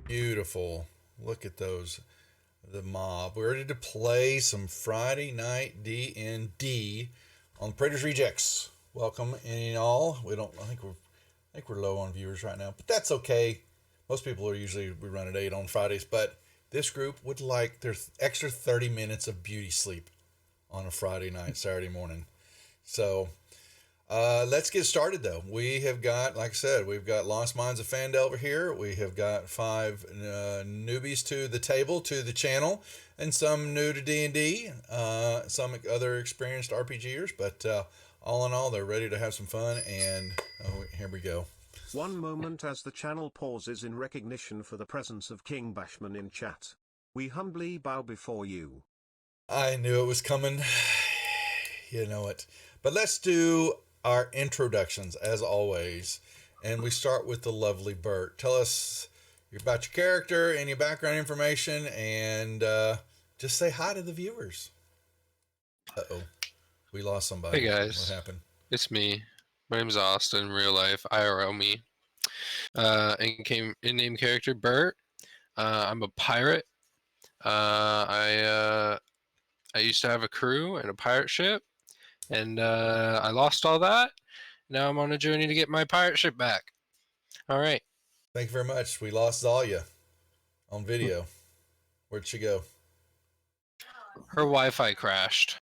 Beautiful. Look at those. The mob. We're ready to play some Friday Night D&D on Praetor's Rejects. Welcome any and all. I think we're low on viewers right now, but that's okay. Most people are usually we run at 8 on Fridays, but this group would like their extra 30 minutes of beauty sleep on a Friday night, Saturday morning. So let's get started though. We have got, like I said, we've got Lost Minds of Phandelver here. We have got five newbies to the table, to the channel, and some new to D&D, some other experienced RPGers, but all in all, they're ready to have some fun, and here we go. One moment as the channel pauses in recognition for the presence of King Bashman in chat. We humbly bow before you. I knew it was coming. You know it. But let's do our introductions as always. And we start with the lovely Bert. Tell us about your character, any background information, and just say hi to the viewers. Uh-oh. We lost somebody. Hey guys. What happened? It's me. My name's Austin, real life, IRL me. In-name character Bert. I'm a pirate. I used to have a crew and a pirate ship, and I lost all that. Now I'm on a journey to get my pirate ship back. All right. Thank you very much. We lost Zalia on video. Where'd she go? Her Wi-Fi crashed.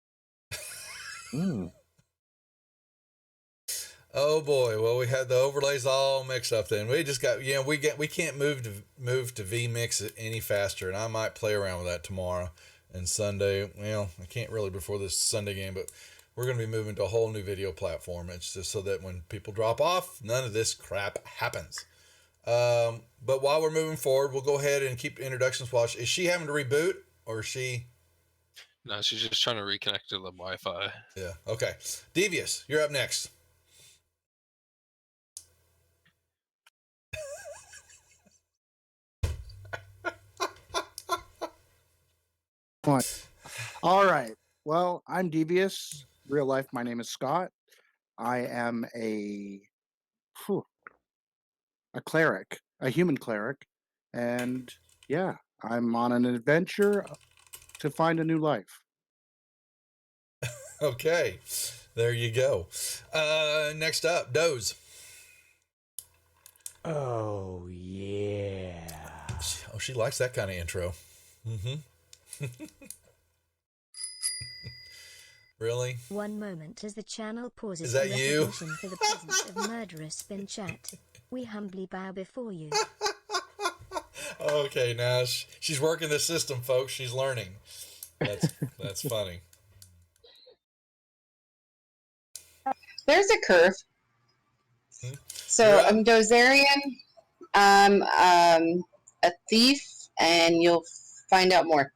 Oh boy! Well, we had the overlays all mixed up. Then we just got we can't move to vMix any faster, and I might play around with that tomorrow and Sunday. Well, I can't really before this Sunday game, but we're going to be moving to a whole new video platform. It's just so that when people drop off, none of this crap happens. But while we're moving forward, we'll go ahead and keep introductions. Is she having to reboot or is she? No, she's just trying to reconnect to the Wi-Fi. Yeah. Okay. Devious, you're up next. All right. Well, I'm Devious. Real life, my name is Scott. I am a cleric, a human cleric, and yeah, I'm on an adventure to find a new life. Okay, there you go. Next up, Doze. Oh yeah. Oh, she likes that kind of intro. Mm-hmm. Really? One moment as the channel pauses. Is that in you? recognition for the presence of murderous spin chat. We humbly bow before you. Okay, now she's working the system, folks. She's learning. That's funny. There's a curve. So Yeah. I'm Dozarian. I'm a thief, and you'll find out more.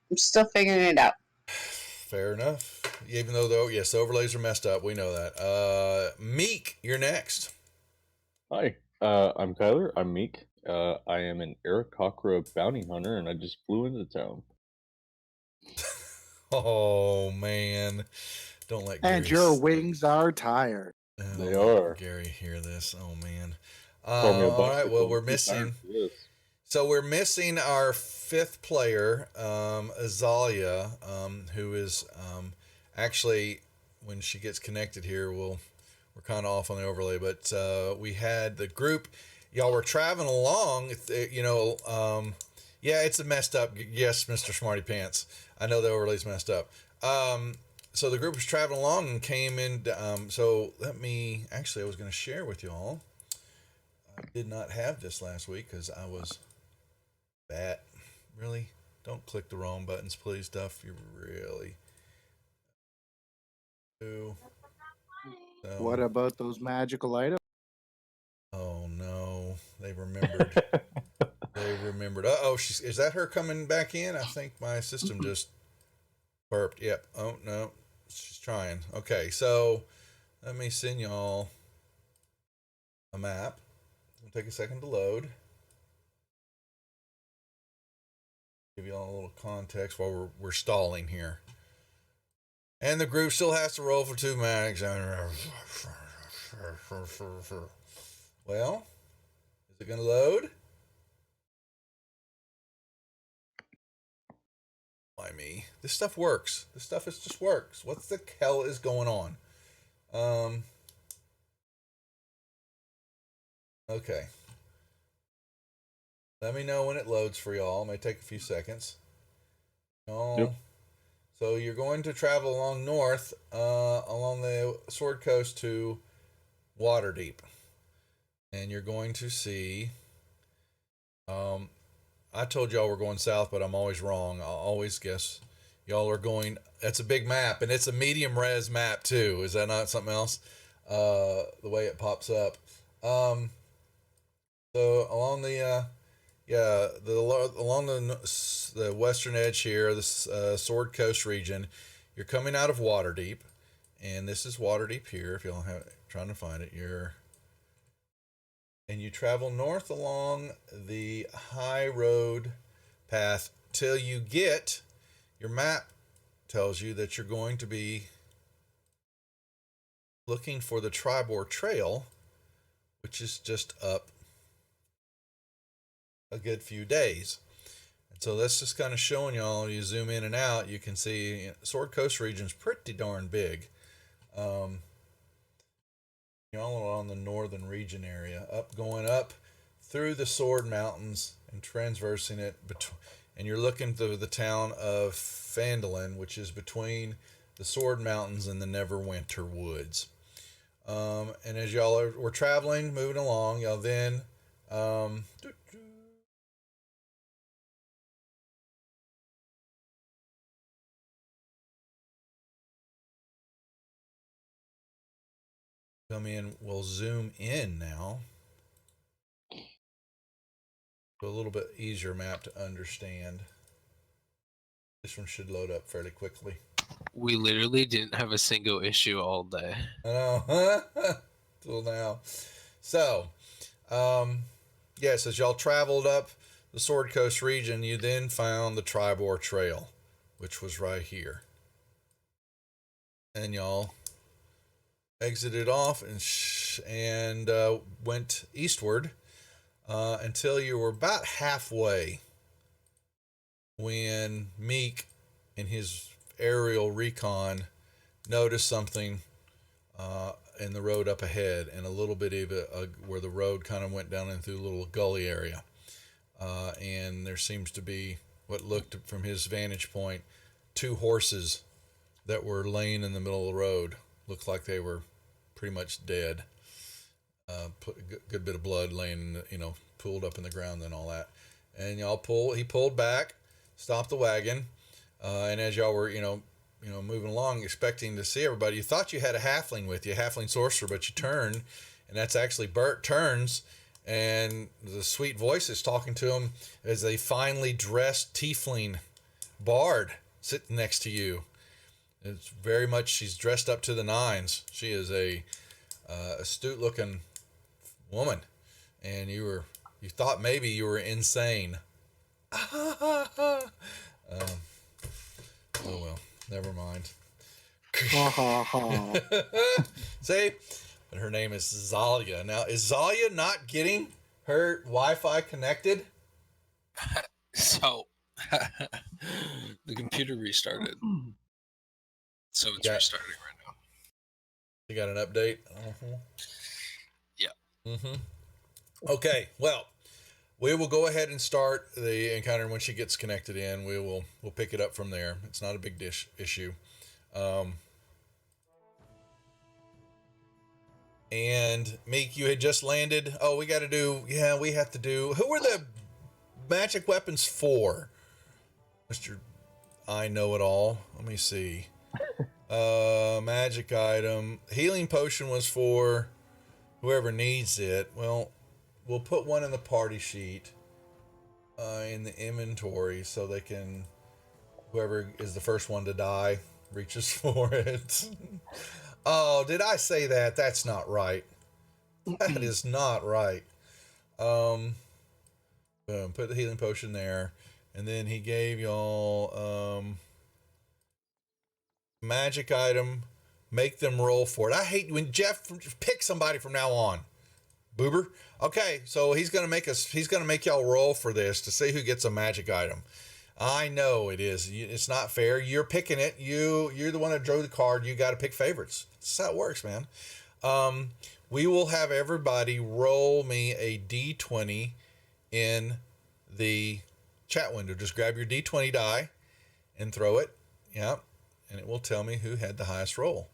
I'm still figuring it out. Fair enough. Even though, yes, the overlays are messed up. We know that. Meek, you're next. Hi, I'm Kyler. I'm Meek. I am an Aarakocra bounty hunter, and I just flew into town. Oh, man. Don't let Gary... And your wings are tired. They are. Gary hear this. Oh, man. Call me a All right, well, we're bastard. missing... So we're missing our fifth player, Azalia, who is actually, when she gets connected here, we're kind of off on the overlay, but we had the group, y'all were traveling along, yeah, it's a messed up, yes, Mr. Smarty Pants, I know the overlay's messed up. So the group was traveling along and came in, so I was going to share with y'all. I did not have this last week because I was bad. Really? Don't click the wrong buttons, please, Duff. You really do. So, What about those magical items? oh no, they remembered. They remembered. Uh-oh, is that her coming back in? I think my system just burped. Yep. Oh no, she's trying. Okay, so let me send y'all a map. It'll take a second to load. Give you all a little context while we're stalling here. And the group still has to roll for 2 mags. Well, is it going to load? Why me? This stuff works. This stuff just works. What the hell is going on? Okay. Let me know when it loads for y'all. It may take a few seconds. Oh. Yep. So you're going to travel along north, along the Sword Coast to Waterdeep. And you're going to see, I told y'all we're going south, but I'm always wrong. I'll always guess y'all are going, that's a big map, and it's a medium res map too. Is that not something else? The way it pops up. So along the, along the western edge here, this Sword Coast region, you're coming out of Waterdeep, and this is Waterdeep here. If y'all have trying to find it, and you travel north along the high road path till you get, your map tells you that you're going to be looking for the Tribor Trail, which is just up a good few days. And so that's just kind of showing y'all, you zoom in and out, you can see Sword Coast region's pretty darn big. Y'all are on the northern region area, going up through the Sword Mountains and transversing it, and you're looking through the town of Phandelver, which is between the Sword Mountains and the Neverwinter Woods. And as y'all we're traveling, moving along, y'all then come in, we'll zoom in now. A little bit easier map to understand. This one should load up fairly quickly. We literally didn't have a single issue all day. I know, till now. So, yes, as y'all traveled up the Sword Coast region, you then found the Tribor Trail, which was right here. And y'all exited off and went eastward until you were about halfway when Meek, in his aerial recon, noticed something in the road up ahead, and a little bit of where the road kind of went down into a little gully area. And there seems to be what looked from his vantage point, 2 horses that were laying in the middle of the road. Looked like they were pretty much dead. Put a good bit of blood laying, pooled up in the ground and all that. And he pulled back, stopped the wagon. And as y'all were, moving along, expecting to see everybody, you thought you had a halfling with you, a halfling sorcerer, but you turn, and that's actually Bert turns, and the sweet voice is talking to him as a finely dressed tiefling bard sitting next to you. It's very much, she's dressed up to the nines. She is a astute looking woman, and you thought maybe you were insane. Oh well, never mind. See, but her name is Zalia. Now, is Zalia not getting her Wi-Fi connected? So the computer restarted. So it's restarting right now. You got an update? Yeah. Okay, well, we will go ahead and start the encounter, and when she gets connected in, we'll pick it up from there. It's not a big issue. And Meek, you had just landed. Oh, we have to do. Who were the magic weapons for? Mr. I know it all. Let me see. Magic item. Healing potion was for whoever needs it. Well, we'll put one in the party sheet, in the inventory, so they can, whoever is the first one to die reaches for it. Oh, did I say that? That's not right. That is not right. Put the healing potion there, and then he gave y'all magic item. Make them roll for it. I hate when Jeff picks somebody from now on. Boober. Okay, so he's gonna make y'all roll for this to see who gets a magic item. I know it is. It's not fair. You're picking it. You're the one that drew the card. You got to pick favorites. That's how it works, man. We will have everybody roll me a d20 in the chat window. Just grab your d20 die and throw it. Yep. And it will tell me who had the highest roll.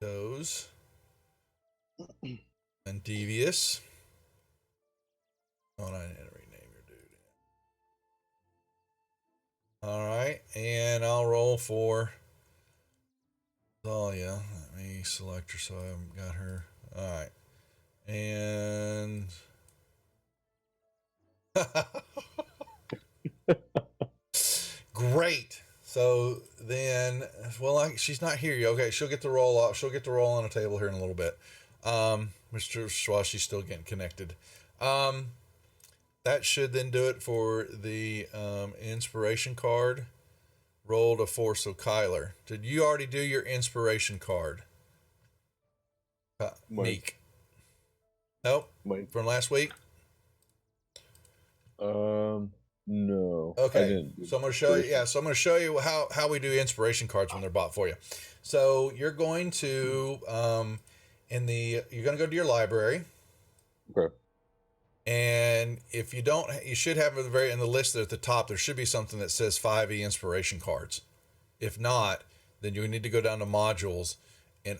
Those. And Devious. Oh, I had to rename your dude. All right. And I'll roll for Dahlia. Let me select her so I've got her. All right. And great. So then, well, she's not here. Okay, she'll get the roll off. She'll get the roll on a table here in a little bit. While she's still getting connected. That should then do it for the inspiration card. Rolled a 4, so Kyler. Did you already do your inspiration card? Meek. Nope. Wait. From last week? No. Okay. So I'm going to show you. Yeah. So I'm going to show you how we do inspiration cards when they're bought for you. So you're going to you're going to go to your library. Okay. And if you don't, you should have in the list at the top, there should be something that says 5e inspiration cards. If not, then you need to go down to modules and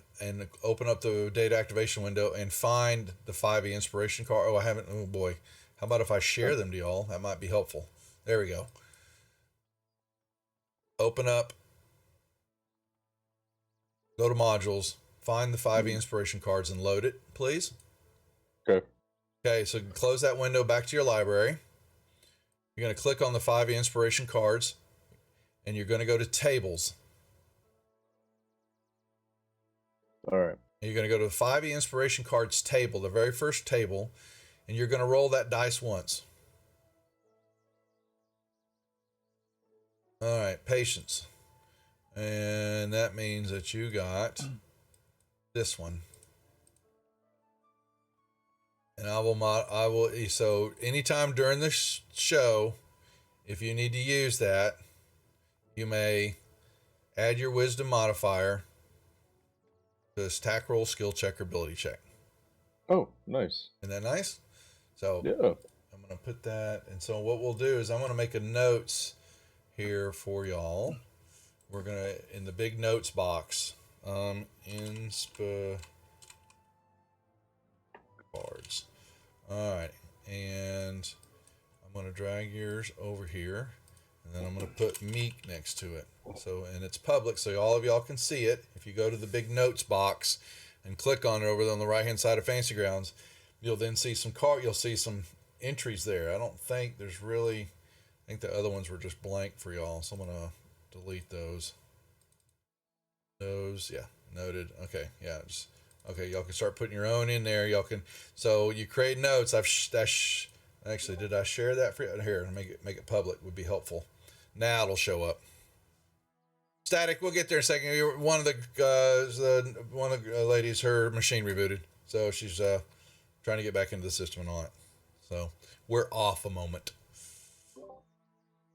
open up the data activation window and find the 5e inspiration card. Oh, I haven't. Oh boy. How about if I share them to y'all? That might be helpful. There we go. Open up. Go to modules. Find the 5e inspiration cards and load it, please. Okay. Okay, so close that window, back to your library. You're going to click on the 5e inspiration cards, and you're going to go to tables. All right. And you're going to go to the 5e inspiration cards table, the very first table, and you're going to roll that dice once. All right, patience. And that means that you got this one. And so anytime during the show, if you need to use that, you may add your wisdom modifier to this attack roll, skill check, or ability check. Oh, nice. Isn't that nice? So yeah. I'm going to put that. And so what we'll do is I'm going to make a notes here for y'all. We're going to, in the big notes box, insp cards. All right, and I'm going to drag yours over here, and then I'm going to put Meek next to it. So, and it's public, so all of y'all can see it. If you go to the big notes box and click on it over on the right-hand side of Fantasy Grounds, you'll then see you'll see some entries there. I don't think there's really, I think the other ones were just blank for y'all, so I'm going to delete those. Those, yeah, noted. Okay, yeah, okay, y'all can start putting your own in there. Y'all can, so you create notes. Actually, did I share that for you? Here, make it public would be helpful. Now it'll show up. Static, we'll get there in a second. One of the ladies, her machine rebooted, so she's trying to get back into the system and all that. So we're off a moment.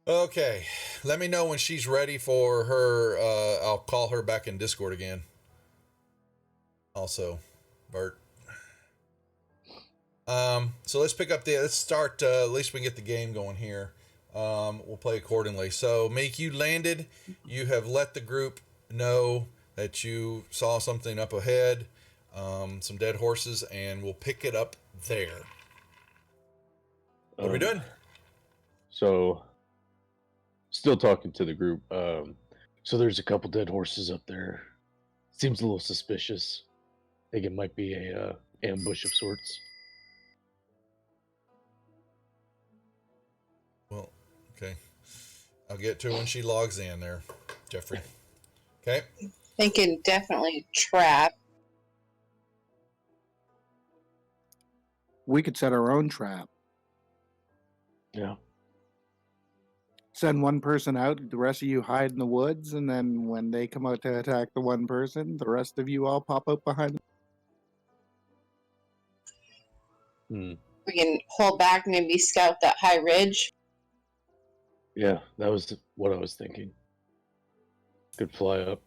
Okay, let me know when she's ready for her. I'll call her back in Discord again. Also, Bert. So let's start, at least we can get the game going here. We'll play accordingly. So, Meek, you landed. You have let the group know that you saw something up ahead, some dead horses, and we'll pick it up there. What are we doing? So, still talking to the group. So there's a couple dead horses up there. Seems a little suspicious. I think it might be a ambush of sorts. Well, okay. I'll get to her when she logs in there, Jeffrey. Okay? Thinking definitely trap. We could set our own trap. Yeah. Send one person out, the rest of you hide in the woods, and then when they come out to attack the one person, the rest of you all pop out behind them. Hmm. We can hold back, maybe scout that high ridge. Yeah, that was what I was thinking. Could fly up.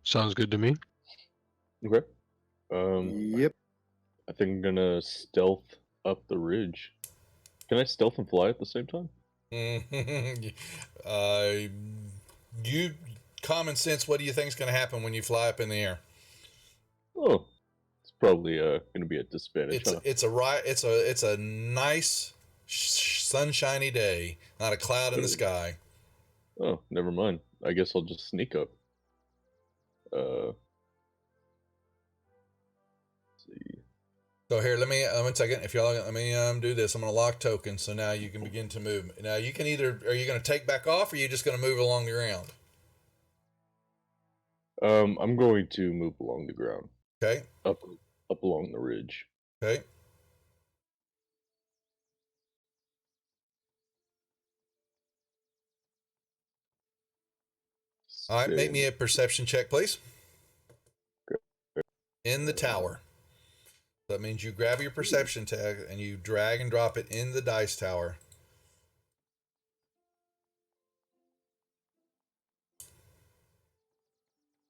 Sounds good to me. Okay. Um, Yep. I think I'm gonna stealth up the ridge. Can I stealth and fly at the same time? uh, you common sense. What do you think is going to happen when you fly up in the air? Oh, it's probably gonna be a disadvantage, It's huh? it's a nice sunshiny day, not a cloud in the sky. Oh, never mind. I guess I'll just sneak up. Let's see. So here, let me 1 second. If y'all let me do this, I'm going to lock token. So now you can begin to move. Now you can either are you going to take back off, or are you just going to move along the ground? I'm going to move along the ground, Okay. up along the ridge. Okay. All right. Make me a perception check, please. In the tower. That means you grab your perception tag and you drag and drop it in the dice tower.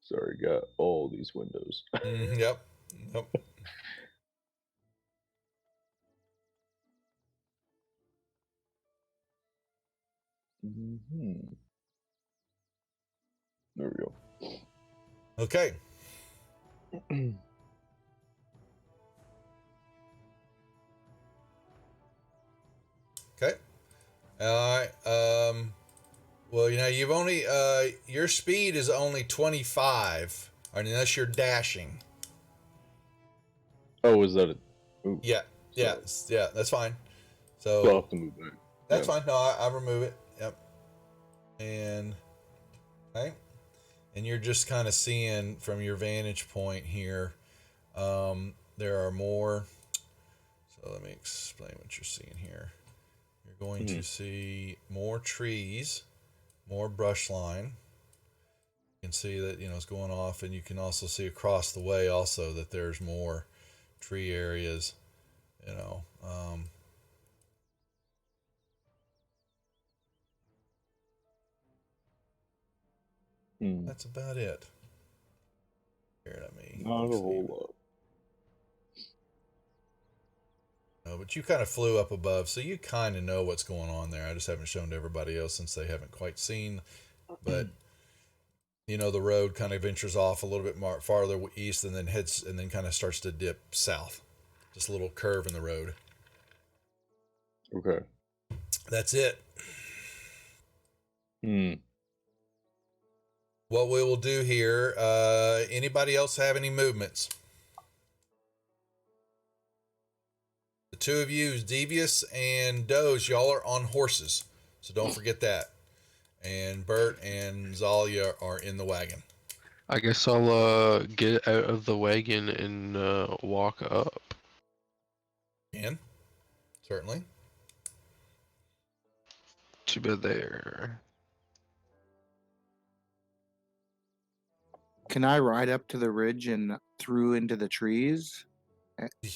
Sorry, got all these windows. Yep. Yep. Mm-hmm. There we go. Okay. Okay. All right. Well, you've only your speed is only 25, unless you're dashing. Oh, is that it? Ooh, Yeah. Yeah. sorry. Yeah. That's fine. So I'll So have to move back. that's Yeah. fine. No, I remove it. Yep. And okay. And you're just kind of seeing from your vantage point here. There are more. So let me explain what you're seeing here. You're going to see more trees, more brush line. You can see that it's going off, and you can also see across the way also that there's more tree areas. You know, that's about it. Here, let me Not a see. whole lot. No, but you kind of flew up above, so you kind of know what's going on there. I just haven't shown to everybody else since they haven't quite seen. But the road kind of ventures off a little bit more farther east, and then heads, and then kind of starts to dip south. Just a little curve in the road. Okay. That's it. Hmm. What we will do here. Anybody else have any movements? The two of you, Devious and Doge, y'all are on horses, so don't forget that. And Bert and Zalia are in the wagon. I guess I'll get out of the wagon and walk up. And certainly. To be there. Can I ride up to the ridge and through into the trees?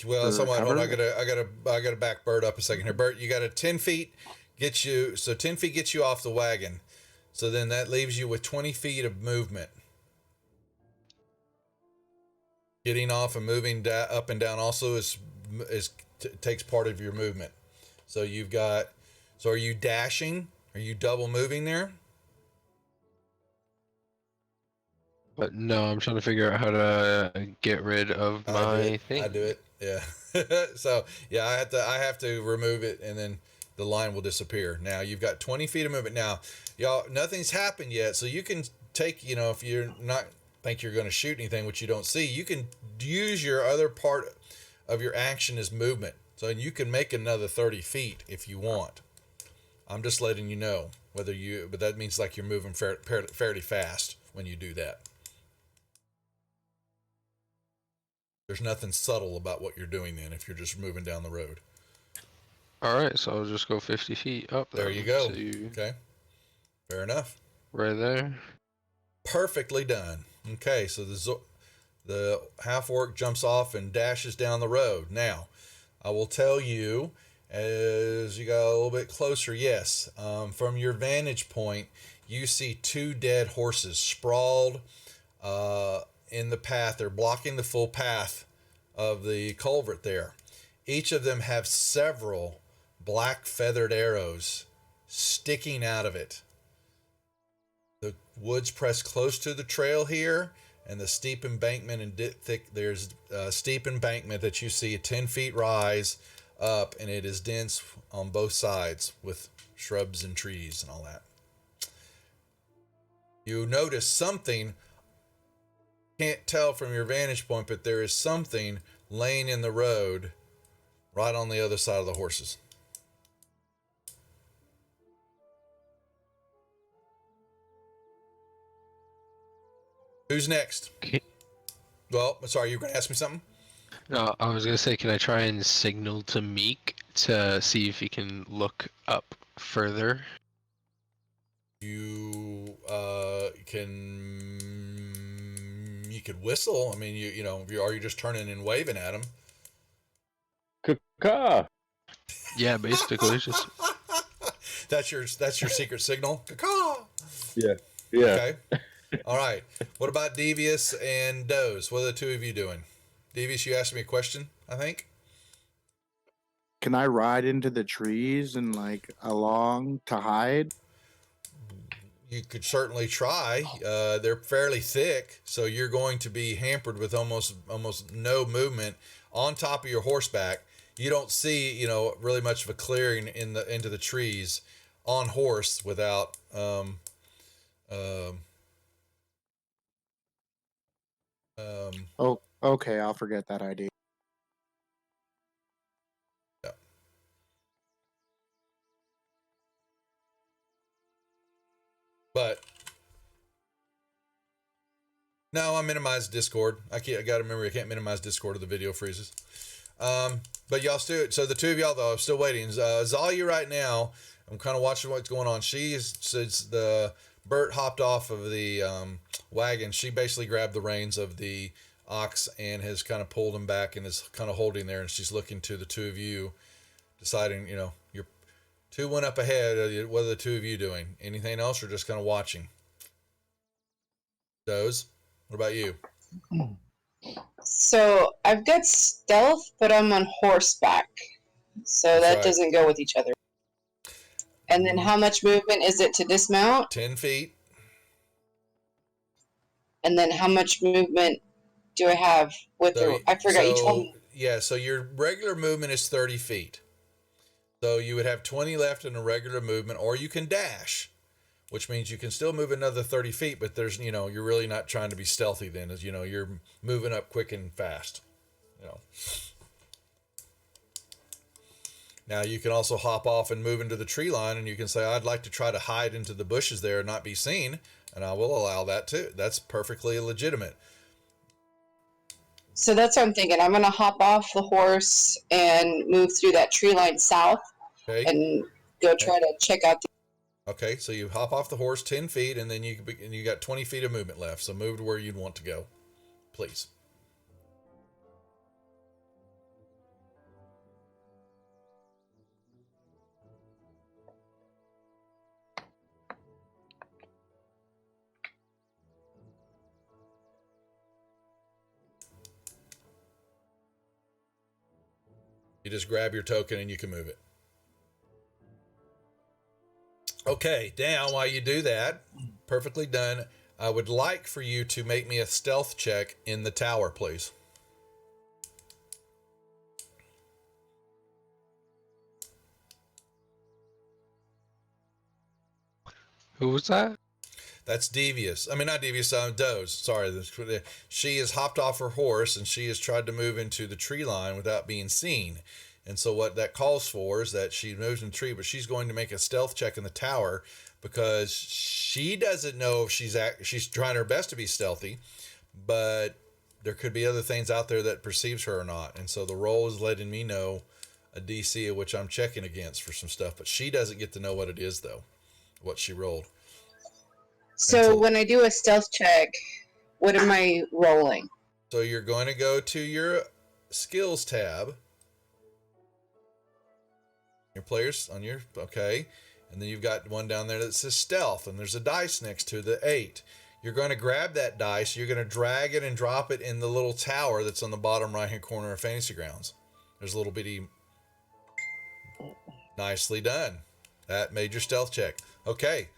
Well, For somewhat. Hold on, cover? I gotta back Bert up a second here. Bert, you got a 10 feet gets you. So 10 feet gets you off the wagon. So then that leaves you with 20 feet of movement. Getting off and moving up and down also takes part of your movement. So you've got. So are you dashing? Are you double moving there? But no, I'm trying to figure out how to get rid of I do my it. thing. I do it. Yeah. So yeah, I have to remove it, and then the line will disappear. Now you've got 20 feet of movement. Now, y'all, nothing's happened yet, so you can take. If you're not think you're going to shoot anything, which you don't see, you can use your other part of your action as movement. So you can make another 30 feet if you want. I'm just letting you know but that means like you're moving fairly fast when you do that. There's nothing subtle about what you're doing then if you're just moving down the road. Alright, so I'll just go 50 feet up There then you go. to Okay. Fair enough. right there. Perfectly done. Okay, so the half orc jumps off and dashes down the road. Now, I will tell you, As you got a little bit closer, yes. From your vantage point, you see 2 dead horses sprawled in the path. They're blocking the full path of the culvert there. Each of them have several black feathered arrows sticking out of it. The woods press close to the trail here, and the steep embankment and there's a steep embankment that you see a 10 feet rise up, and it is dense on both sides with shrubs and trees and all that. You notice something, can't tell from your vantage point, but there is something laying in the road right on the other side of the horses. Who's next? Okay. Well, sorry, you were going to ask me something? No, I was gonna say, can I try and signal to Meek to see if he can look up further? You you could whistle. I mean, are you just turning and waving at him? Caw. Yeah, basically, just That's your secret signal. Caw. Yeah. Okay. All right. What about Devious and Doze? What are the 2 of you doing? Devious, you asked me a question, I think. Can I ride into the trees and like along to hide? You could certainly try. They're fairly thick, so you're going to be hampered with almost no movement on top of your horseback. You don't see, really much of a clearing into the trees on horse without Oh, okay. I'll forget that idea. yeah. But no, I minimized Discord. I got to remember I can't minimize Discord or the video freezes. But y'all still, so the 2 of y'all though, I'm still waiting. Zalia right now, I'm kind of watching what's going on. Since the Bert hopped off of the wagon, she basically grabbed the reins of the ox and has kind of pulled him back and is kind of holding there, and she's looking to the 2 of you, deciding, you're 2-1 up ahead. What are the 2 of you doing? Anything else, or just kind of watching? Doze, what about you? So I've got stealth, but I'm on horseback. So That's that right. doesn't go with each other. And then how much movement is it to dismount? 10 feet. And then how much movement do I have with the... I forgot, you told me. Yeah, so your regular movement is 30 feet. So you would have 20 left in a regular movement, or you can dash, which means you can still move another 30 feet, but there's, you're really not trying to be stealthy then, as you're moving up quick and fast. Now you can also hop off and move into the tree line, and you can say, I'd like to try to hide into the bushes there and not be seen, and I will allow that too. That's perfectly legitimate. So that's what I'm thinking. I'm going to hop off the horse and move through that tree line south. Okay. And go try to check out the... Okay, so you hop off the horse 10 feet, and then you got 20 feet of movement left. So move to where you'd want to go, please. You just grab your token and you can move it. Okay, now while you do that, perfectly done. I would like for you to make me a stealth check in the tower, please. who was that? That's Devious. I mean, not Devious, Doze. Sorry. She has hopped off her horse and she has tried to move into the tree line without being seen. And so what that calls for is that she moves in the tree, but she's going to make a stealth check in the tower because she doesn't know if she's trying her best to be stealthy, but there could be other things out there that perceives her or not. And so the roll is letting me know a DC of which I'm checking against for some stuff, but she doesn't get to know what it is though, what she rolled. So when I do a stealth check, what am I rolling? So you're going to go to your skills tab. Your players on your, okay. And then you've got one down there that says stealth, and there's a dice next to the 8. You're going to grab that dice. You're going to drag it and drop it in the little tower that's on the bottom right-hand corner of Fantasy Grounds. There's a little bitty, nicely done. That made your stealth check. Okay.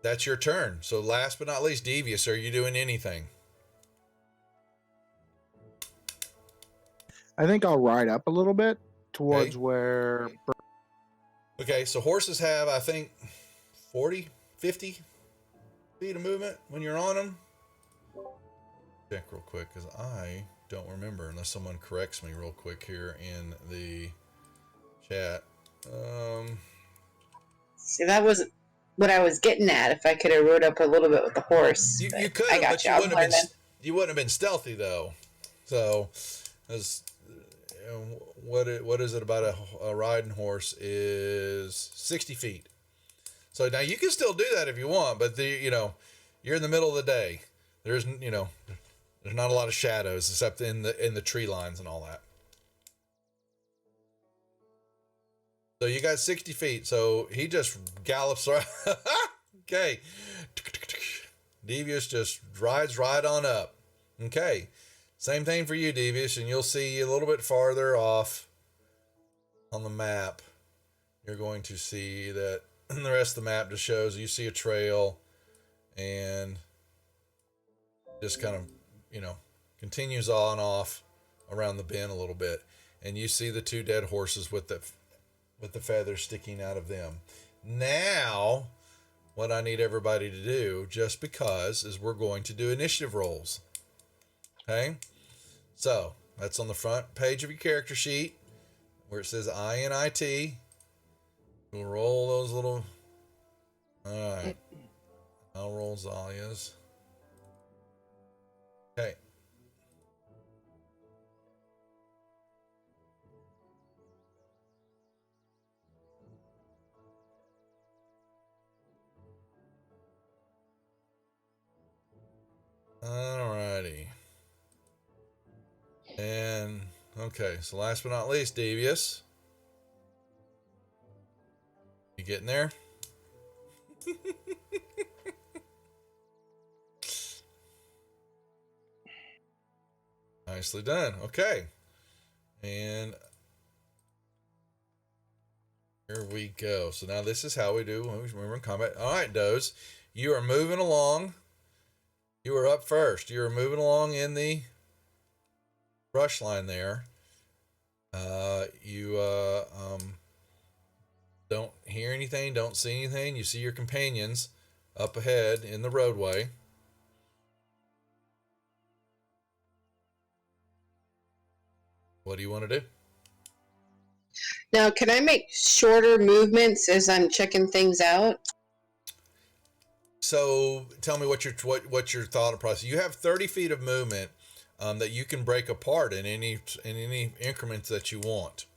That's your turn. So last but not least, Devious, are you doing anything? I think I'll ride up a little bit towards Okay. where. Okay, so horses have, I think, 40, 50 feet of movement when you're on them. Check real quick, because I don't remember, unless someone corrects me real quick here in the chat. See, that was what I was getting at. If I could have rode up a little bit with the horse. You could I have, got but you. you I'm wouldn't have been learning. you wouldn't have been stealthy though. So, as what is it about a riding horse is 60 feet. So now you can still do that if you want, but you're in the middle of the day. There's there's not a lot of shadows except in the tree lines and all that. So you got 60 feet. So he just gallops around. Okay. Devious just rides right on up. Okay. Same thing for you, Devious, and you'll see a little bit farther off on the map. You're going to see that the rest of the map just shows you see a trail and just kind of, continues on off around the bend a little bit. And you see the 2 dead horses with the feathers sticking out of them. Now, what I need everybody to do, just because, is we're going to do initiative rolls. Okay? So, that's on the front page of your character sheet where it says INIT. We'll roll those little... Alright. I'll roll Zalia's. Okay. Alrighty. And, okay, so last but not least, Devious. You getting there? Nicely done. Okay. And here we go. So now this is how we do when we're in combat. All right, Doze. You are moving along. You are up first. You are moving along in the brush line there. You don't hear anything, don't see anything. You see your companions up ahead in the roadway. What do you want to do? Now, can I make shorter movements as I'm checking things out? So tell me what your thought process. You have 30 feet of movement that you can break apart in any increments that you want.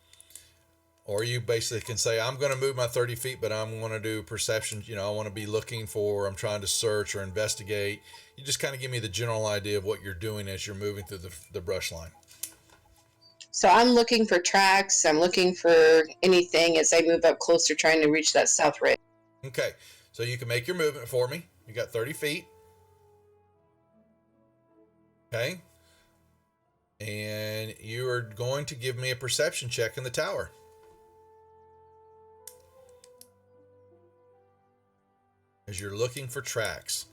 Or you basically can say, I'm going to move my 30 feet, but I'm going to do perception. I want to be looking for, I'm trying to search or investigate. You just kind of give me the general idea of what you're doing as you're moving through the brush line. So I'm looking for tracks. I'm looking for anything as I move up closer, trying to reach that south ridge. Okay. So you can make your movement for me. You got 30 feet. Okay. And you are going to give me a perception check in the tower. As you're looking for tracks.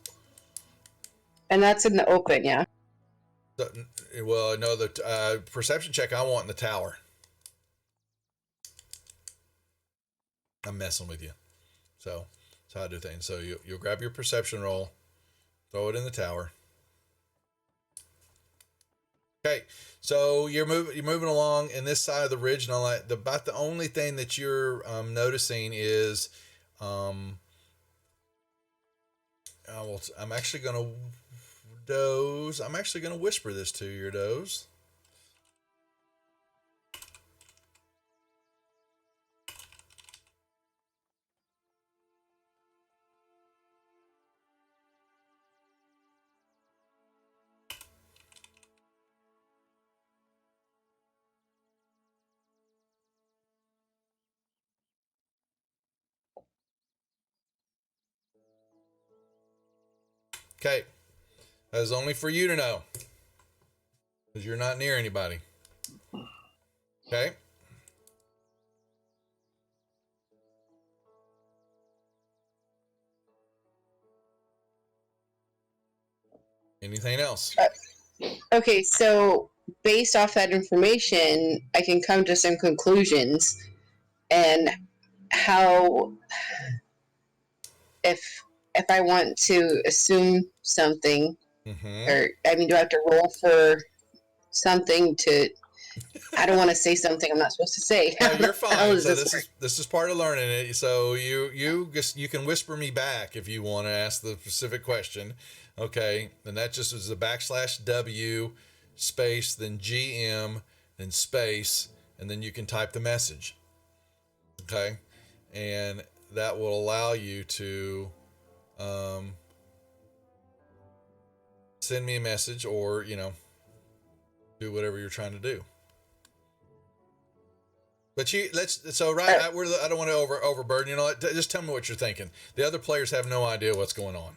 And that's in the open, yeah? Well, no, the perception check I want in the tower. I'm messing with you. So that's how I do things. So you'll grab your perception roll, throw it in the tower. Okay, so you're moving along in this side of the ridge and all that. About the only thing that you're noticing is, I'm actually going to Doze. I'm actually going to whisper this to your Doze. Okay. That is only for you to know. Because you're not near anybody. Okay. Anything else? Okay, so based off that information, I can come to some conclusions and how if I want to assume something, or I mean, do I have to roll for something to? I don't want to say something I'm not supposed to say. No, you're fine. How does So this this is part of learning it. So you can whisper me back if you want to ask the specific question. Okay, and that just is a /W space, then GM, then space, and then you can type the message. Okay, and that will allow you to send me a message, or do whatever you're trying to do. But I don't want to overburden. You know what? Just tell me what you're thinking. The other players have no idea what's going on.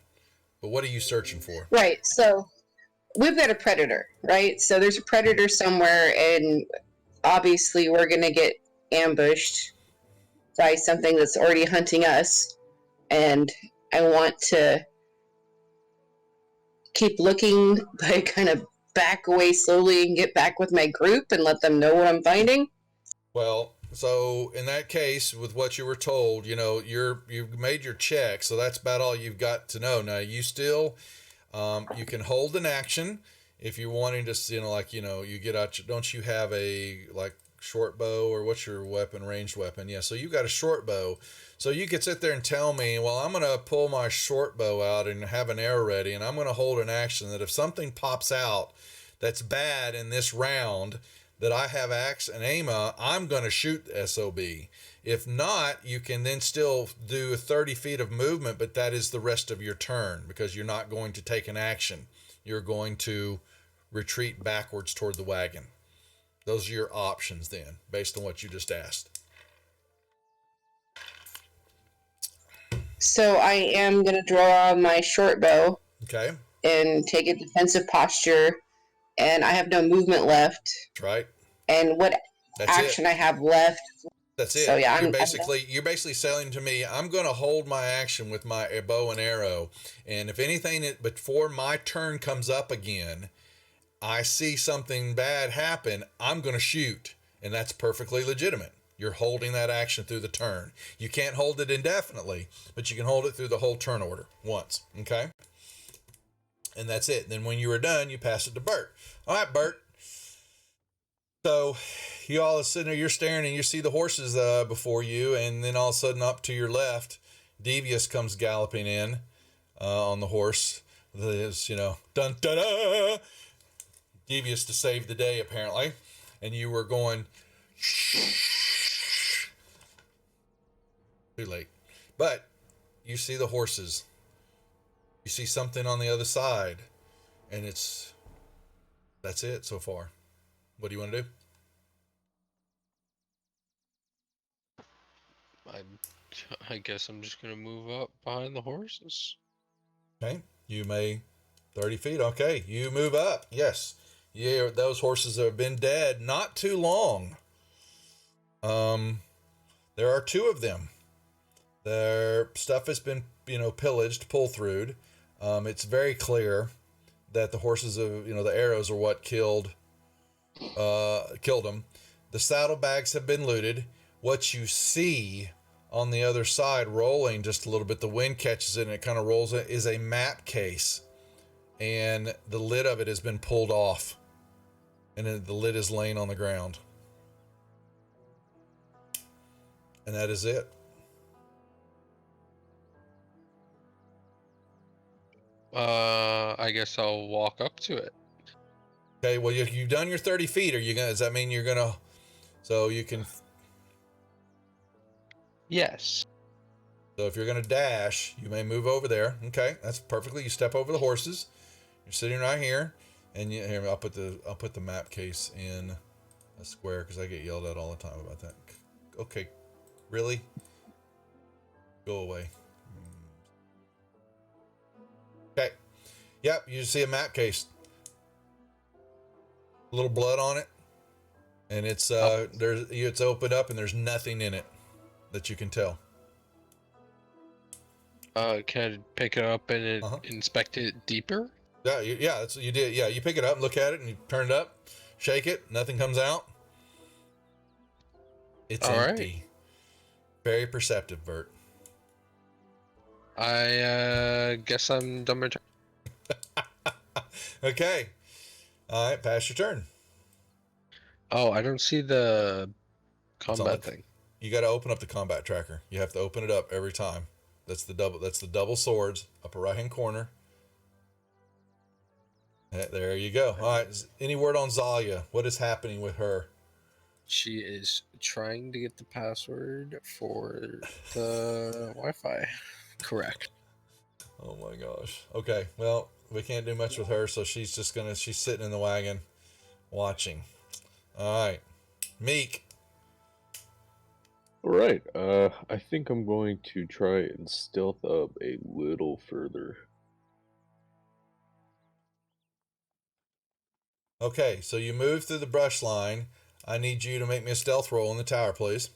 But what are you searching for? Right. So we've got a predator, right? So there's a predator somewhere, and obviously we're going to get ambushed by something that's already hunting us. And I want to keep looking, but kind of back away slowly and get back with my group and let them know what I'm finding. Well, so in that case, with what you were told, you've made your check, so that's about all you've got to know. Now, you still, you can hold an action if you're wanting to, you get out. Don't you have a short bow, or what's your weapon? Ranged weapon? Yeah. So you got a short bow, so you could sit there and tell me, well, I'm gonna pull my short bow out and have an arrow ready, and I'm gonna hold an action that if something pops out that's bad in this round, that I have axe and aim on, I'm going to shoot the SOB. If not, you can then still do 30 feet of movement, but that is the rest of your turn, because you're not going to take an action. You're going to retreat backwards toward the wagon. Those are your options then, based on what you just asked. So I am going to draw my short bow. Okay. And take a defensive posture. And I have no movement left. That's right. And what action I have left. That's it. So yeah, you're basically saying to me, I'm going to hold my action with my bow and arrow, and if anything before my turn comes up again, I see something bad happen, I'm going to shoot, and that's perfectly legitimate. You're holding that action through the turn. You can't hold it indefinitely, but you can hold it through the whole turn order once. Okay. And that's it. Then when you are done, you pass it to Bert. All right, Bert. So you all are sitting there, you're staring, and you see the horses before you, and then all of a sudden up to your left, Devious comes galloping in on the horse. There's, dun dun dun. Devious to save the day, apparently. And you were going too late. But you see the horses. You see something on the other side, and that's it so far. What do you want to do? I guess I'm just gonna move up behind the horses. Okay, you may 30 feet. Okay, you move up. Yes, yeah. Those horses have been dead not too long. There are two of them. Their stuff has been pillaged, pull through. It's very clear that the horses of the arrows are what killed them. The saddlebags have been looted. What you see on the other side rolling just a little bit, the wind catches it and it kind of rolls it, is a map case, and the lid of it has been pulled off, and the lid is laying on the ground, and that is it. I guess I'll walk up to it. Okay, well, you've done your 30 feet. Does that mean you're gonna, so you can? Yes. So if you're gonna dash, you may move over there. Okay, that's perfectly. You step over the horses. You're sitting right here, and here I'll put the map case in a square because I get yelled at all the time about that. Okay, really? Go away. Okay. Yep, you see a map case. A little blood on it. And it's it's opened up and there's nothing in it that you can tell. Can I pick it up and inspect it deeper? Yeah, that's what you did. Yeah, you pick it up and look at it and you turn it up, shake it, nothing comes out. It's All empty. right. Very perceptive, Bert. I guess I'm done my turn. Okay. All right, pass your turn. Oh, I don't see the It's on combat thing. You got to open up the combat tracker. You have to open it up every time. That's the double swords, upper right hand corner. There you go. All right. Any word on Zalia? What is happening with her? She is trying to get the password for the Wi-Fi. Correct. Oh my gosh. Okay. Well, we can't do much with her, so she's sitting in the wagon watching. All right. Meek. All right. I think I'm going to try and stealth up a little further. Okay, so you move through the brush line. I need you to make me a stealth roll in the tower, please.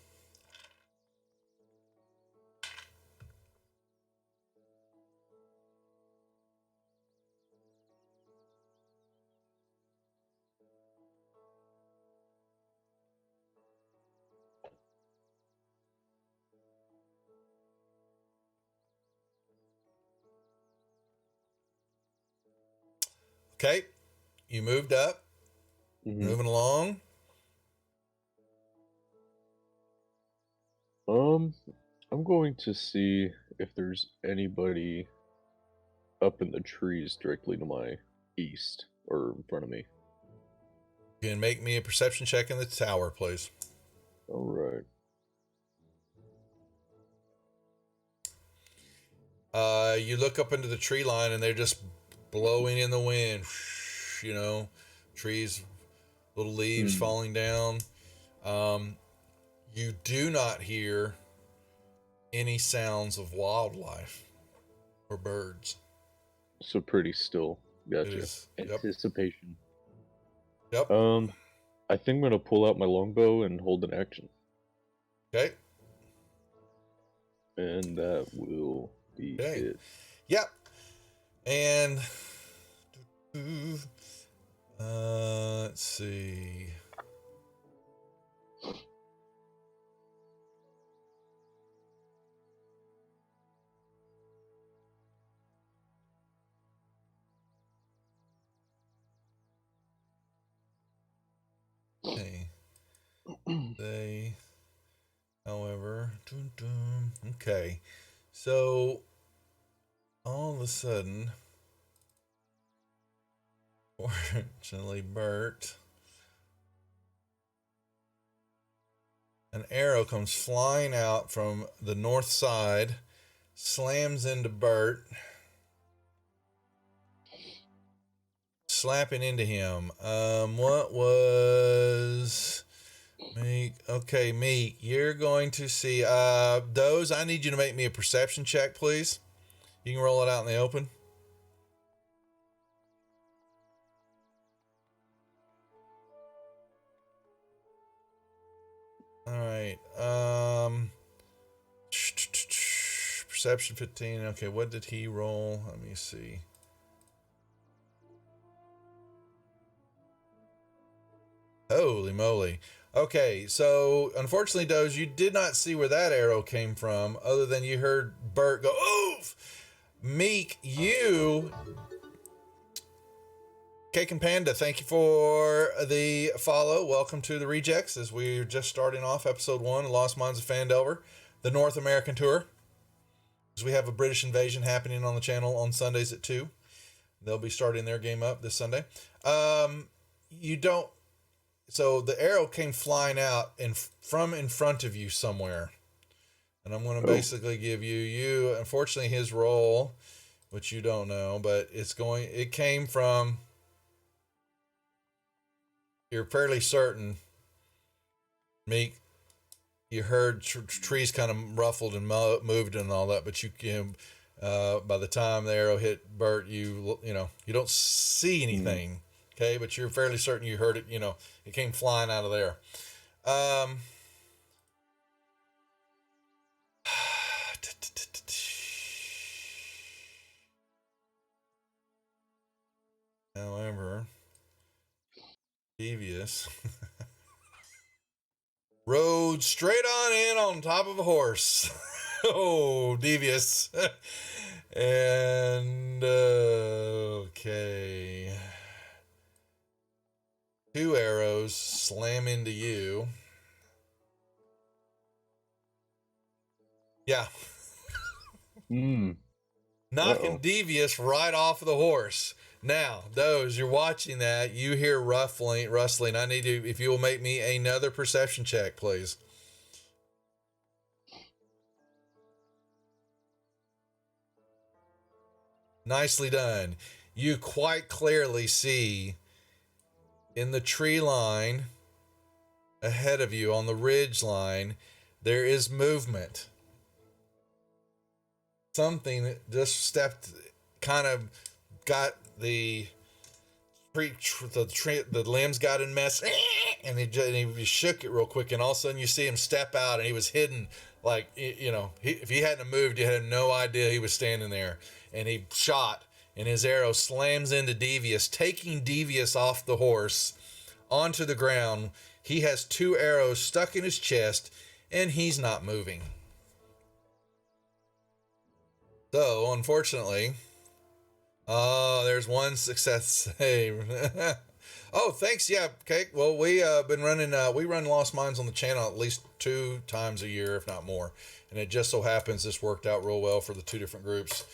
Okay, you moved up, moving along. I'm going to see if there's anybody up in the trees directly to my east or in front of me. You can make me a perception check in the tower, please. All right. You look up into the tree line and they're just blowing in the wind. You know, trees, little leaves falling down. You do not hear any sounds of wildlife or birds. So pretty still. Gotcha. It is. Yep. Anticipation. Yep. I think I'm gonna pull out my longbow and hold an action. Okay. And that will be it. Yep. And let's see. Okay. They, however, okay. So all of a sudden, fortunately, Bert, an arrow comes flying out from the north side, slams into Bert, slapping into him. What was Meek? Okay, Meek, you're going to see Doze, I need you to make me a perception check, please. You can roll it out in the open. All right. Perception 15. Okay, what did he roll? Let me see. Holy moly. Okay, so unfortunately, Doze, you did not see where that arrow came from, other than you heard Bert go, oof! Meek, you... Cake and Panda, thank you for the follow. Welcome to the Rejects, as we're just starting off episode 1 of Lost Mines of Phandelver, the North American tour. As we have a British invasion happening on the channel on Sundays at 2. They'll be starting their game up this Sunday. So the arrow came flying out from in front of you somewhere. And I'm going to basically give you, unfortunately, his roll, which you don't know, but it came from, you're fairly certain, Meek, you heard trees kind of ruffled and moved and all that, but By the time the arrow hit Bert, you don't see anything. Okay, but you're fairly certain you heard it. It came flying out of there. However, Devious rode straight on in on top of a horse. Oh, Devious. And okay. 2 arrows slam into you. Yeah. Knocking Devious right off of the horse. Now, those you're watching that, you hear rustling. I need you, if you will make me another perception check, please. Nicely done. You quite clearly see in the tree line ahead of you on the ridge line, there is movement. Something that just stepped, kind of got the limbs got in mess, and he shook it real quick, and all of a sudden you see him step out, and he was hidden, like, if he hadn't moved, you had no idea he was standing there, and he shot, and his arrow slams into Devious, taking Devious off the horse onto the ground. He has 2 arrows stuck in his chest, and he's not moving. So, unfortunately, there's 1 success save. Oh, thanks. Yeah. Okay. Well, we been running. We run Lost Mines on the channel at least 2 times a year, if not more. And it just so happens this worked out real well for the 2 different groups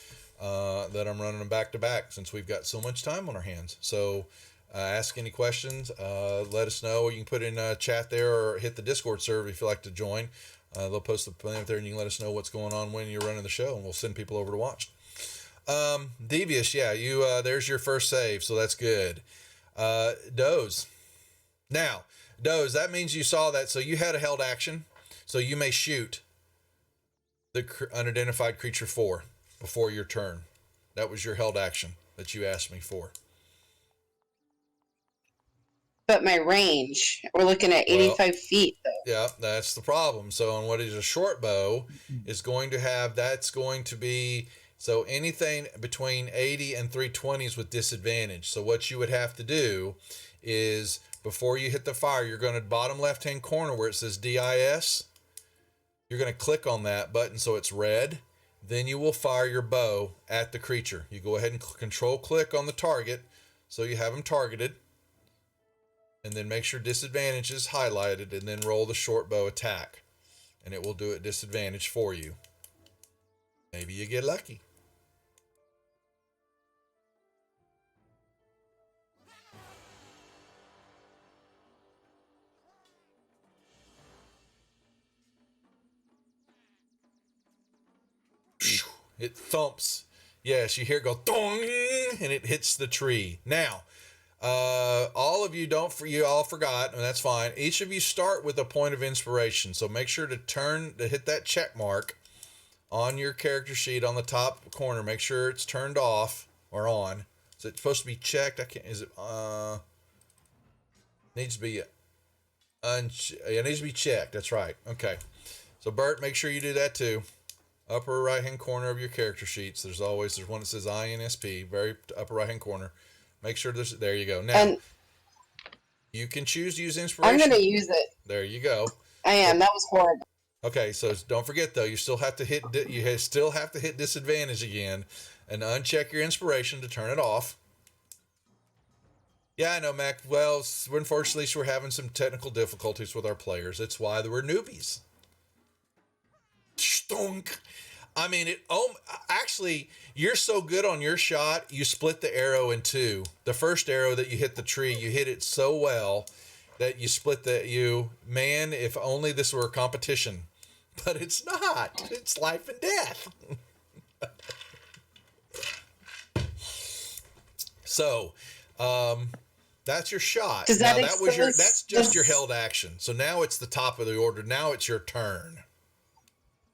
that I'm running them back to back, since we've got so much time on our hands. So, ask any questions. Let us know. You can put in chat there, or hit the Discord server if you'd like to join. They'll post the plan up there, and you can let us know what's going on when you're running the show, and we'll send people over to watch. Devious, yeah, you there's your first save, so that's good. Doze. Now, Doze, that means you saw that, so you had a held action, so you may shoot the unidentified creature 4 before your turn. That was your held action that you asked me for. But my range, we're looking at 85 feet, though. Yeah, that's the problem. So on what is a short bow is going to have, that's going to be, so anything between 80 and 320s with disadvantage. So what you would have to do is, before you hit the fire, you're going to bottom left-hand corner where it says DIS. You're going to click on that button so it's red. Then you will fire your bow at the creature. You go ahead and control click on the target so you have them targeted. And then make sure disadvantage is highlighted, and then roll the short bow attack. And it will do it disadvantage for you. Maybe you get lucky. It thumps. Yes, you hear it go dong, and it hits the tree. Now, all of you you all forgot, and that's fine. Each of you start with a point of inspiration. So make sure to hit that check mark on your character sheet on the top corner. Make sure it's turned off or on. Is it supposed to be checked? Needs to be it needs to be checked. That's right. Okay. So Bert, make sure you do that too. Upper right hand corner of your character sheets. There's one that says INSP, very upper right hand corner. Make sure there you go. Now, you can choose to use inspiration. I'm going to use it. There you go. I am. That was horrible. Okay, so don't forget though, you still have to hit disadvantage again, and uncheck your inspiration to turn it off. Yeah, I know, Mac. Well, unfortunately, we're having some technical difficulties with our players. It's why we're newbies. Stunk. I mean, actually, you're so good on your shot, you split the arrow in 2. The first arrow that you hit the tree, you hit it so well that you split man, if only this were a competition. But it's not. It's life and death. So, that's your shot. That's just your held action. So now it's the top of the order. Now it's your turn.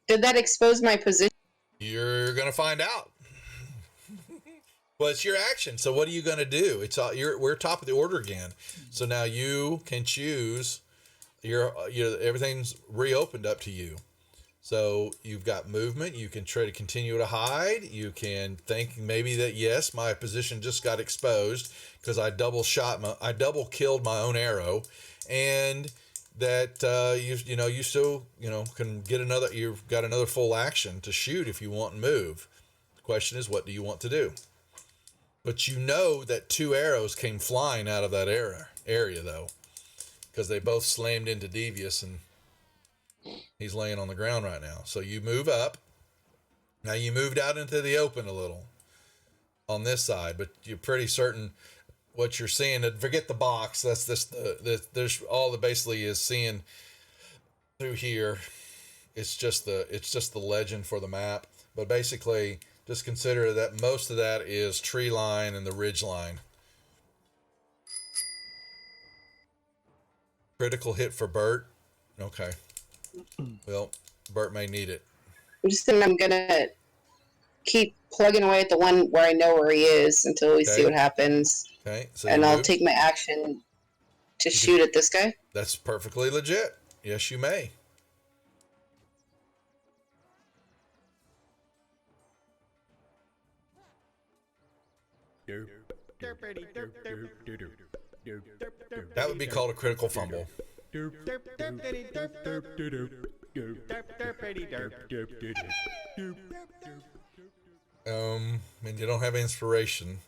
Did that expose my position? You're gonna find out. Well, it's your action. So what are you gonna do? We're top of the order again. So now you can choose. Everything's reopened up to you. So you've got movement. You can try to continue to hide. You can think maybe that, yes, my position just got exposed because I double killed my own arrow, and that you still can get you've got another full action to shoot if you want and move. The question is, what do you want to do? But you know that 2 arrows came flying out of that area though, because they both slammed into Devious, and he's laying on the ground right now. So you move up. Now you moved out into the open a little on this side, but you're pretty certain what you're seeing. Forget the box. That's there's all that basically is seeing through here. It's just the legend for the map. But basically, just consider that most of that is tree line and the ridge line. Critical hit for Bert. Okay. Well, Bert may need it. I'm gonna keep plugging away at the one where I know where he is until we see what happens. Okay. So and I'll take my action to shoot at this guy. That's perfectly legit. Yes, you may. That would be called a critical fumble. And you don't have inspiration,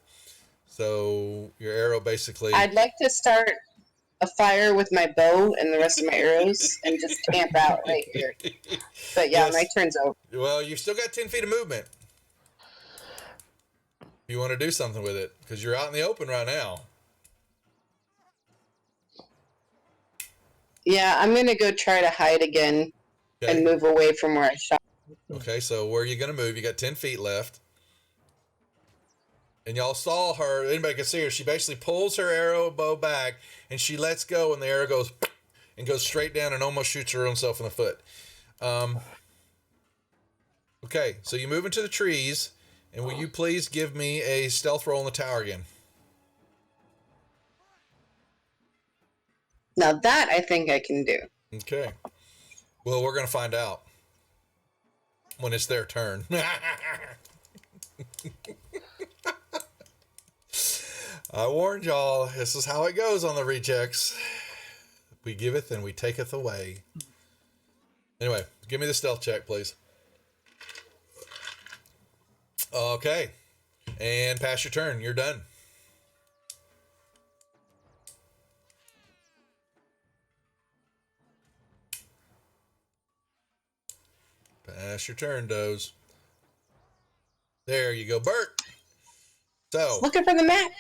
so your arrow basically. I'd like to start a fire with my bow and the rest of my arrows and just camp out right here. But yeah, yes. My turn's over. Well, you've still got 10 feet of movement. You want to do something with it because you're out in the open right now. Yeah, I'm gonna go try to hide again and move away from where I shot. Okay, so where are you gonna move? You got 10 feet left. And y'all saw her, anybody can see her, she basically pulls her arrow bow back and she lets go and the arrow goes and goes straight down and almost shoots her own self in the foot. Okay, so you move into the trees, and will you please give me a stealth roll in the tower again? Now that I think I can do. Okay. Well, we're going to find out when it's their turn. I warned y'all, this is how it goes on the rejects. We giveth and we taketh away. Anyway, give me the stealth check, please. Okay. And pass your turn. You're done. Pass your turn, Doze. There you go, Bert. So, looking for the map.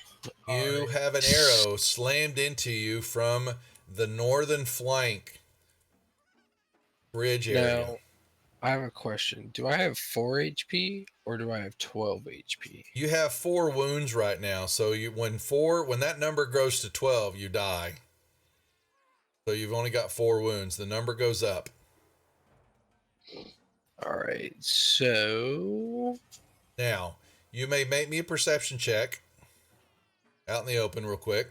You have an arrow slammed into you from the northern flank bridge area. Now, I have a question. Do I have 4 HP or do I have 12 HP? You have 4 wounds right now. So when that number goes to 12, you die. So you've only got 4 wounds. The number goes up. All right. So now you may make me a perception check out in the open real quick.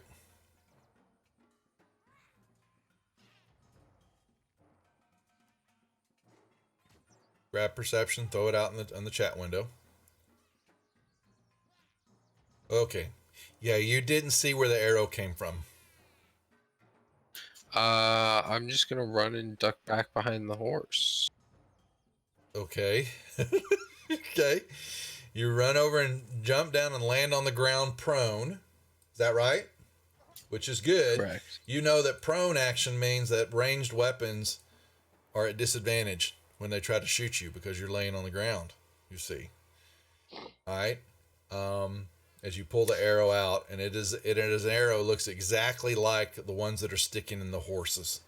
Grab perception, throw it out in the chat window. Okay. Yeah, you didn't see where the arrow came from. I'm just gonna run and duck back behind the horse. Okay. Okay. You run over and jump down and land on the ground prone. Is that right? Which is good. Correct. You know that prone action means that ranged weapons are at disadvantage when they try to shoot you because you're laying on the ground, you see. All right. As you pull the arrow out, and it is an arrow looks exactly like the ones that are sticking in the horses.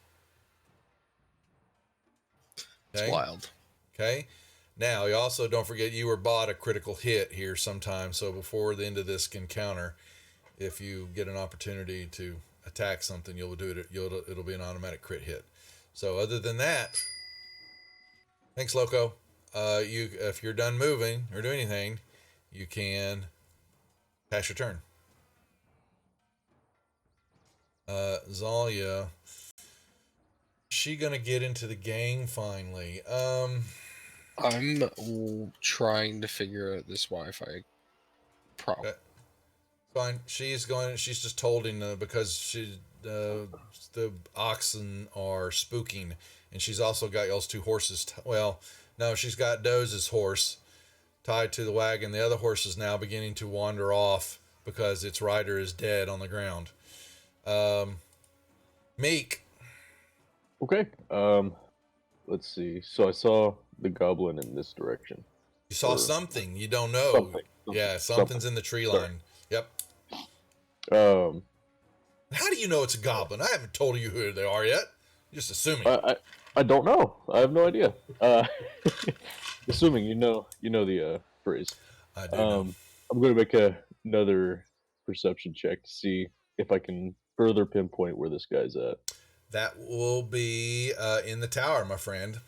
Okay? It's wild. Okay. Now, you also don't forget you were bought a critical hit here sometime. So before the end of this encounter, if you get an opportunity to attack something, you'll do it. It'll be an automatic crit hit. So other than that, thanks, Loco. you if you're done moving or doing anything, you can pass your turn. Zalia, she gonna get into the gang finally. I'm trying to figure out this Wi-Fi problem. Okay. Fine. She's going. She's just holding because the oxen are spooking, and she's also got y'all's two horses. Well, no, she's got Doze's horse tied to the wagon. The other horse is now beginning to wander off because its rider is dead on the ground. Meek. Okay. Let's see. So I saw the goblin in this direction. You saw Or something. You don't know. something. Yeah, something's in the tree line. Yep. Um, How do you know it's a goblin? I haven't told you who they are yet. You're just assuming. I don't know. I have no idea. Assuming you know the phrase. I do know. I'm gonna make another perception check to see if I can further pinpoint where this guy's at. That will be in the tower, my friend.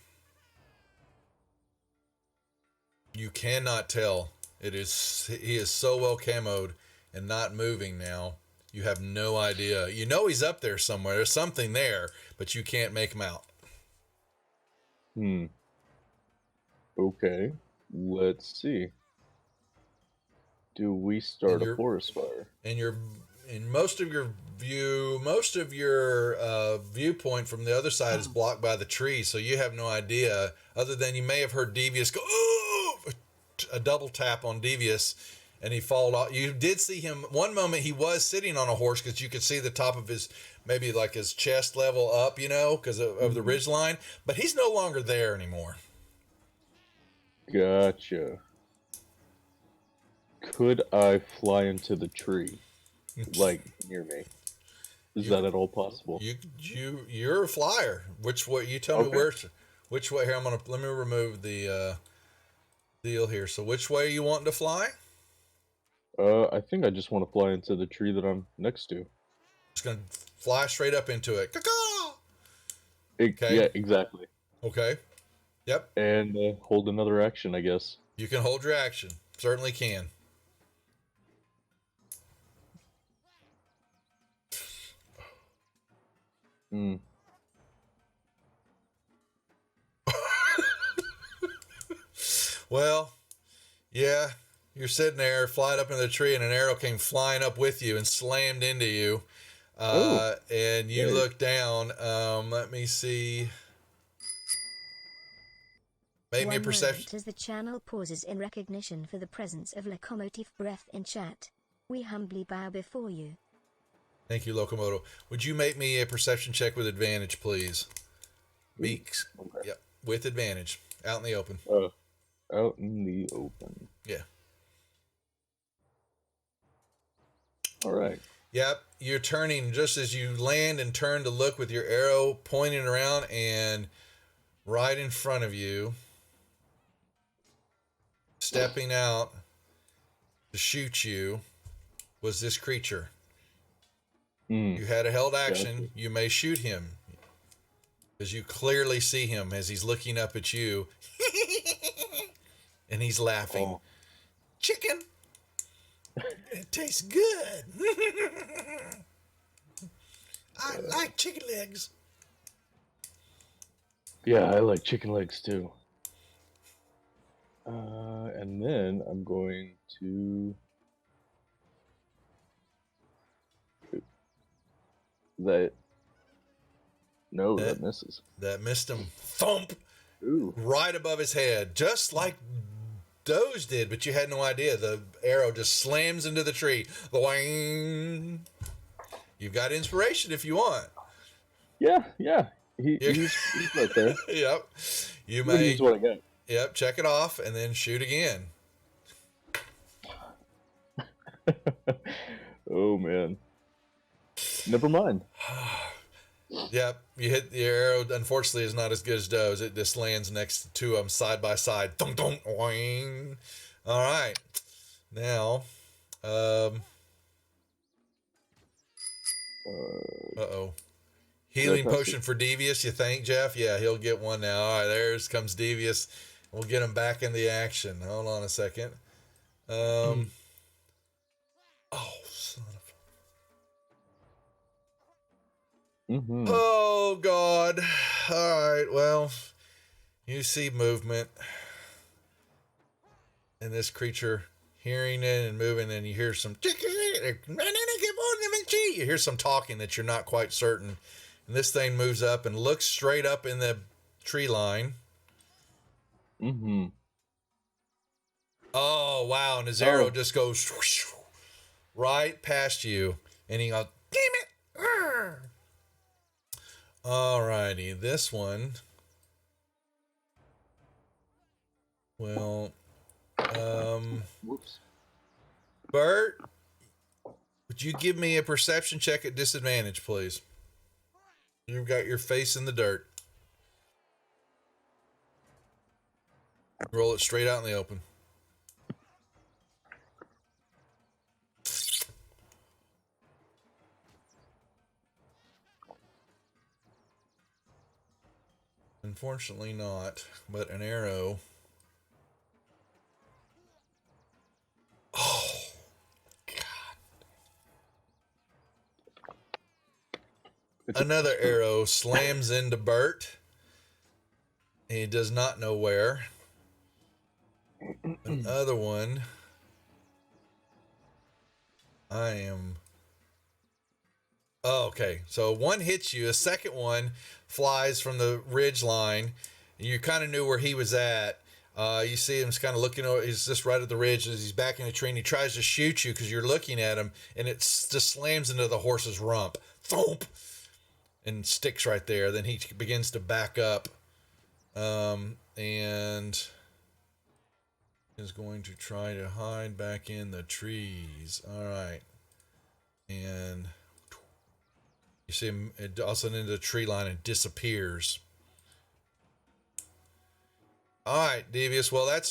You cannot tell. He is so well camoed and not moving now. You have no idea. You know he's up there somewhere. There's something there, but you can't make him out. Okay. Let's see. Do we start a forest fire? And most of your viewpoint from the other side is blocked by the tree, so you have no idea. Other than you may have heard Devious go, "Oh!" A double tap on Devious, and he fall off. You did see him one moment. He was sitting on a horse because you could see the top of his, maybe like his chest level up, because of the ridge line. But he's no longer there anymore. Gotcha. Could I fly into the tree, like near me? Is that at all possible? You're a flyer. Which way? You tell me which way. Here, let me remove the deal here. So which way are you wanting to fly? I think I just want to fly into the tree that I'm next to. Just gonna fly straight up into it. Caw-caw! Okay. Yeah, exactly. Okay. Yep. And hold another action, I guess. You can hold your action. Certainly can. Well, yeah, you're sitting there, flying up into the tree, and an arrow came flying up with you and slammed into you. And you look down. Let me see. Make me a perception. As the channel pauses in recognition for the presence of Locomotive Breath in chat, we humbly bow before you. Thank you, Locomoto. Would you make me a perception check with advantage, please? Meeks. Okay. Yep, with advantage. Out in the open. Out in the open. Yeah. All right. Yep, you're turning just as you land and turn to look with your arrow pointing around, and right in front of you, stepping out to shoot you, was this creature. You had a held action. Gotcha. You may shoot him because you clearly see him as he's looking up at you and he's laughing. Oh. Chicken. It tastes good. I like chicken legs. Yeah, I like chicken legs too. And then I'm going to... That misses. That missed him. Thump. Ooh. Right above his head, just like Doze did, but you had no idea. The arrow just slams into the tree. Boing. You've got inspiration if you want. Yeah. He's right there. Yep. You may. Use what I got. Yep. Check it off and then shoot again. Oh man. Never mind. Yep, you hit the arrow. Unfortunately, is not as good as Doze. It just lands next to them side by side. Dunk, dunk, oing. All right. Now, Healing potion for Devious, you think, Jeff? Yeah, he'll get one now. All right, comes Devious. We'll get him back in the action. Hold on a second. Oh, son of... Oh, God. All right, well, you see movement. And this creature hearing it and moving, and you hear some... You hear some talking that you're not quite certain. And this thing moves up and looks straight up in the tree line. Oh, wow. And his arrow just goes right past you. And he goes, damn it. All righty. This one. Well, Whoops. Bert, would you give me a perception check at disadvantage, please? You've got your face in the dirt. Roll it straight out in the open. Unfortunately not, but an arrow. Oh, God. Another arrow slams into Bert. He does not know where. Another one. Oh, okay. So one hits you. A second one flies from the ridge line. You kind of knew where he was at. You see him kind of looking over. He's just right at the ridge as he's back in a tree. And he tries to shoot you because you're looking at him, and it just slams into the horse's rump. Thump! And sticks right there. Then he begins to back up. And is going to try to hide back in the trees. All right. And you see him all of a sudden into the tree line and disappears. All right, Devious. Well, that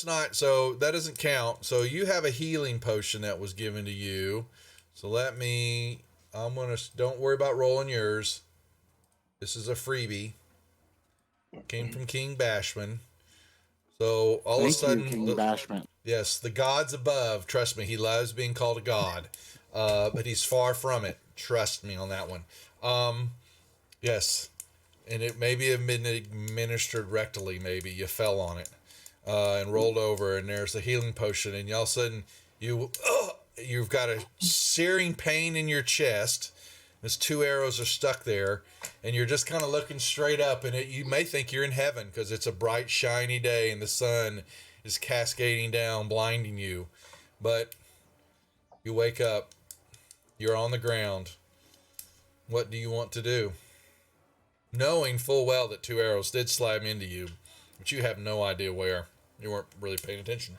doesn't count. So you have a healing potion that was given to you. So don't worry about rolling yours. This is a freebie. Came from King Bashman. So all of a sudden, King Bashman. Yes, the gods above. Trust me, he loves being called a god, but he's far from it. Trust me on that one. Yes, and it maybe have been administered rectally. Maybe you fell on it and rolled over, and there's the healing potion, and all of a sudden you've got a searing pain in your chest. Those two arrows are stuck there, and you're just kind of looking straight up, and you may think you're in heaven because it's a bright, shiny day, and the sun is cascading down, blinding you. But you wake up, you're on the ground. What do you want to do? Knowing full well that two arrows did slam into you, but you have no idea where. You weren't really paying attention.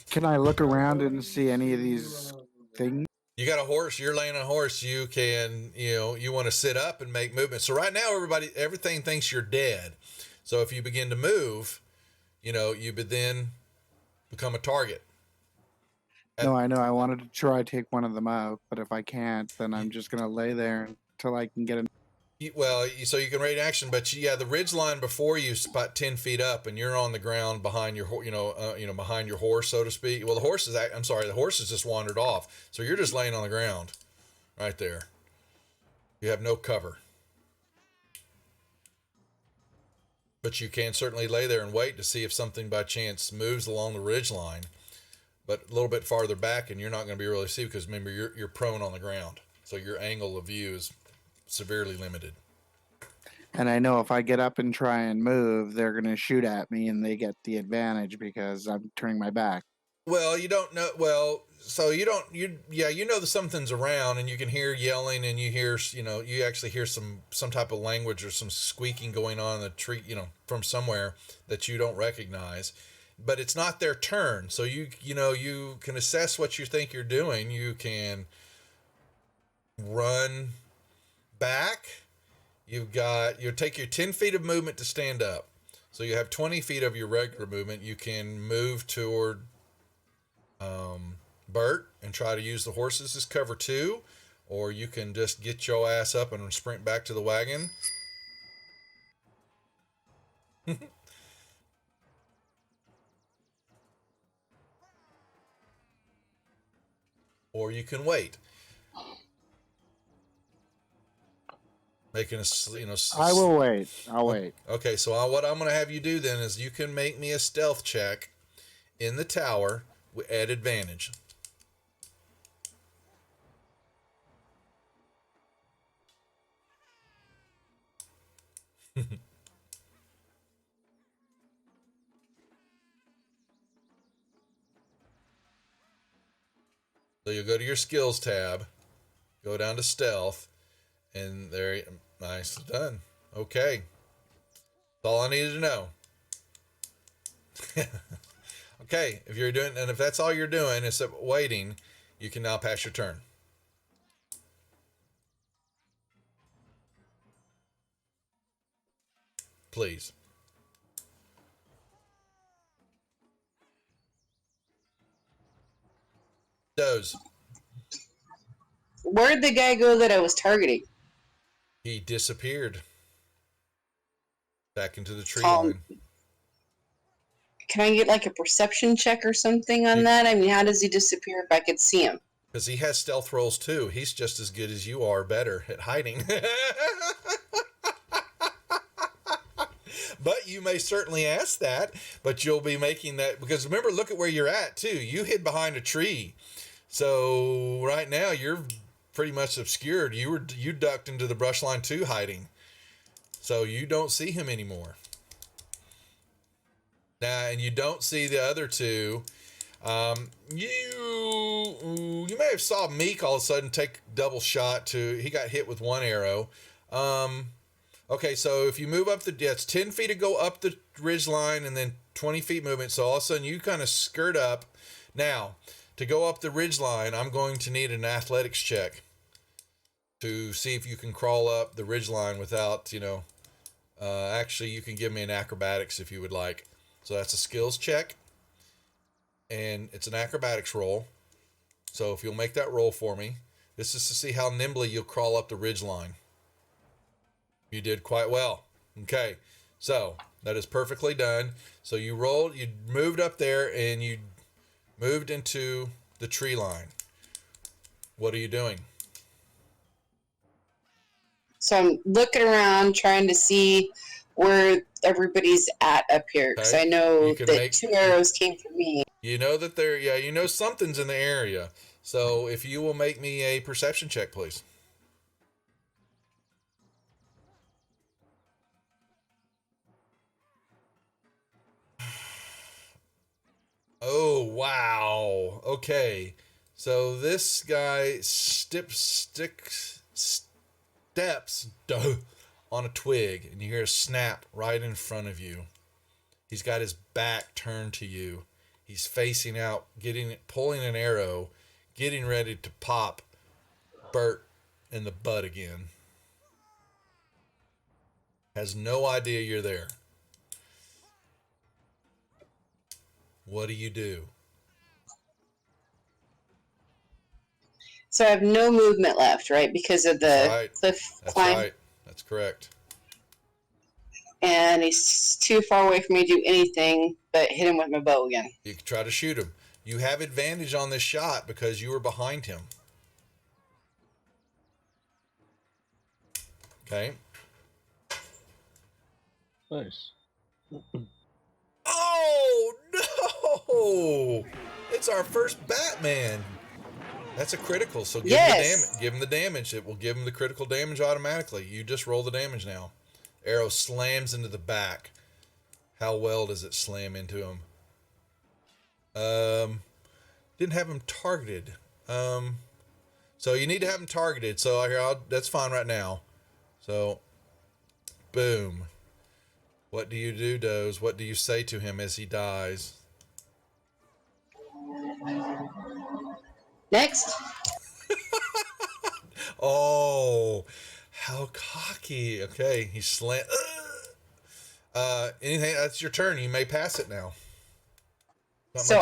Can I look around and see any of these things? You got a horse, you're laying on a horse, you can, you want to sit up and make movement. So right now, everything thinks you're dead. So if you begin to move, you would then become a target. No, I know. I wanted to try to take one of them out, but if I can't, then I'm just going to lay there until I can get an... So you can rate action, but the ridge line before you is about 10 feet up, and you're on the ground behind your, behind your horse, so to speak. Well, the horse has just wandered off, so you're just laying on the ground, right there. You have no cover, but you can certainly lay there and wait to see if something by chance moves along the ridge line, but a little bit farther back, and you're not going to be able to see because remember you're prone on the ground, so your angle of view is severely limited. And I know if I get up and try and move, they're going to shoot at me and they get the advantage because I'm turning my back. Well, you don't know. Well, so you know that something's around and you can hear yelling and you hear, you actually hear some type of language or some squeaking going on in the tree, from somewhere that you don't recognize, but it's not their turn. So you can assess what you think you're doing. You can run back. You'll take your 10 feet of movement to stand up. So you have 20 feet of your regular movement. You can move toward Bert and try to use the horses as cover too, or you can just get your ass up and sprint back to the wagon. Or you can wait. Making a, I will wait. I'll wait. Okay, so what I'm going to have you do then is you can make me a stealth check in the tower at advantage. So you'll go to your skills tab, go down to stealth, and there, nice, done. Okay, that's all I needed to know. Okay, if you're doing, and if that's all you're doing, except waiting, you can now pass your turn. Please. Doze. Where'd the guy go that I was targeting? He disappeared. Back into the tree Um, line. Can I get like a perception check or something on that? I mean, how does he disappear if I could see him? Because he has stealth rolls too. He's just as good as you are, better at hiding. But you may certainly ask that, but you'll be making that, because remember, look at where you're at too. You hid behind a tree. So right now you're pretty much obscured. You ducked into the brush line too, hiding. So you don't see him anymore. Now, and you don't see the other two. You may have saw Meek all of a sudden take double shot he got hit with one arrow. Okay, so if you move up it's 10 feet to go up the ridge line and then 20 feet movement. So all of a sudden you kind of skirt up. Now, to go up the ridge line, I'm going to need an athletics check to see if you can crawl up the ridge line without, actually you can give me an acrobatics if you would like. So that's a skills check. And it's an acrobatics roll. So if you'll make that roll for me, this is to see how nimbly you'll crawl up the ridge line. You did quite well. Okay, so that is perfectly done. So you moved up there and you moved into the tree line. What are you doing? So I'm looking around trying to see where everybody's at up here, because I know that 2 arrows came from me. You know that something's in the area. So if you will make me a perception check, please. Oh, wow. Okay. So this guy steps on a twig, and you hear a snap right in front of you. He's got his back turned to you. He's facing out, pulling an arrow, getting ready to pop Bert in the butt again. Has no idea you're there. What do you do? So I have no movement left, right? Because of the cliff climb. Right. That's correct. And he's too far away for me to do anything but hit him with my bow again. You can try to shoot him. You have advantage on this shot because you were behind him. Okay. Nice. Oh, no! It's our first Batman. That's a critical, so give him the damage. Give him the damage. It will give him the critical damage automatically. You just roll the damage now. Arrow slams into the back. How well does it slam into him? Didn't have him targeted. So you need to have him targeted. So that's fine right now. So, boom. What do you do, Doze? What do you say to him as he dies? Next. Oh, how cocky. Okay, he slammed. Anything, that's your turn. You may pass it now. So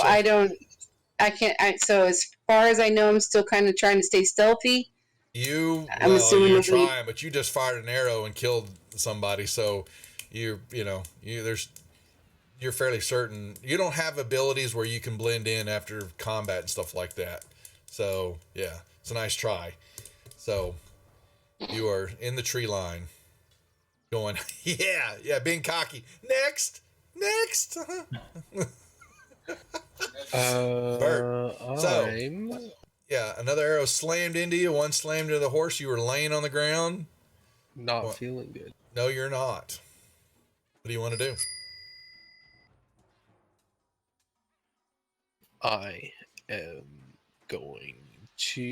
so as far as I know, I'm still kind of trying to stay stealthy. You're trying, but you just fired an arrow and killed somebody, so you're fairly certain you don't have abilities where you can blend in after combat and stuff like that. So yeah, it's a nice try. So you are in the tree line, going, yeah, being cocky. Next. Bert. So I'm yeah, another arrow slammed into you. One slammed into the horse. You were laying on the ground. not What? feeling good. No, you're not. What do you want to do? I am going to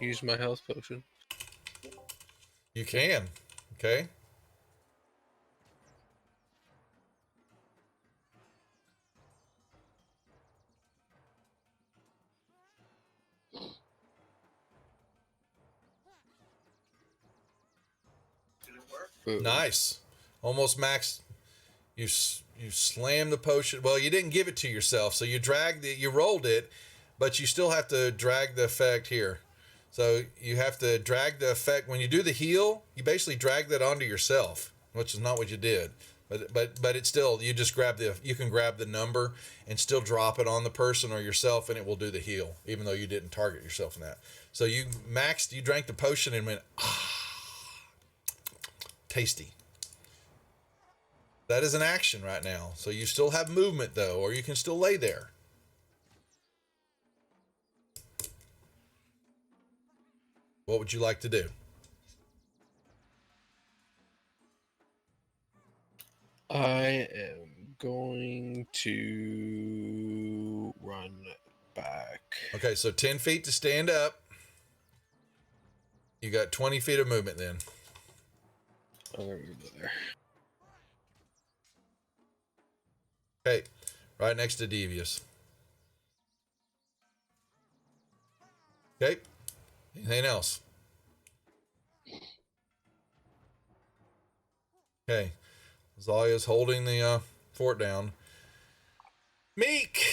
use my health potion. You can. Okay. Boom. Nice. Almost max. You slammed the potion. Well, you didn't give it to yourself, so you rolled it, but you still have to drag the effect here. So you have to drag the effect when you do the heal. You basically drag that onto yourself, which is not what you did. But it's still, you just you can grab the number and still drop it on the person or yourself, and it will do the heal, even though you didn't target yourself in that. So you drank the potion and went, tasty. That is an action right now. So you still have movement though, or you can still lay there. What would you like to do? I am going to run back. Okay, so 10 feet to stand up. You got 20 feet of movement then. I'm gonna go there. Okay, right next to Devious. Okay, anything else? Okay, Zalia's holding the fort down. Meek!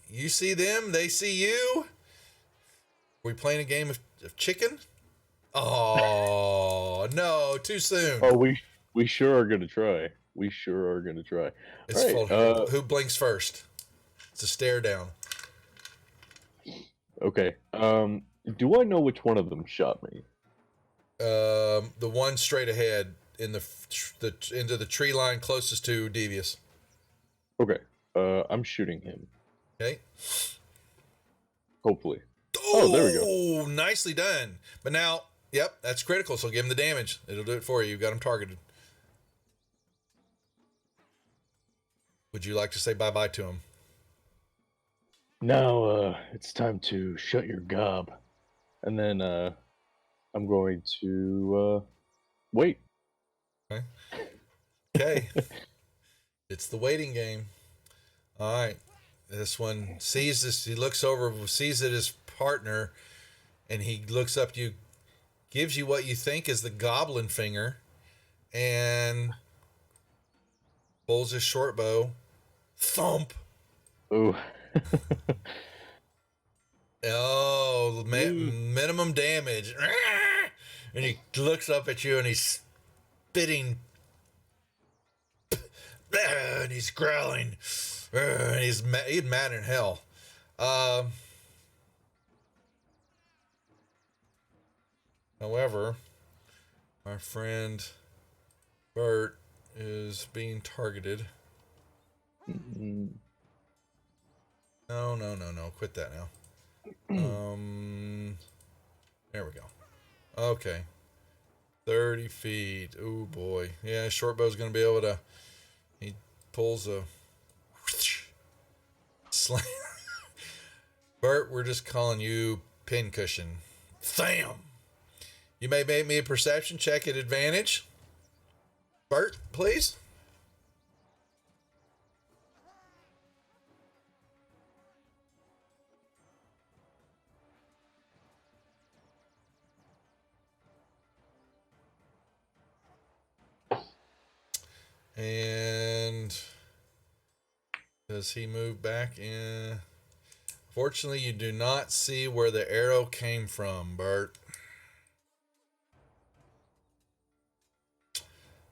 You see them, they see you. We playing a game of chicken? Oh, no, too soon. Oh, we sure are gonna try. We sure are gonna try. It's All full. Who blinks first? It's a stare down. okay. Do I know which one of them shot me? The one straight ahead in into the tree line closest to Devious. Okay. I'm shooting him. Okay. Hopefully. Oh, there we go. Oh, nicely done. But now, yep, that's critical. So give him the damage. It'll do it for you. You've got him targeted. Would you like to say bye-bye to him? Now, it's time to shut your gob. And then, I'm going to, wait. Okay. Okay. It's the waiting game. All right. This one sees this. He looks over, sees it his partner, and he looks up to you, gives you what you think is the goblin finger, and pulls his short bow. Thump. Ooh. Oh, minimum damage. And he looks up at you and he's spitting. And he's growling. And he's mad in hell. However, our friend Bert is being targeted. Mm-hmm. No. Quit that now. There we go. Okay. 30 feet. Oh boy. Yeah, short bow's gonna be able to. He pulls a slam. Bert, we're just calling you pincushion. Sam. You may make me a perception check at advantage. Bert, please. And does he move back in? Fortunately, you do not see where the arrow came from, Bert.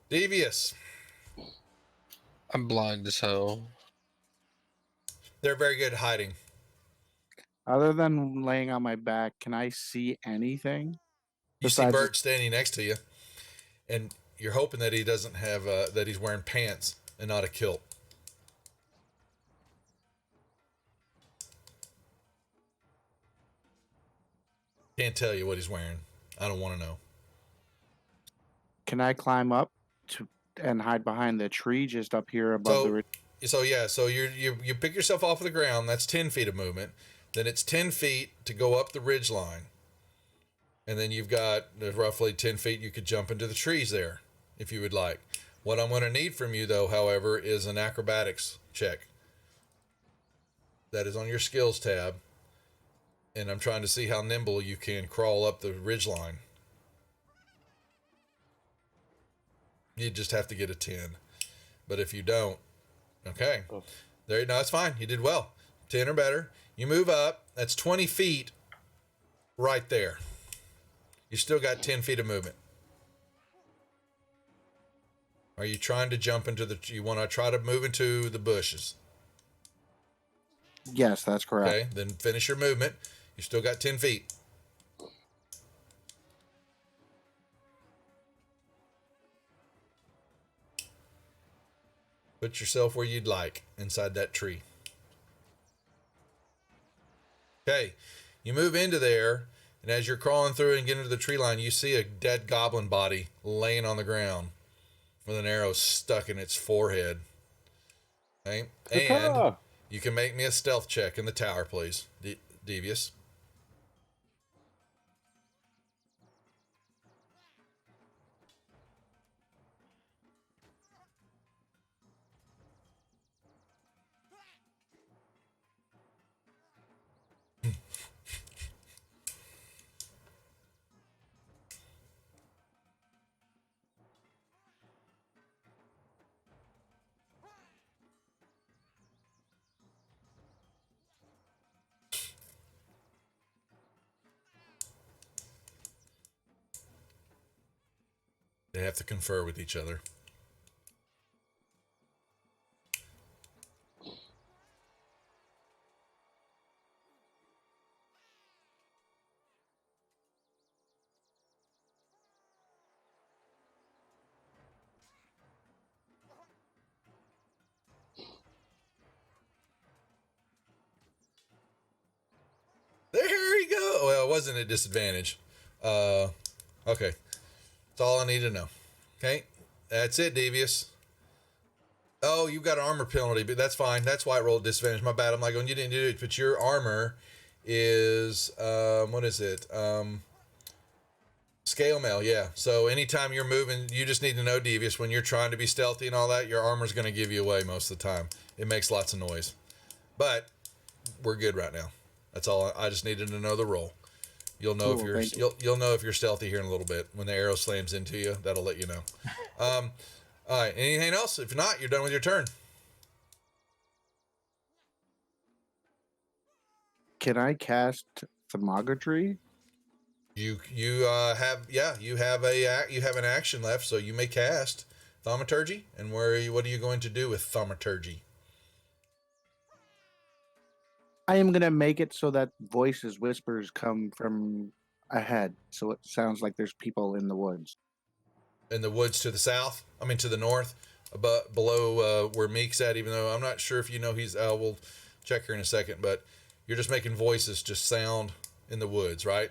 Devious. I'm blind as hell. They're very good at hiding. Other than laying on my back, can I see anything? You see Besides Bert standing next to you, and you're hoping that he doesn't have that he's wearing pants and not a kilt. Can't tell you what he's wearing. I don't want to know. Can I climb up to and hide behind the tree just up here above the? So you pick yourself off of the ground. That's 10 feet of movement. Then it's 10 feet to go up the ridge line. And then you've got roughly 10 feet you could jump into the trees there if you would like. What I'm going to need from you, though, however, is an acrobatics check. That is on your skills tab. And I'm trying to see how nimble you can crawl up the ridge line. You just have to get a 10. But if you don't, okay. No, it's fine. You did well. 10 or better. You move up. That's 20 feet right there. You still got 10 feet of movement. Are you trying to jump into you want to try to move into the bushes? Yes, that's correct. Okay, then finish your movement. You still got 10 feet. Put yourself where you'd like inside that tree. Okay, you move into there, and as you're crawling through and getting to the tree line, you see a dead goblin body laying on the ground with an arrow stuck in its forehead. Okay, and you can make me a stealth check in the tower, please, Devious. They have to confer with each other. There you go. Well, it wasn't a disadvantage. Okay. That's all I need to know. Okay. That's it, Devious. Oh, you got an armor penalty, but that's fine. That's why I rolled disadvantage. My bad. I'm like, going, you didn't do it, but your armor is, what is it? Scale mail, yeah. So anytime you're moving, you just need to know, Devious, when you're trying to be stealthy and all that, your armor's going to give you away most of the time. It makes lots of noise. But we're good right now. That's all. I just needed to know the roll. You'll know if you'll know if you're stealthy here in a little bit. When the arrow slams into you, that'll let you know. All right. Anything else? If not, you're done with your turn. Can I cast Thermography? You have an action left, so you may cast Thaumaturgy. And what are you going to do with Thaumaturgy? I am going to make it so that whispers come from ahead, so it sounds like there's people in the woods. In the woods to the south? I mean, to the north, below where Meek's at, even though I'm not sure if you know he's... we'll check here in a second, but you're just making voices just sound in the woods, right?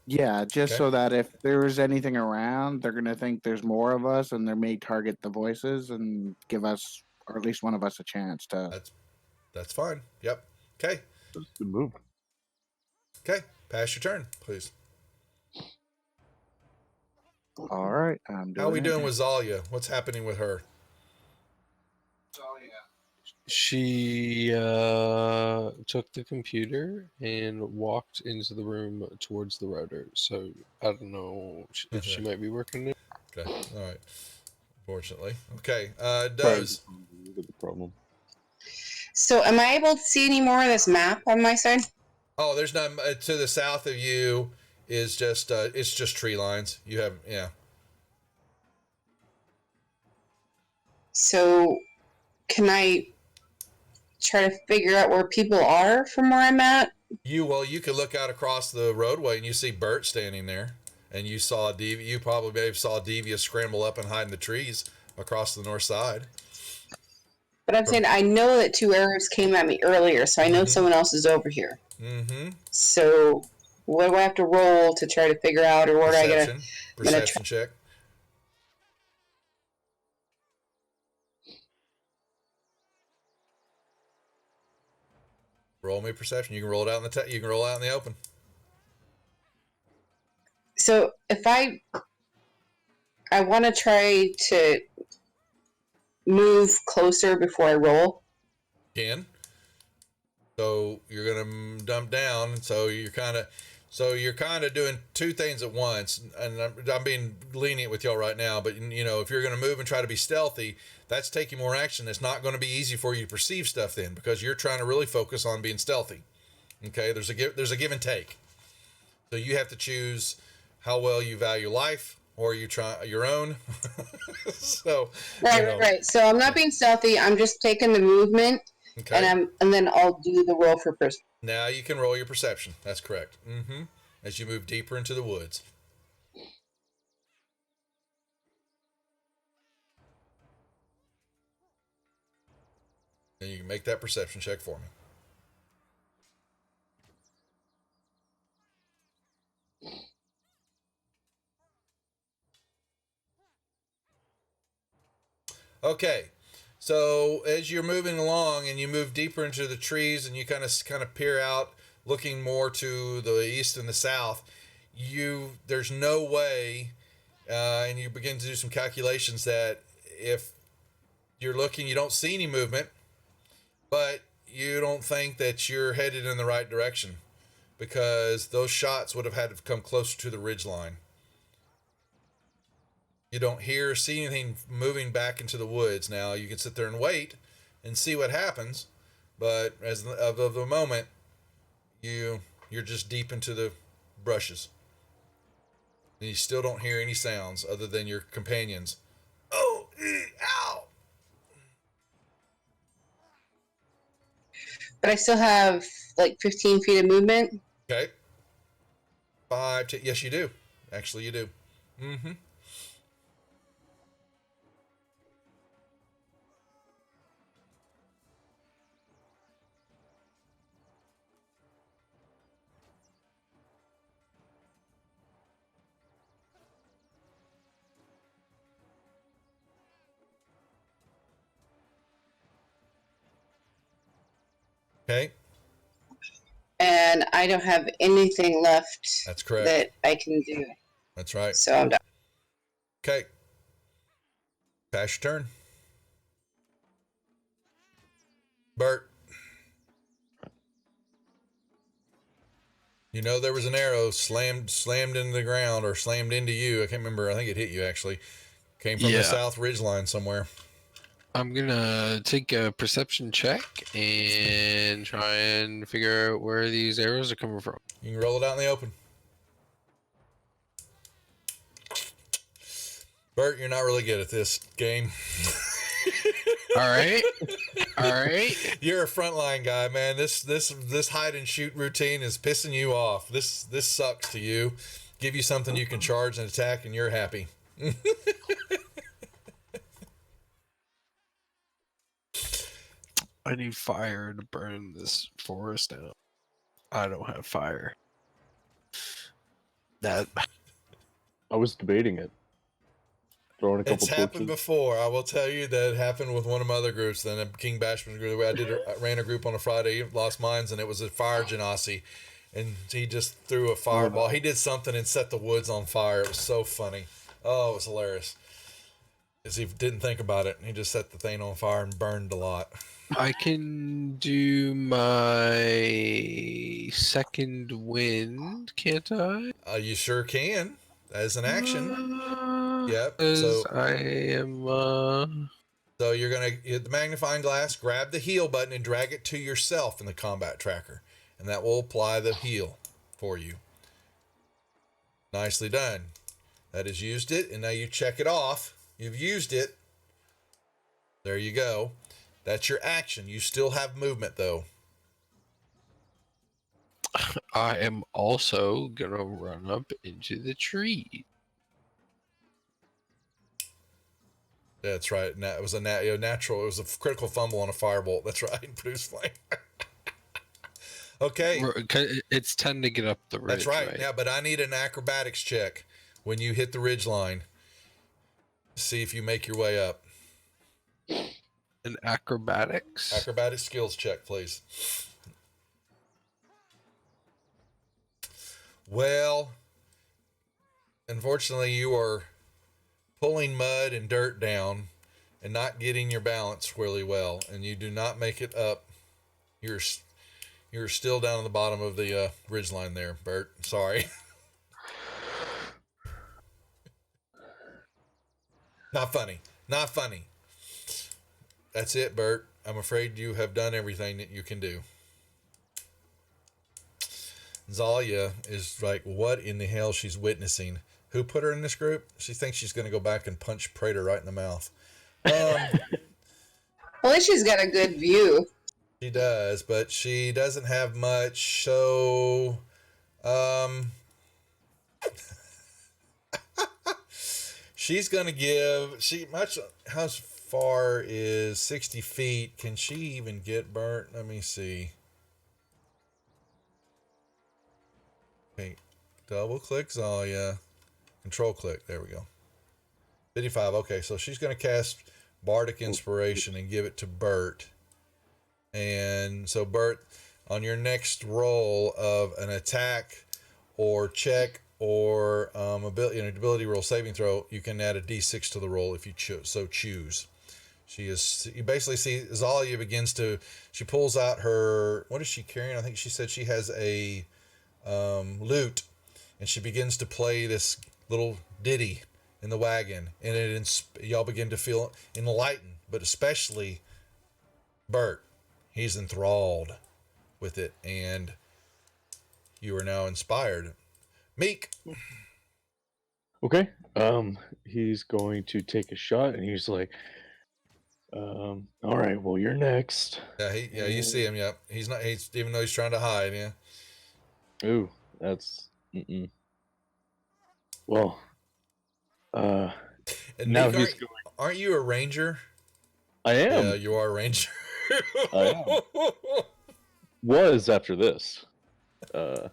Yeah, just so that if there's anything around, they're going to think there's more of us, and they may target the voices and give us, or at least one of us, a chance to... That's fine. Yep. Okay. That's a good move. Okay. Pass your turn, please. All right. How are we doing with Zalia? What's happening with her? She took the computer and walked into the room towards the router. So I don't know if she might be working there. Okay. All right. Unfortunately. Okay. Doze. The problem. So, am I able to see any more of this map on my side? Oh, there's not to the south of you is just it's just tree lines. You have So, can I try to figure out where people are from where I'm at? You could look out across the roadway and you see Bert standing there, and you saw you probably maybe saw Devious scramble up and hide in the trees across the north side. But I'm saying I know that 2 arrows came at me earlier, so I know someone else is over here. Mm-hmm. So, what do I have to roll to try to figure out, or what do I get? Perception check. Roll me perception. You can roll it out in the you can roll out in the open. So, if I want to try to move closer before I roll. Can. So you're gonna dump down. So you're kind of doing two things at once. And I'm being lenient with y'all right now, but if you're gonna move and try to be stealthy, that's taking more action. It's not going to be easy for you to perceive stuff then, because you're trying to really focus on being stealthy. Okay, there's a give and take. So you have to choose how well you value life, or you try your own. So right. So I'm not being stealthy. I'm just taking the movement, and then I'll do the roll for perception. Now you can roll your perception. That's correct. Mm-hmm. As you move deeper into the woods. And you can make that perception check for me. Okay, so as you're moving along and you move deeper into the trees and you kind of peer out, looking more to the east and the south, there's no way, and you begin to do some calculations that if you're looking, you don't see any movement, but you don't think that you're headed in the right direction, because those shots would have had to come closer to the ridge line. You don't hear or see anything moving back into the woods. Now you can sit there and wait and see what happens, but as of the moment, you're just deep into the brushes, and you still don't hear any sounds other than your companions. Oh, ow! But I still have like 15 feet of movement. Okay. 5, yes, you do. Actually, you do. Mm-hmm. Okay. And I don't have anything left. That's correct. That I can do. That's right. So I'm done. Okay. Pass your turn. Bert. There was an arrow slammed into the ground, or slammed into you. I can't remember. I think it hit you, actually. Came from the south ridge line somewhere. I'm gonna take a perception check and try and figure out where these arrows are coming from. You can roll it out in the open. Bert, you're not really good at this game. All right. You're a frontline guy, man. This hide and shoot routine is pissing you off. This sucks to you. Give you something you can charge and attack, and you're happy. I need fire to burn this forest down. I don't have fire. I was debating it. Throwing a couple It's happened before. I will tell you that it happened with one of my other groups. Then King Bashman's group. I ran a group on a Friday, Lost Mines, and it was a fire genasi, and he just threw a fireball. He did something and set the woods on fire. It was so funny. Oh, it was hilarious. Because he didn't think about it. He just set the thing on fire and burned a lot. I can do my second wind, can't I? You sure can. As an action. Yep. So I am So you're going to hit the magnifying glass, grab the heal button, and drag it to yourself in the combat tracker. And that will apply the heal for you. Nicely done. That has used it, and now you check it off. You've used it. There you go. That's your action. You still have movement, though. I am also going to run up into the tree. That's right. It was a natural. It was a critical fumble on a firebolt. That's right. Produce flame. Okay. It's 10 to get up the ridge. That's right. Yeah, but I need an acrobatics check when you hit the ridge line. See if you make your way up. An acrobatics? Acrobatic skills check, please. Well, unfortunately, you are pulling mud and dirt down and not getting your balance really well, and you do not make it up. You're still down on the bottom of the ridge line there, Bert. Sorry. Not funny. Not funny. That's it, Bert. I'm afraid you have done everything that you can do. Zalia is like, what in the hell she's witnessing? Who put her in this group? She thinks she's going to go back and punch Prater right in the mouth. Well, at least she's got a good view. She does, but she doesn't have much. So, she's going to give. How far is 60 feet? Can she even get burnt? Let me see. Okay, double click Zalia. Control click. There we go. 55. Okay, so she's going to cast Bardic Inspiration and give it to Bert. And so, Bert, on your next roll of an attack or check or ability roll saving throw, you can add a d6 to the roll if you choose. You basically see Zalia begins to, she pulls out her, what is she carrying? I think she said she has a lute, and she begins to play this little ditty in the wagon, and y'all begin to feel enlightened, but especially Bert. He's enthralled with it, and you are now inspired. Meek. Okay. He's going to take a shot, and he's like, all right, well, you're next. Yeah, you see him. Yep. He's even though he's trying to hide. Yeah. Ooh, that's well. And Now Meek, he's going. aren't you a ranger? I am. Yeah, you are a ranger. I am. Was after this. Oh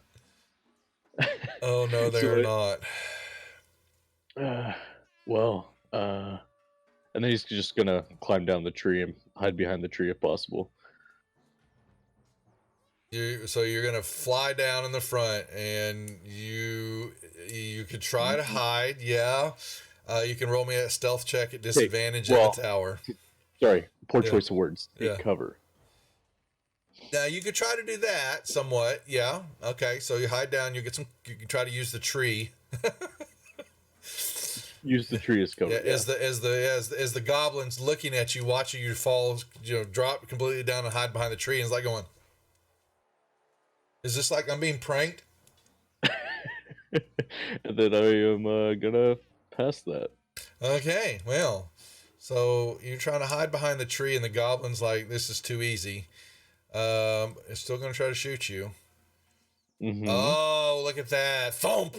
no, they're not. Well, and then he's just gonna climb down the tree and hide behind the tree if possible. So you're gonna fly down in the front, and you could try to hide. Yeah, you can roll me a stealth check at disadvantage in the tower. Sorry, poor choice of words. Take cover. Now you could try to do that somewhat. Yeah. Okay. So you hide down. You can try to use the tree. Use the tree as cover. Yeah, as the goblins looking at you, watching you fall, drop completely down and hide behind the tree, and it's like going, is this like I'm being pranked? And then I am gonna pass that. Okay, well, so you're trying to hide behind the tree, and the goblin's like, this is too easy. It's still gonna try to shoot you. Mm-hmm. Oh, look at that! Thump!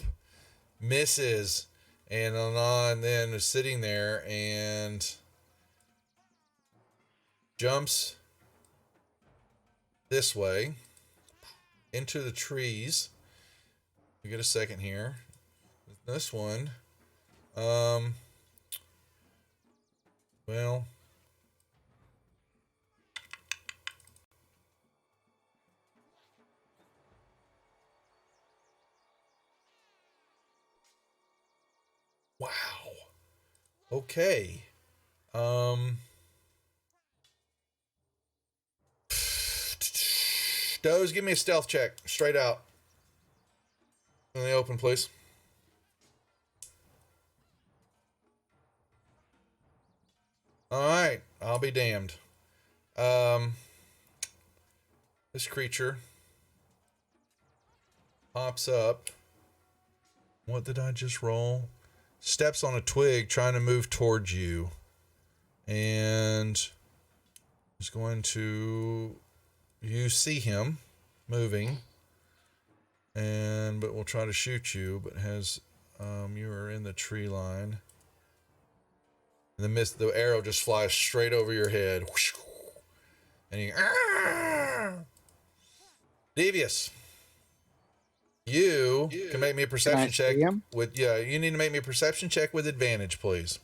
Misses. And then is sitting there and jumps this way into the trees. We get a second here. This one, well, wow. Okay. Doze, give me a stealth check. Straight out. In the open, please. All right, I'll be damned. This creature pops up. What did I just roll? Steps on a twig trying to move towards you. And is going to... You see him moving. But will try to shoot you, but has... you are in the tree line. And the arrow just flies straight over your head. And he... Devious. You can make me a perception check with... Yeah, you need to make me a perception check with advantage, please.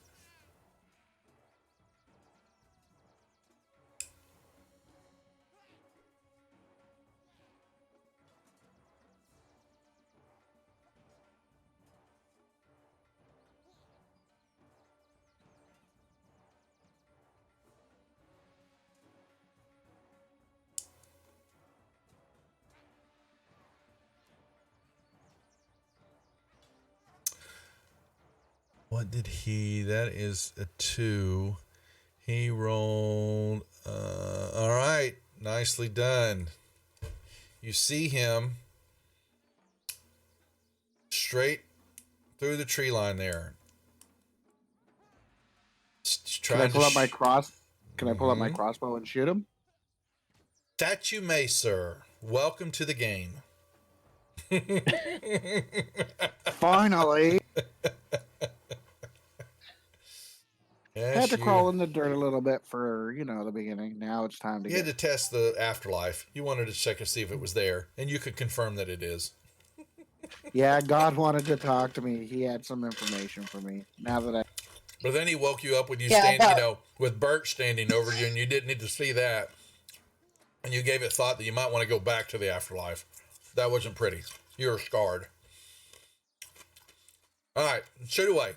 What did he... That is a 2. He rolled... all right. Nicely done. You see him straight through the tree line there. Can I pull up my crossbow and shoot him? That you may, sir. Welcome to the game. Finally. Yes, I had to crawl in the dirt a little bit for, the beginning. Now it's time to You had to test the afterlife. You wanted to check and see if it was there, and you could confirm that it is. Yeah, God wanted to talk to me. He had some information for me. But then he woke you up with you standing, with Bert standing over you, and you didn't need to see that. And you gave it thought that you might want to go back to the afterlife. That wasn't pretty. You were scarred. All right, shoot away.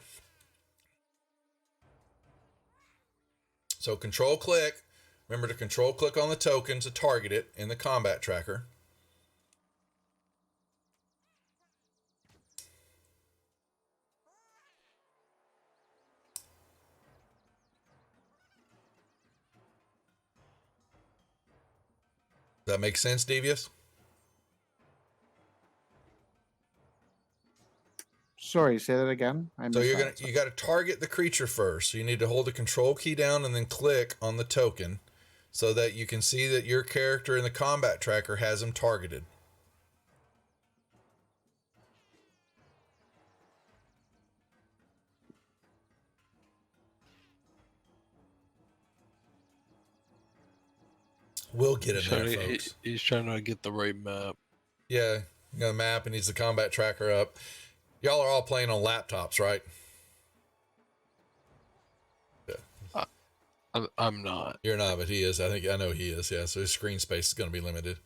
So control click. Remember to control click on the token to target it in the combat tracker. Does that make sense, Devious? Sorry, say that again. So you got to target the creature first. So you need to hold the control key down and then click on the token so that you can see that your character in the combat tracker has him targeted. We'll get him there, folks. He's trying to get the right map. Yeah, you got a map and needs the combat tracker up. Y'all are all playing on laptops, right? Yeah. I'm not. You're not, but he is. I know he is. Yeah, so his screen space is going to be limited.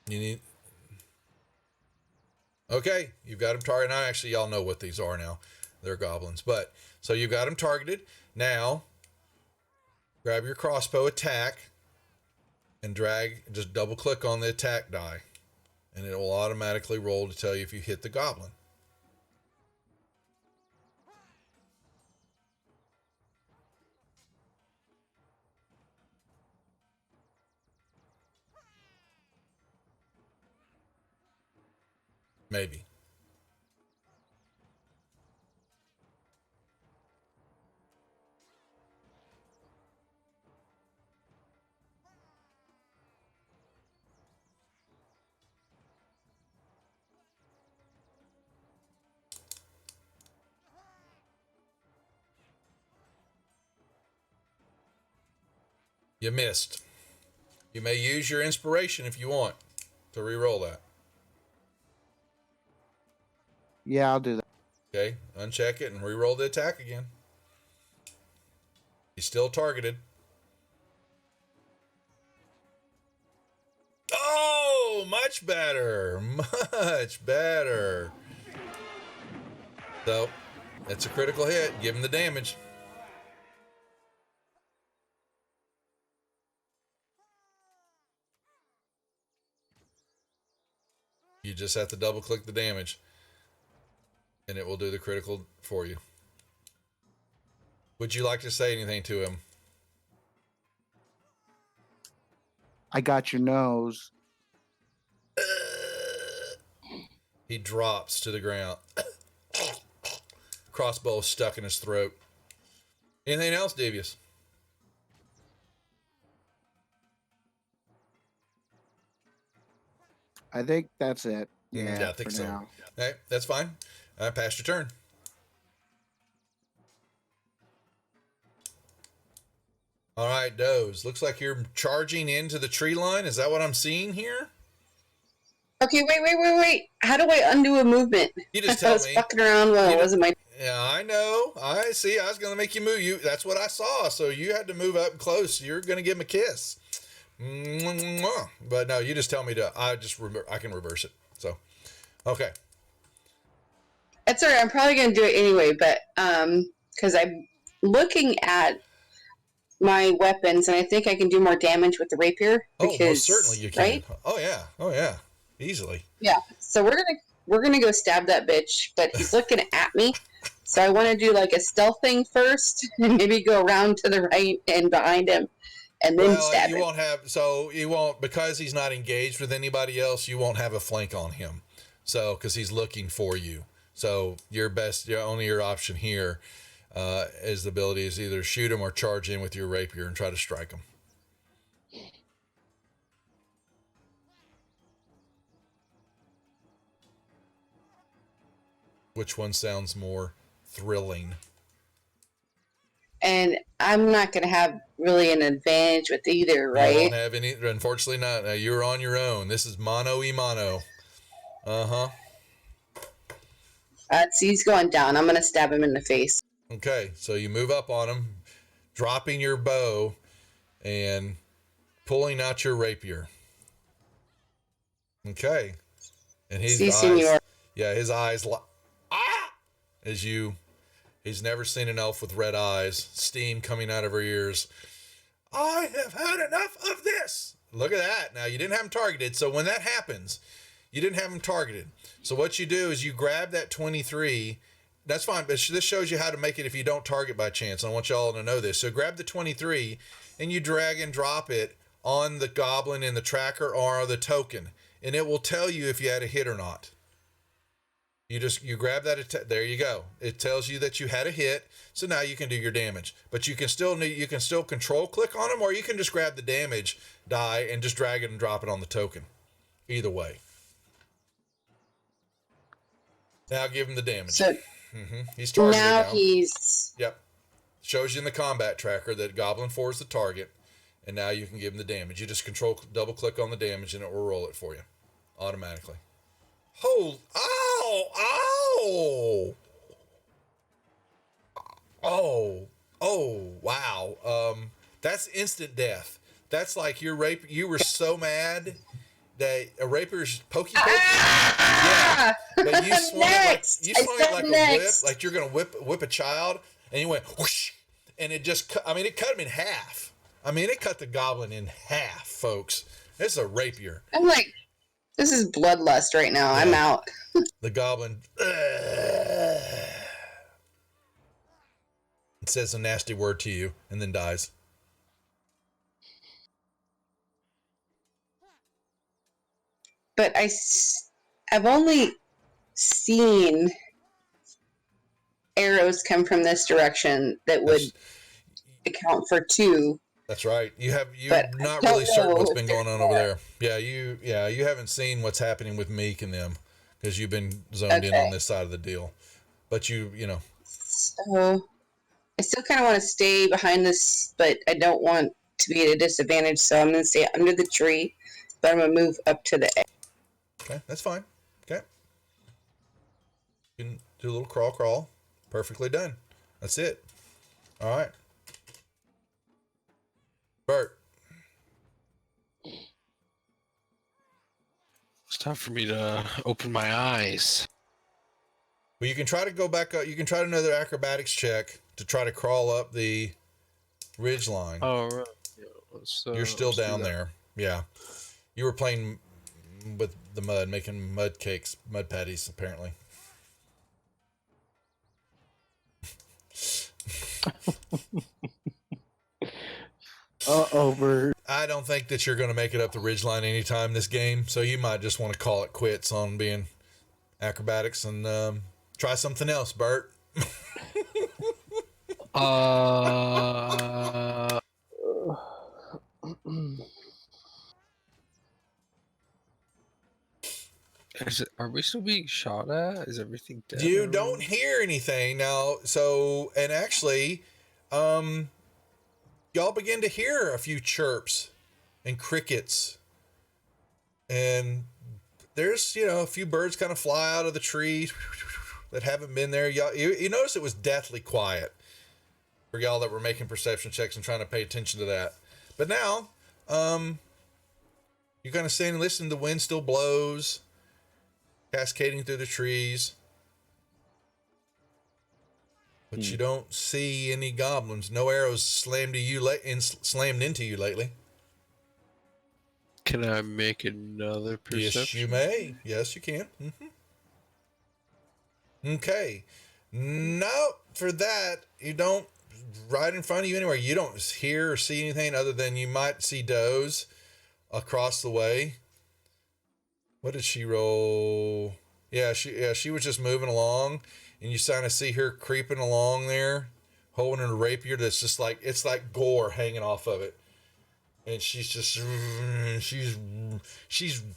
You need... Okay, you've got him targeted. Now, actually, y'all know what these are now. They're goblins. But, so you've got him targeted. Now, grab your crossbow attack and just double click on the attack die. And it will automatically roll to tell you if you hit the goblin. Maybe. You missed. You may use your inspiration if you want to re-roll that. Yeah, I'll do that. Okay, uncheck it and re-roll the attack again. He's still targeted. Oh, much better. Much better. So, it's a critical hit. Give him the damage. You just have to double click the damage. and it will do the critical for you. Would you like to say anything to him? I got your nose. He drops to the ground. Crossbow stuck in his throat. Anything else, Devious? I think that's it. Yeah, I think for so. now. Okay, that's fine. Pass your turn. All right, Doze. Looks like you're charging into the tree line. Is that what I'm seeing here? Okay, wait. How do I undo a movement? You just I tell was me. fucking around when it wasn't my. Yeah, I know. I see. I was going to make you move. That's what I saw. So you had to move up close. You're going to give him a kiss. But no, you just tell me to. I can reverse it. So, okay. It's alright. I'm probably gonna do it anyway, but because I'm looking at my weapons and I think I can do more damage with the rapier. Because, most certainly you can. Right? Oh yeah, easily. Yeah. So we're gonna go stab that bitch, but he's looking at me. So I want to do like a stealth thing first, and maybe go around to the right and behind him, and then stab him. You won't because he's not engaged with anybody else. You won't have a flank on him. So because he's looking for you. So your option here is the ability is either shoot him or charge in with your rapier and try to strike him. Which one sounds more thrilling? And I'm not going to have really an advantage with either, right? You won't have any, unfortunately not. You're on your own. This is mano-y-mano. Uh-huh. He's going down. I'm going to stab him in the face. Okay, so you move up on him, dropping your bow and pulling out your rapier. Okay. And his eyes as he's never seen an elf with red eyes, steam coming out of her ears. I have had enough of this. Look at that. Now, you didn't have him targeted, so when that happens, you didn't have him targeted. So what you do is you grab that 23. That's fine, but this shows you how to make it if you don't target by chance. I want y'all to know this. So grab the 23, and you drag and drop it on the goblin in the tracker or the token, and it will tell you if you had a hit or not. You grab that. There you go. It tells you that you had a hit. So now you can do your damage. But you can still control click on them, or you can just grab the damage die and just drag it and drop it on the token. Either way. Now give him the damage. So he's targeted now. Yep. Shows you in the combat tracker that Goblin 4 is the target, and now you can give him the damage. You just double click on the damage, and it will roll it for you automatically. Oh, wow. That's instant death. That's like you were so mad that a rapier pokey. Yeah, but you swung it like a whip, like you're gonna whip a child, and you went whoosh, and it just it cut him in half. It cut the goblin in half, folks. It's a rapier. I'm like, this is bloodlust right now. Yeah. I'm out. The goblin it says a nasty word to you and then dies. But I've only seen arrows come from this direction that would account for 2. That's right. You're not really certain what's been going on over there. You haven't seen what's happening with Meek and them because you've been zoned in on this side of the deal. But you know. So I still kind of want to stay behind this, but I don't want to be at a disadvantage. So I'm going to stay under the tree, but I'm going to move up to the edge. Okay, that's fine. Okay. You can do a little crawl. Perfectly done. That's it. All right. Bert. It's time for me to open my eyes. Well, you can try to go back up. You can try another acrobatics check to try to crawl up the ridge line. Oh, right. Yeah, you're still down there. Yeah. You were playing with the mud, making mud cakes, mud patties, apparently. Bert. I don't think that you're going to make it up the ridgeline anytime this game, so you might just want to call it quits on being acrobatics and try something else, Bert. Are we still being shot at? Is everything dead? You don't hear anything now. So, and actually, y'all begin to hear a few chirps and crickets, and there's, a few birds kind of fly out of the tree that haven't been there. Y'all, you notice it was deathly quiet for y'all that were making perception checks and trying to pay attention to that. But now, you're kind of standing and listening. The wind still blows, cascading through the trees. But you don't see any goblins. No arrows slammed into you lately. Can I make another perception? Yes, you may. Yes, you can. Okay. No, for that, you don't, right in front of you anywhere, you don't hear or see anything other than you might see does across the way. What did she roll? Yeah, she was just moving along, and you kind of see her creeping along there, holding a rapier that's just like, it's like gore hanging off of it. And she's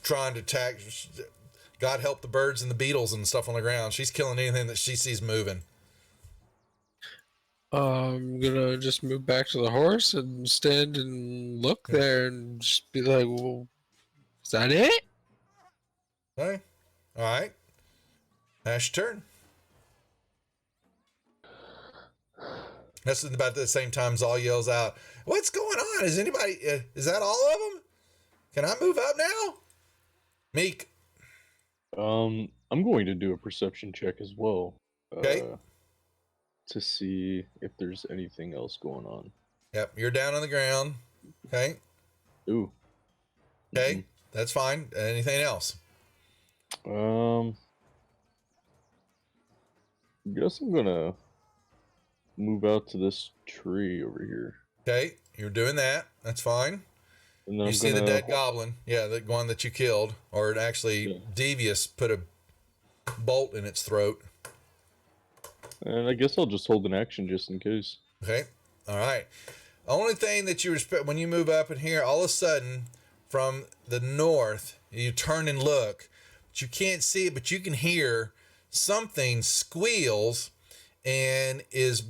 trying to attack. God help the birds and the beetles and stuff on the ground. She's killing anything that she sees moving. I'm gonna just move back to the horse and stand and look there and just be like, well, is that it? Okay. All right. That's your turn. That's about the same time Zal yells out, "What's going on? Is anybody, is that all of them? Can I move up now?" Meek. I'm going to do a perception check as well. Okay. To see if there's anything else going on. Yep, you're down on the ground. Okay. Ooh. Okay, that's fine. Anything else? I guess I'm gonna move out to this tree over here. Okay, you're doing that. That's fine. And then you see the dead goblin. Yeah, the one that you killed. Or actually, Devious put a bolt in its throat. And I guess I'll just hold an action just in case. Okay. All right. Only thing that you respect when you move up in here, all of a sudden, from the north, you turn and look, but you can't see it, but you can hear something squeals and is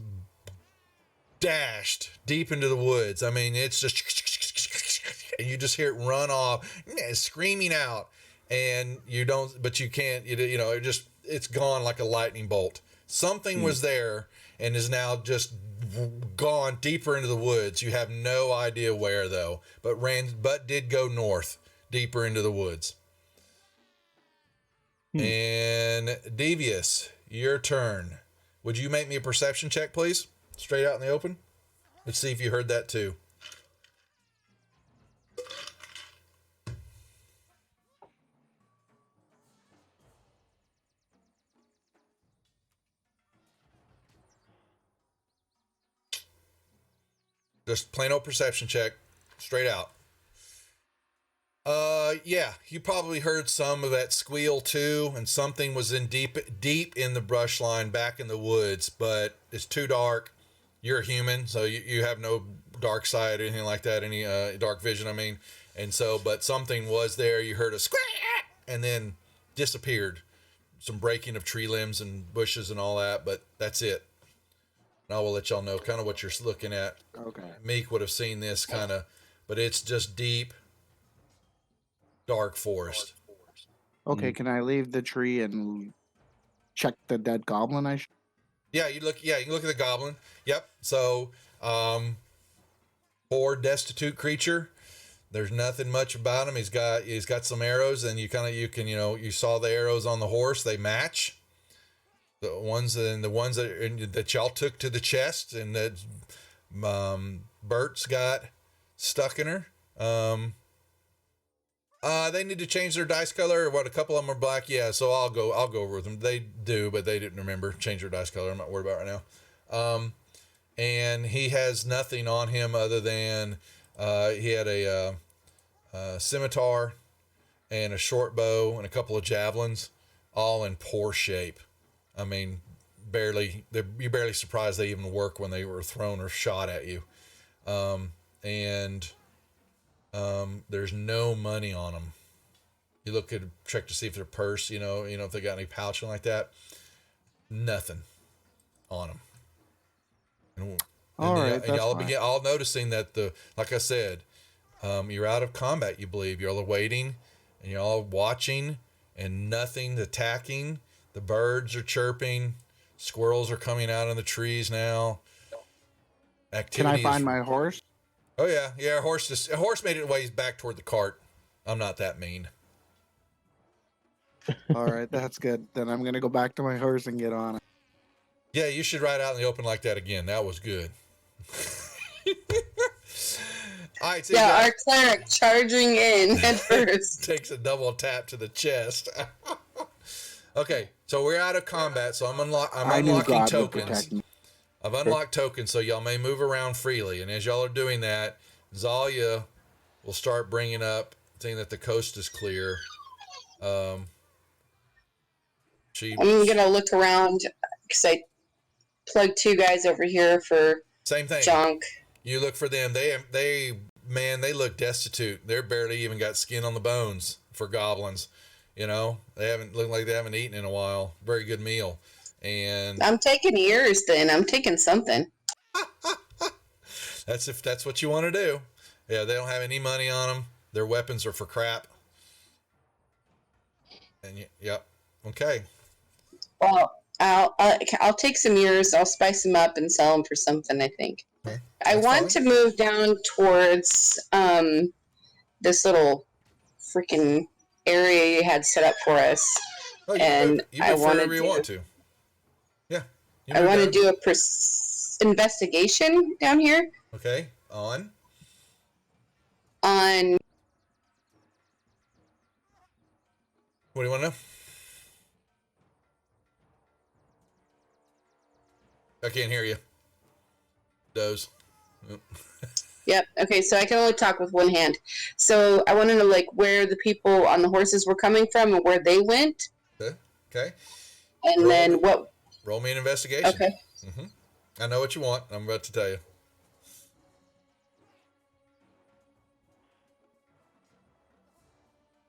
dashed deep into the woods. I mean, it's just, and you just hear it run off, screaming out, and you don't, but you can't, it's gone like a lightning bolt. Something was there and is now just gone deeper into the woods. You have no idea where though, but did go north, deeper into the woods. And Devious, your turn. Would you make me a perception check, please? Straight out in the open. Let's see if you heard that too. Just plain old perception check, straight out. Yeah, you probably heard some of that squeal too, and something was in deep in the brush line back in the woods, but it's too dark. You're a human, so you have no dark side or anything like that, any dark vision, I mean. And so, but something was there. You heard a squeak and then disappeared. Some breaking of tree limbs and bushes and all that, but that's it. And I will let y'all know kind of what you're looking at. Okay. Meek would have seen this kind of, but it's just deep, dark forest. Okay, can I leave the tree and check the dead goblin? Yeah, you can look at the goblin. Yep. So, poor destitute creature. There's nothing much about him. He's got some arrows, and you saw the arrows on the horse. They match. The ones that y'all took to the chest and that Bert's got stuck in her. They need to change their dice color. A couple of them are black. Yeah, so I'll go over with them. They do, but they didn't remember change their dice color. I'm not worried about it right now. and he has nothing on him other than he had a scimitar and a short bow and a couple of javelins, all in poor shape. I mean, you're barely surprised they even work when they were thrown or shot at you. And there's no money on them. You look at check to see if their purse, if they got any pouching like that. Nothing on them. And That's y'all fine. begin all noticing that like I said, you're out of combat. You believe y'all are waiting, and y'all watching, and nothing attacking. The birds are chirping. Squirrels are coming out in the trees now. Can I Activity find my horse? Oh yeah. A horse made its way back toward the cart. I'm not that mean. All right, that's good. Then I'm gonna go back to my horse and get on it. Yeah, you should ride out in the open like that again. That was good. All right, so Yeah, our cleric charging in head first. takes a double tap to the chest. Okay, so we're out of combat, so I'm I knew unlocking God would tokens. protect me. I've unlocked tokens, so y'all may move around freely. And as y'all are doing that, Zalia will start bringing up, saying that the coast is clear. I'm gonna look around because I plugged 2 guys over here for same thing. junk. You look for them. They look destitute. They're barely even got skin on the bones for goblins. They look like they haven't eaten in a while. Very good meal. And I'm taking ears then. I'm taking something. that's if that's what you want to do. Yeah, they don't have any money on them. Their weapons are for crap. And yep. Okay. Well, I'll take some ears. I'll spice them up and sell them for something, I think. Okay. I want to move down towards this little freaking area you had set up for us. Oh, and you move wherever you want to. Yeah. I want to do a investigation down here. Okay. On. On. What do you want to know? I can't hear you. Doze. Yep. Okay, so I can only talk with one hand. So I want to know where the people on the horses were coming from and where they went. Okay. And then what? Roll me an investigation. Okay. Mm-hmm. I know what you want. I'm about to tell you.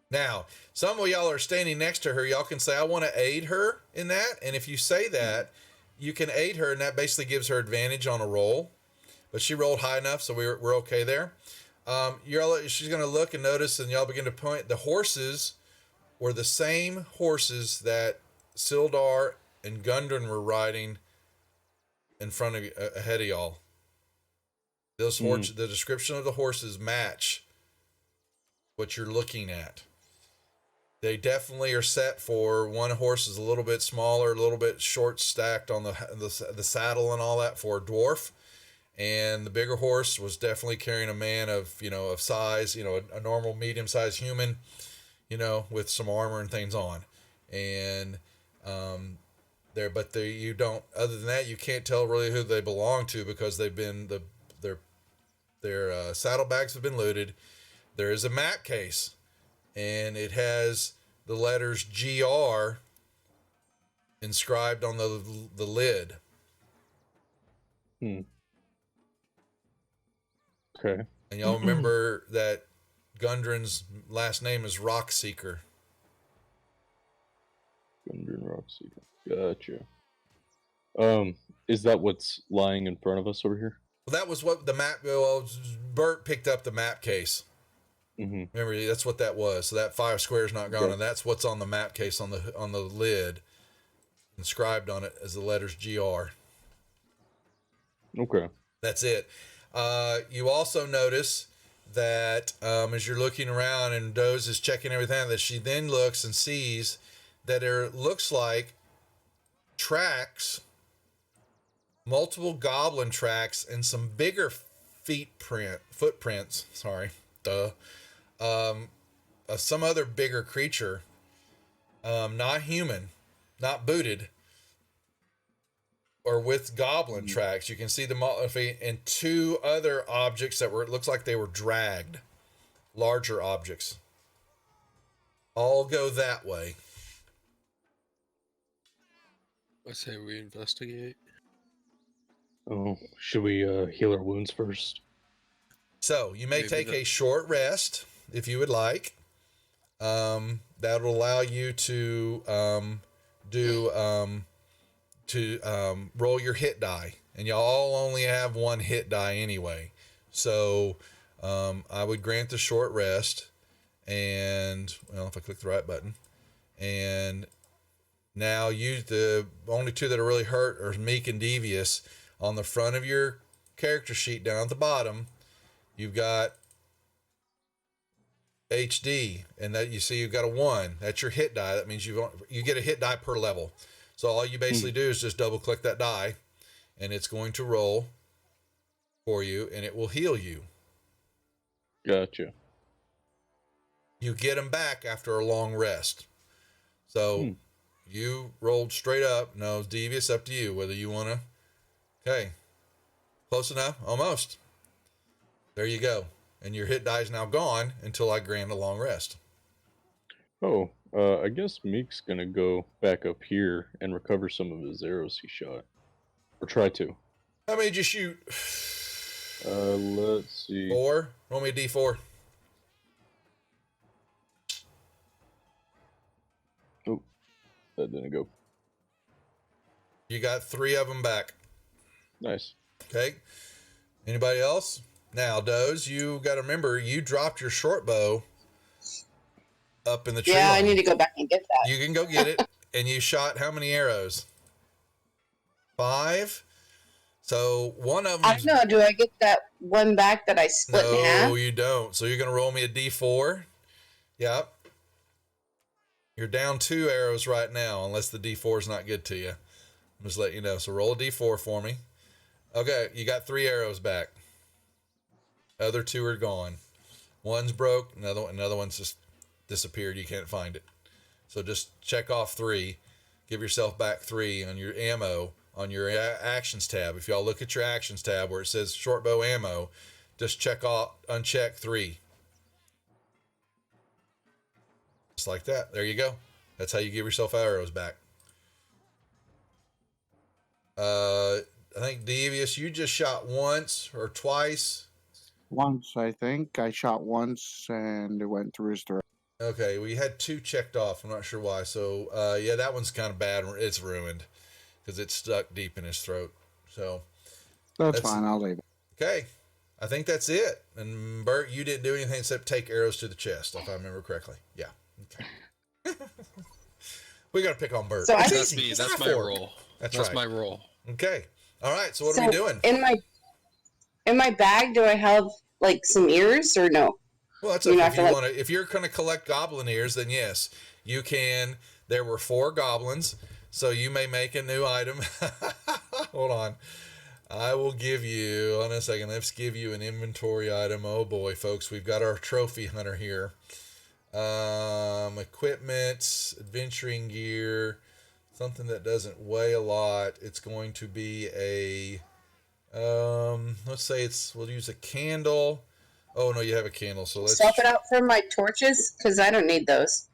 Now, some of y'all are standing next to her. Y'all can say, I want to aid her in that. And if you say that, you can aid her, and that basically gives her advantage on a roll. But she rolled high enough, so we're okay there. She's going to look and notice, and y'all begin to point. The horses were the same horses that Sildar and Gundren were riding in front of ahead of y'all. Those horses, the description of the horses match what you're looking at. They definitely are set for one horse is a little bit smaller, a little bit short stacked on the saddle and all that for a dwarf. And the bigger horse was definitely carrying a man of size, a normal medium-sized human, with some armor and things on. And you don't, other than that, you can't tell really who they belong to because they've been, their saddlebags have been looted. There is a map case, and it has the letters GR inscribed on the lid. Okay. And y'all remember that Gundren's last name is Rockseeker. Gundren Rockseeker. Gotcha. Is that what's lying in front of us over here? Well, that was what the map. Well, Bert picked up the map case. Mm-hmm. Remember, that's what that was. So that 5 squares not gone, Okay. and that's what's on the map case on the lid, inscribed on it as the letters GR. Okay. That's it. You also notice that as you're looking around and Doze is checking everything, that she then looks and sees that there looks like tracks, multiple goblin tracks, and some bigger footprints. Sorry, some other bigger creature, not human, not booted, or with goblin tracks. You can see the motley feet and 2 other objects that it looks like they were dragged. Larger objects. All go that way. I say we investigate. Oh, should we heal our wounds first? So you may Maybe take a short rest if you would like. That'll allow you to roll your hit die, and y'all only have 1 hit die anyway. So I would grant the short rest, and well, if I click the right button, and now use the only 2 that are really hurt are Meek and Devious. On the front of your character sheet down at the bottom, you've got HD, and that you see you've got a 1. That's your hit die. That means you get a hit die per level. So all you basically do is just double click that die, and it's going to roll for you, and it will heal you. Gotcha. You get them back after a long rest. So you rolled straight up. No, it's Devious, up to you whether you want to. Okay. Close enough? Almost. There you go. And your hit die is now gone until I grant a long rest. Oh, I guess Meek's gonna go back up here and recover some of his arrows he shot. Or try to. How many did you shoot? Let's see. 4? Roll me a D4. Oh, that didn't go. You got 3 of them back. Nice. Okay. Anybody else? Now, Doze, you got to remember, you dropped your short bow up in the tree Yeah, line. I need to go back and get that. You can go get it. And you shot how many arrows? 5? So one of them. I don't know. Do I get that one back that I split in half? No, you don't. So you're going to roll me a D4. Yep. You're down 2 arrows right now, unless the D4 is not good to you. I'm just letting you know. So roll a D4 for me. Okay, you got 3 arrows back. Other 2 are gone. One's broke. Another one's just disappeared. You can't find it. So just check off 3. Give yourself back 3 on your ammo on your actions tab. If y'all look at your actions tab where it says short bow ammo, just uncheck 3. Just like that. There you go. That's how you give yourself arrows back. I think Devious, you just shot once or twice. Once, I think. I shot once and it went through his throat. Okay, we had 2 checked off. I'm not sure why. So, yeah, that one's kind of bad. It's ruined because it's stuck deep in his throat. So That's fine. I'll leave it. Okay, I think that's it. And Bert, you didn't do anything except take arrows to the chest, if I remember correctly. Yeah. Okay. We got to pick on Bert. So It's That's easy. me. It's That's not my for- role. That's That's right. my role. Okay. All right. So what are we doing? In my bag, do I have like some ears or no? Well, that's You okay. have If you to, want to, if you're going to collect goblin ears, then yes, you can. There were 4 goblins, so you may make a new item. Hold on. I will give you, on a second, let's give you an inventory item. Oh boy, folks, we've got our trophy hunter here. Equipment, adventuring gear, something that doesn't weigh a lot. It's going to be a, let's say we'll use a candle. Oh no, you have a candle, so let's Swap it out for my torches because I don't need those.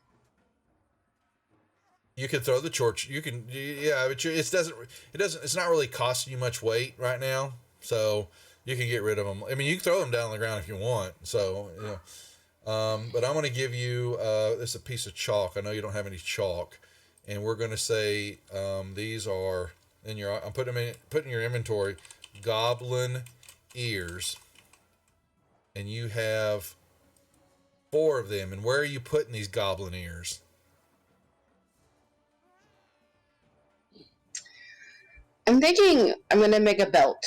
You can throw the torch. You can, yeah, but it's not really costing you much weight right now, so you can get rid of them. I mean, you can throw them down on the ground if you want. So, yeah. But I'm going to give you this a piece of chalk. I know you don't have any chalk, and we're going to say these are in your. I'm putting them in your inventory. Goblin ears, and you have 4 of them. And where are you putting these goblin ears? I'm thinking I'm going to make a belt.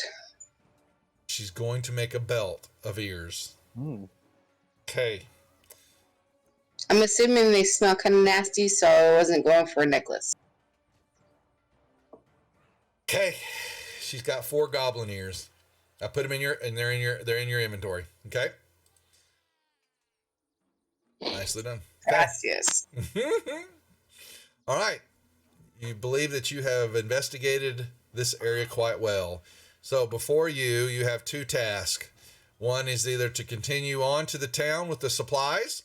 She's going to make a belt of ears. Okay. I'm assuming they smell kind of nasty, so I wasn't going for a necklace. Okay. She's got 4 goblin ears. I put them they're in your inventory. Okay. Nicely done. Okay. Gracias. All right. You believe that you have investigated this area quite well. So before you have two tasks. One is either to continue on to the town with the supplies,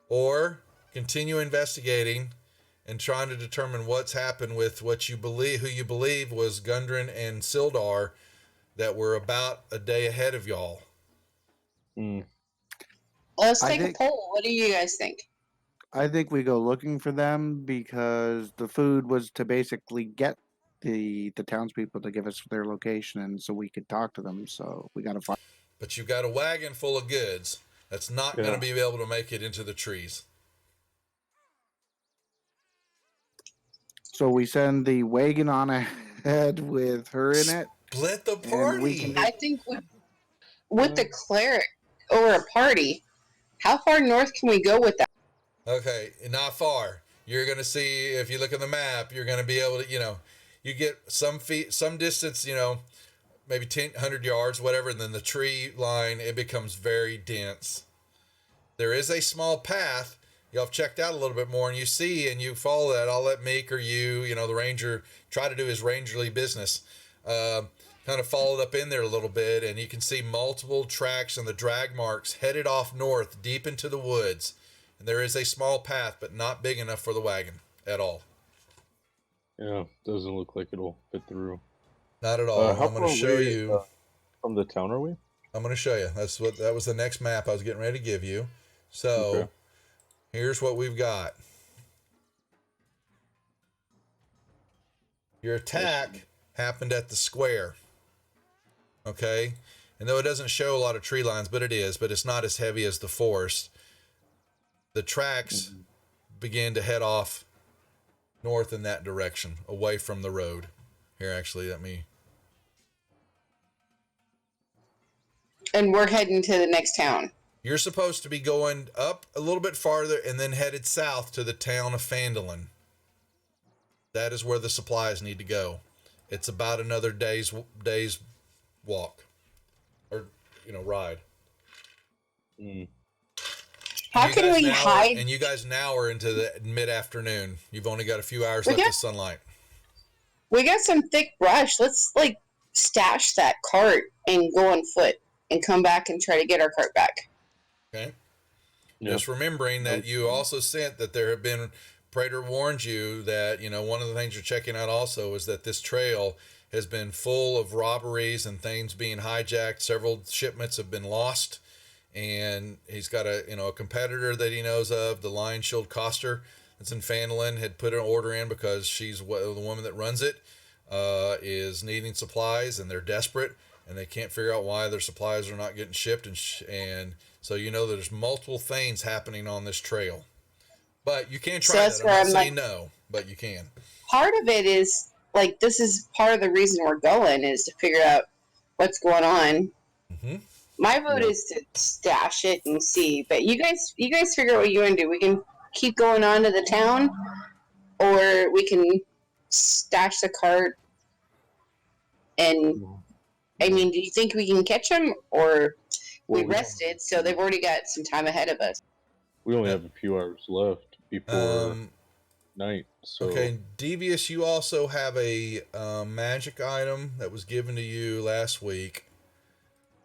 or continue investigating and trying to determine what's happened with who you believe was Gundren and Sildar, that were about a day ahead of y'all. Well, let's I take think- a poll. What do you guys think? I think we go looking for them because the food was to basically get the townspeople to give us their location, and so we could talk to them. So we got to find. But you've got a wagon full of goods that's not going to be able to make it into the trees. So we send the wagon on ahead with her in it. Split the And we party. can I think with the cleric or a party, how far north can we go with that? Okay, not far. You're going to see, if you look at the map, you're going to be able to, you get some distance, maybe 100 yards, whatever, and then the tree line, it becomes very dense. There is a small path. Y'all have checked out a little bit more, and you see, and you follow that. I'll let Meek or you, the ranger, try to do his rangerly business. Kind of followed up in there a little bit, and you can see multiple tracks and the drag marks headed off north, deep into the woods. And there is a small path, but not big enough for the wagon at all. Yeah, doesn't look like it'll fit through. Not at all. How I'm going to far show away, you. From the town, are we? I'm going to show you. That was the next map I was getting ready to give you. So here's what we've got. Your attack happened at the square. Okay. And though it doesn't show a lot of tree lines, but it's not as heavy as the forest. The tracks began to head off north in that direction, away from the road. Here, actually, let me. And we're heading to the next town. You're supposed to be going up a little bit farther and then headed south to the town of Phandelver. That is where the supplies need to go. It's about another day's walk, or ride. How can we hide? And you guys now are into the mid-afternoon. You've only got a few hours left of sunlight. We got some thick brush. Let's stash that cart and go on foot and come back and try to get our cart back. Okay. Yeah. Just remembering that you also sent that there have been. Praetor warned you that one of the things you're checking out also is that this trail has been full of robberies and things being hijacked. Several shipments have been lost, and he's got a competitor that he knows of, the Lion Shield Coster, that's in Phandelver, had put an order in because she's the woman that runs it, is needing supplies, and they're desperate, and they can't figure out why their supplies are not getting shipped, and so there's multiple things happening on this trail. But you can try that. I'm not saying no, but you can. Part of it is this is part of the reason we're going is to figure out what's going on. Mm-hmm. My vote is to stash it and see. But you guys figure out what you want to do. We can keep going on to the town, or we can stash the cart. And do you think we can catch them, or we rested, so they've already got some time ahead of us? We only have a few hours left before night. So okay, Devious, you also have a magic item that was given to you last week.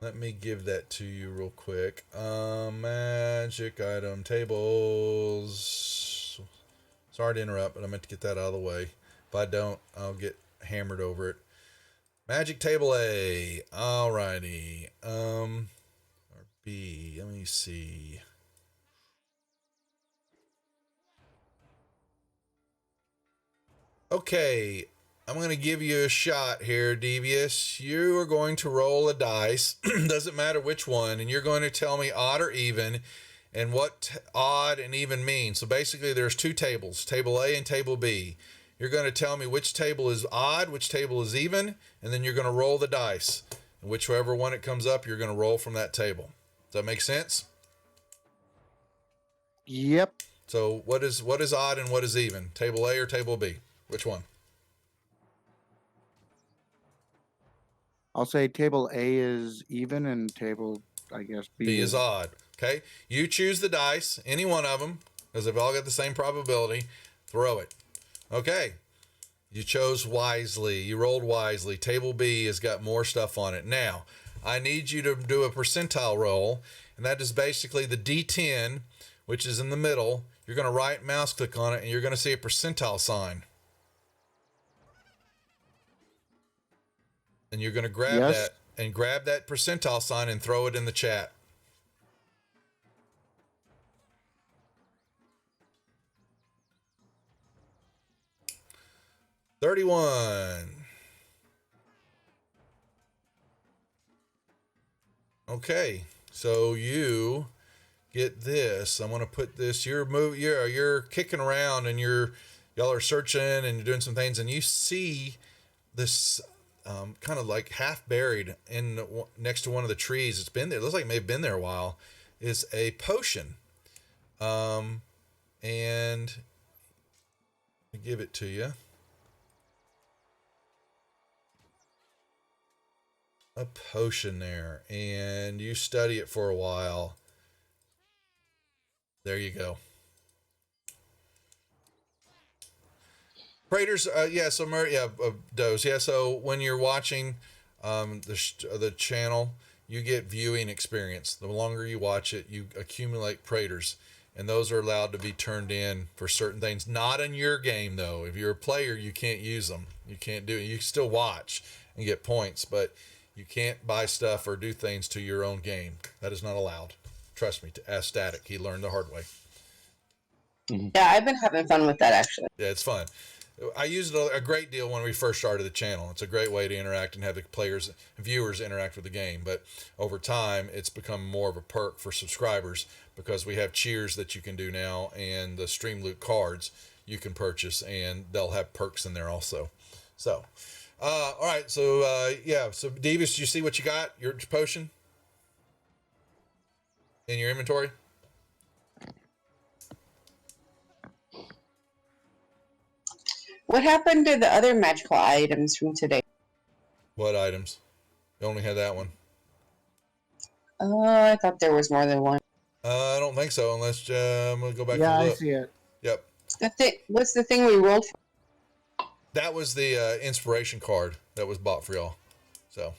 Let me give that to you real quick. Magic item tables. Sorry to interrupt, but I meant to get that out of the way. If I don't, I'll get hammered over it. Magic table A. Alrighty. Or B. Let me see. Okay, I'm going to give you a shot here, Devious. You are going to roll a dice. Doesn't matter which one. And you're going to tell me odd or even and what odd and even mean. So basically there's two tables, table A and table B. You're going to tell me which table is odd, which table is even, and then you're going to roll the dice. And whichever one it comes up, you're going to roll from that table. Does that make sense? Yep. So what is odd and what is even? Table A or table B? Which one? I'll say table A is even and table, I guess, B is odd. Okay. You choose the dice, any one of them, because they've all got the same probability. Throw it. Okay. You chose wisely. You rolled wisely. Table B has got more stuff on it. Now, I need you to do a percentile roll, and that is basically the D10, which is in the middle. You're going to right mouse click on it, and you're going to see a percentile sign. And you're going to grab Yes. that percentile sign and throw it in the chat. $31. Okay, so you get this. I'm gonna put this. You're kicking around and y'all are searching and you're doing some things, and you see this kind of like half buried in next to one of the trees. It's been there. It looks like it may have been there a while. Is a potion, and I give it to you. A potion there, and you study it for a while. There you go. Praetors, Doze. Yeah, so when you're watching the channel, you get viewing experience. The longer you watch it, you accumulate Praetors, and those are allowed to be turned in for certain things. Not in your game, though. If you're a player, you can't use them. You can't do it. You can still watch and get points, but you can't buy stuff or do things to your own game. That is not allowed. Trust me, to ask Static. He learned the hard way. Yeah, I've been having fun with that, actually. Yeah, it's fun. I used it a great deal when we first started the channel. It's a great way to interact and have the players and viewers interact with the game. But over time, it's become more of a perk for subscribers because we have cheers that you can do now and the Stream Loot cards you can purchase, and they'll have perks in there also. So, all right. So, So, Davis, you see what you got? Your potion in your inventory? What happened to the other magical items from today? What items? You only had that one. Oh, I thought there was more than one. I don't think so, unless I'm going to go back Yeah, and I look. see it. Yep. What's the thing we rolled for? That was the inspiration card that was bought for y'all. So,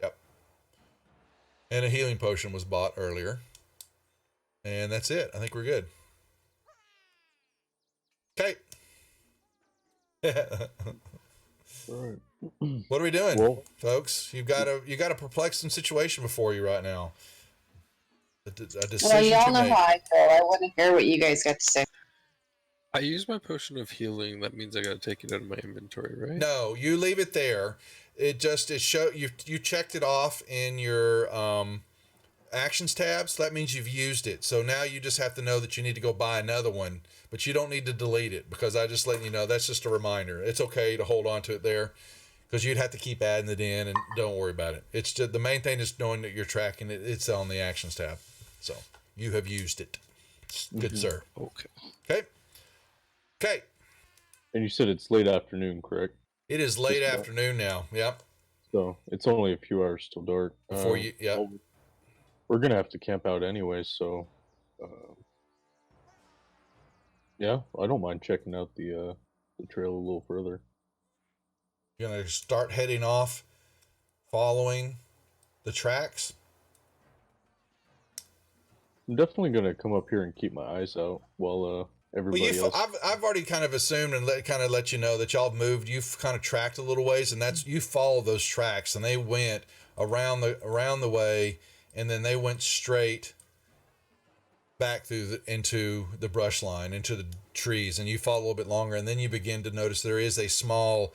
yep. And a healing potion was bought earlier. And that's it. I think we're good. Okay. All right. What are we doing, Well, folks? You got a perplexing situation before you right now. A decision Well, y'all to know make. how I feel. I want to hear what you guys got to say. I use my potion of healing. That means I gotta take it out of my inventory, right? No, you leave it there. It show you checked it off in your actions tab, so that means you've used it. So now you just have to know that you need to go buy another one, but you don't need to delete it because I just letting you know that's just a reminder. It's okay to hold on to it there because you'd have to keep adding it in, and don't worry about it. It's just the main thing is knowing that you're tracking it. It's on the actions tab, so you have used it. Good sir. Okay. Okay. And you said it's late afternoon, correct? It is late afternoon now. Yep. So it's only a few hours till dark. Before you, yeah. Well, we're gonna have to camp out anyway, so yeah, I don't mind checking out the trail a little further. You're gonna start heading off, following the tracks. I'm definitely gonna come up here and keep my eyes out while everybody else. I've already kind of assumed and let you know that y'all moved. You've kind of tracked a little ways, and that's you follow those tracks, and they went around the way, and then they went straight back into the brush line, into the trees, and you follow a little bit longer, and then you begin to notice there is a small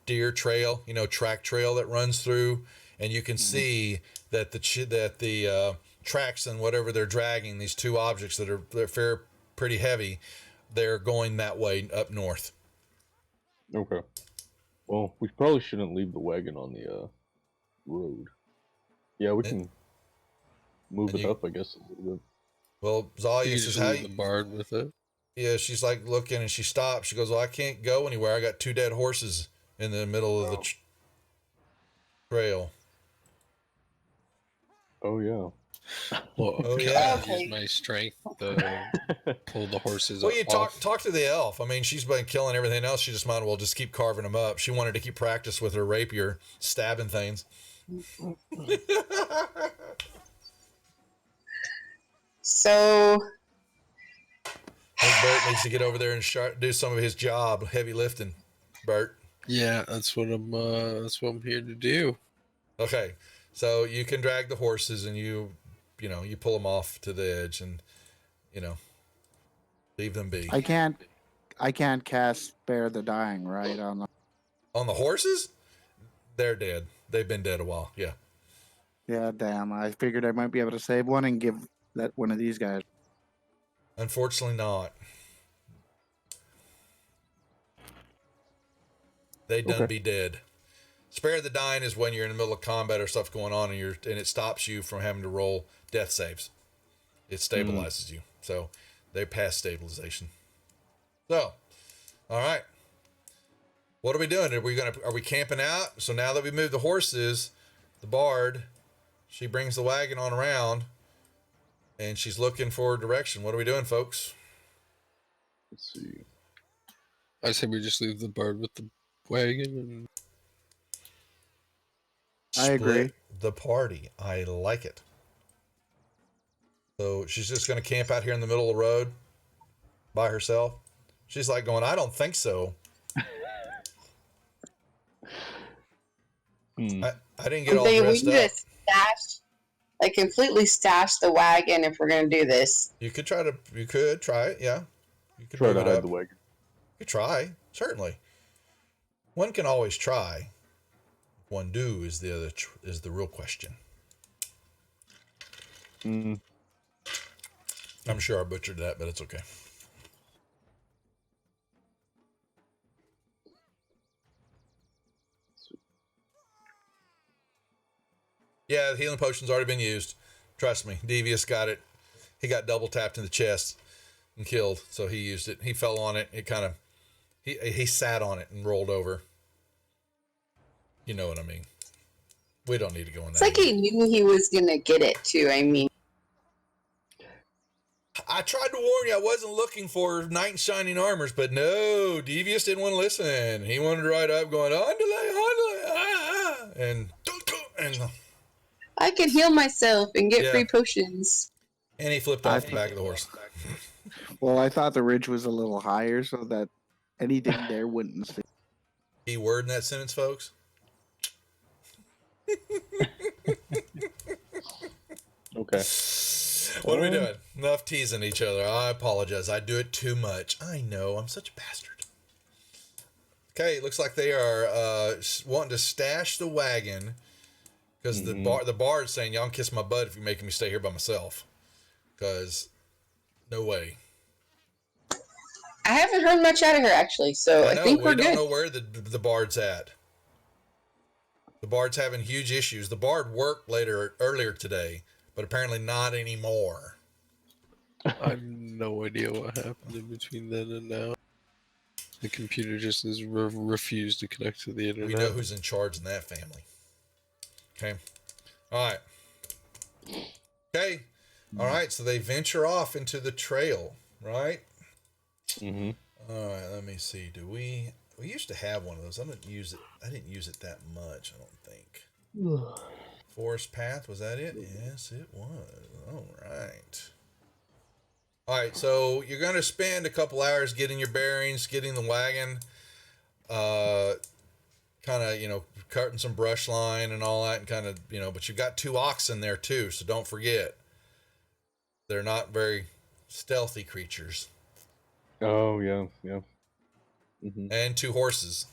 deer trail, track trail that runs through, and you can see that the tracks and whatever they're dragging, these two objects they're pretty heavy, they're going that way up north. Okay. Well, we probably shouldn't leave the wagon on the road. Yeah, we can move it up, I guess, a little bit. Well, Zalia says, "How the bard with it?" Yeah, she's like looking, and she stops. She goes, "Well, I can't go anywhere. I got two dead horses in the middle of the trail." Oh yeah. Well, Oh, can yeah. I use my strength to pull the horses Well, you off? talk to the elf. I mean, she's been killing everything else. She just might as well just keep carving them up. She wanted to keep practice with her rapier, stabbing things. So I think Bert needs to get over there and do some of his job, heavy lifting. Bert. Yeah, that's what I'm here to do. Okay, so you can drag the horses and you pull them off to the edge and leave them be. I can't cast Spare the Dying, right? On the horses? They're dead. They've been dead a while. Yeah. Yeah, damn. I figured I might be able to save one and give that one of these guys. Unfortunately, not. They done be dead. Spare the Dying is when you're in the middle of combat or stuff going on and it stops you from having to roll death saves. It stabilizes you. So they pass stabilization. So, all right. What are we doing? Are we camping out? So now that we moved the horses, the bard, she brings the wagon on around and she's looking for direction. What are we doing, folks? Let's see. I say we just leave the bard with the wagon and I agree. Split the party. I like it. So she's just going to camp out here in the middle of the road by herself. She's like going, I don't think so. I didn't get all dressed up. Completely stash the wagon if we're going to do this. You could try it. Yeah. You could try move to it hide up. the wagon. You could try, certainly. One can always try. One do is the real question. I'm sure I butchered that, but it's okay. Yeah, the healing potion's already been used. Trust me, Devious got it. He got double tapped in the chest and killed, so he used it. He fell on it. It kind of he sat on it and rolled over. You know what I mean? We don't need to go in that. It's like he knew he was gonna get it too. I mean, I tried to warn you. I wasn't looking for knight in shining armors, but no, Devious didn't want to listen. He wanted to ride up, going and I can heal myself and get free potions. And he flipped off the back of the horse. Well, I thought the ridge was a little higher so that anything there wouldn't see. Key word in that sentence, folks. Okay. What are we doing? Enough teasing each other. I apologize. I do it too much. I know. I'm such a bastard. Okay, it looks like they are wanting to stash the wagon because the bard's saying, y'all can kiss my butt if you're making me stay here by myself. Because no way. I haven't heard much out of her, actually, so I think we're good. We don't know where the bard's at. The bard's having huge issues. The bard worked earlier today, but apparently not anymore. I have no idea what happened in between then and now. The computer just has refused to connect to the internet. We know who's in charge in that family. Okay. All right. Okay. All right. So they venture off into the trail, right? Mm-hmm. All right. Let me see. We used to have one of those. I didn't use it that much, I don't think. Forest path, was that it? Yes, it was. All right. All right, so you're going to spend a couple hours getting your bearings, getting the wagon, kind of, cutting some brush line and all that, and kind of, but you've got 2 oxen there too, so don't forget. They're not very stealthy creatures. Oh, yeah. Mm-hmm. And 2 horses.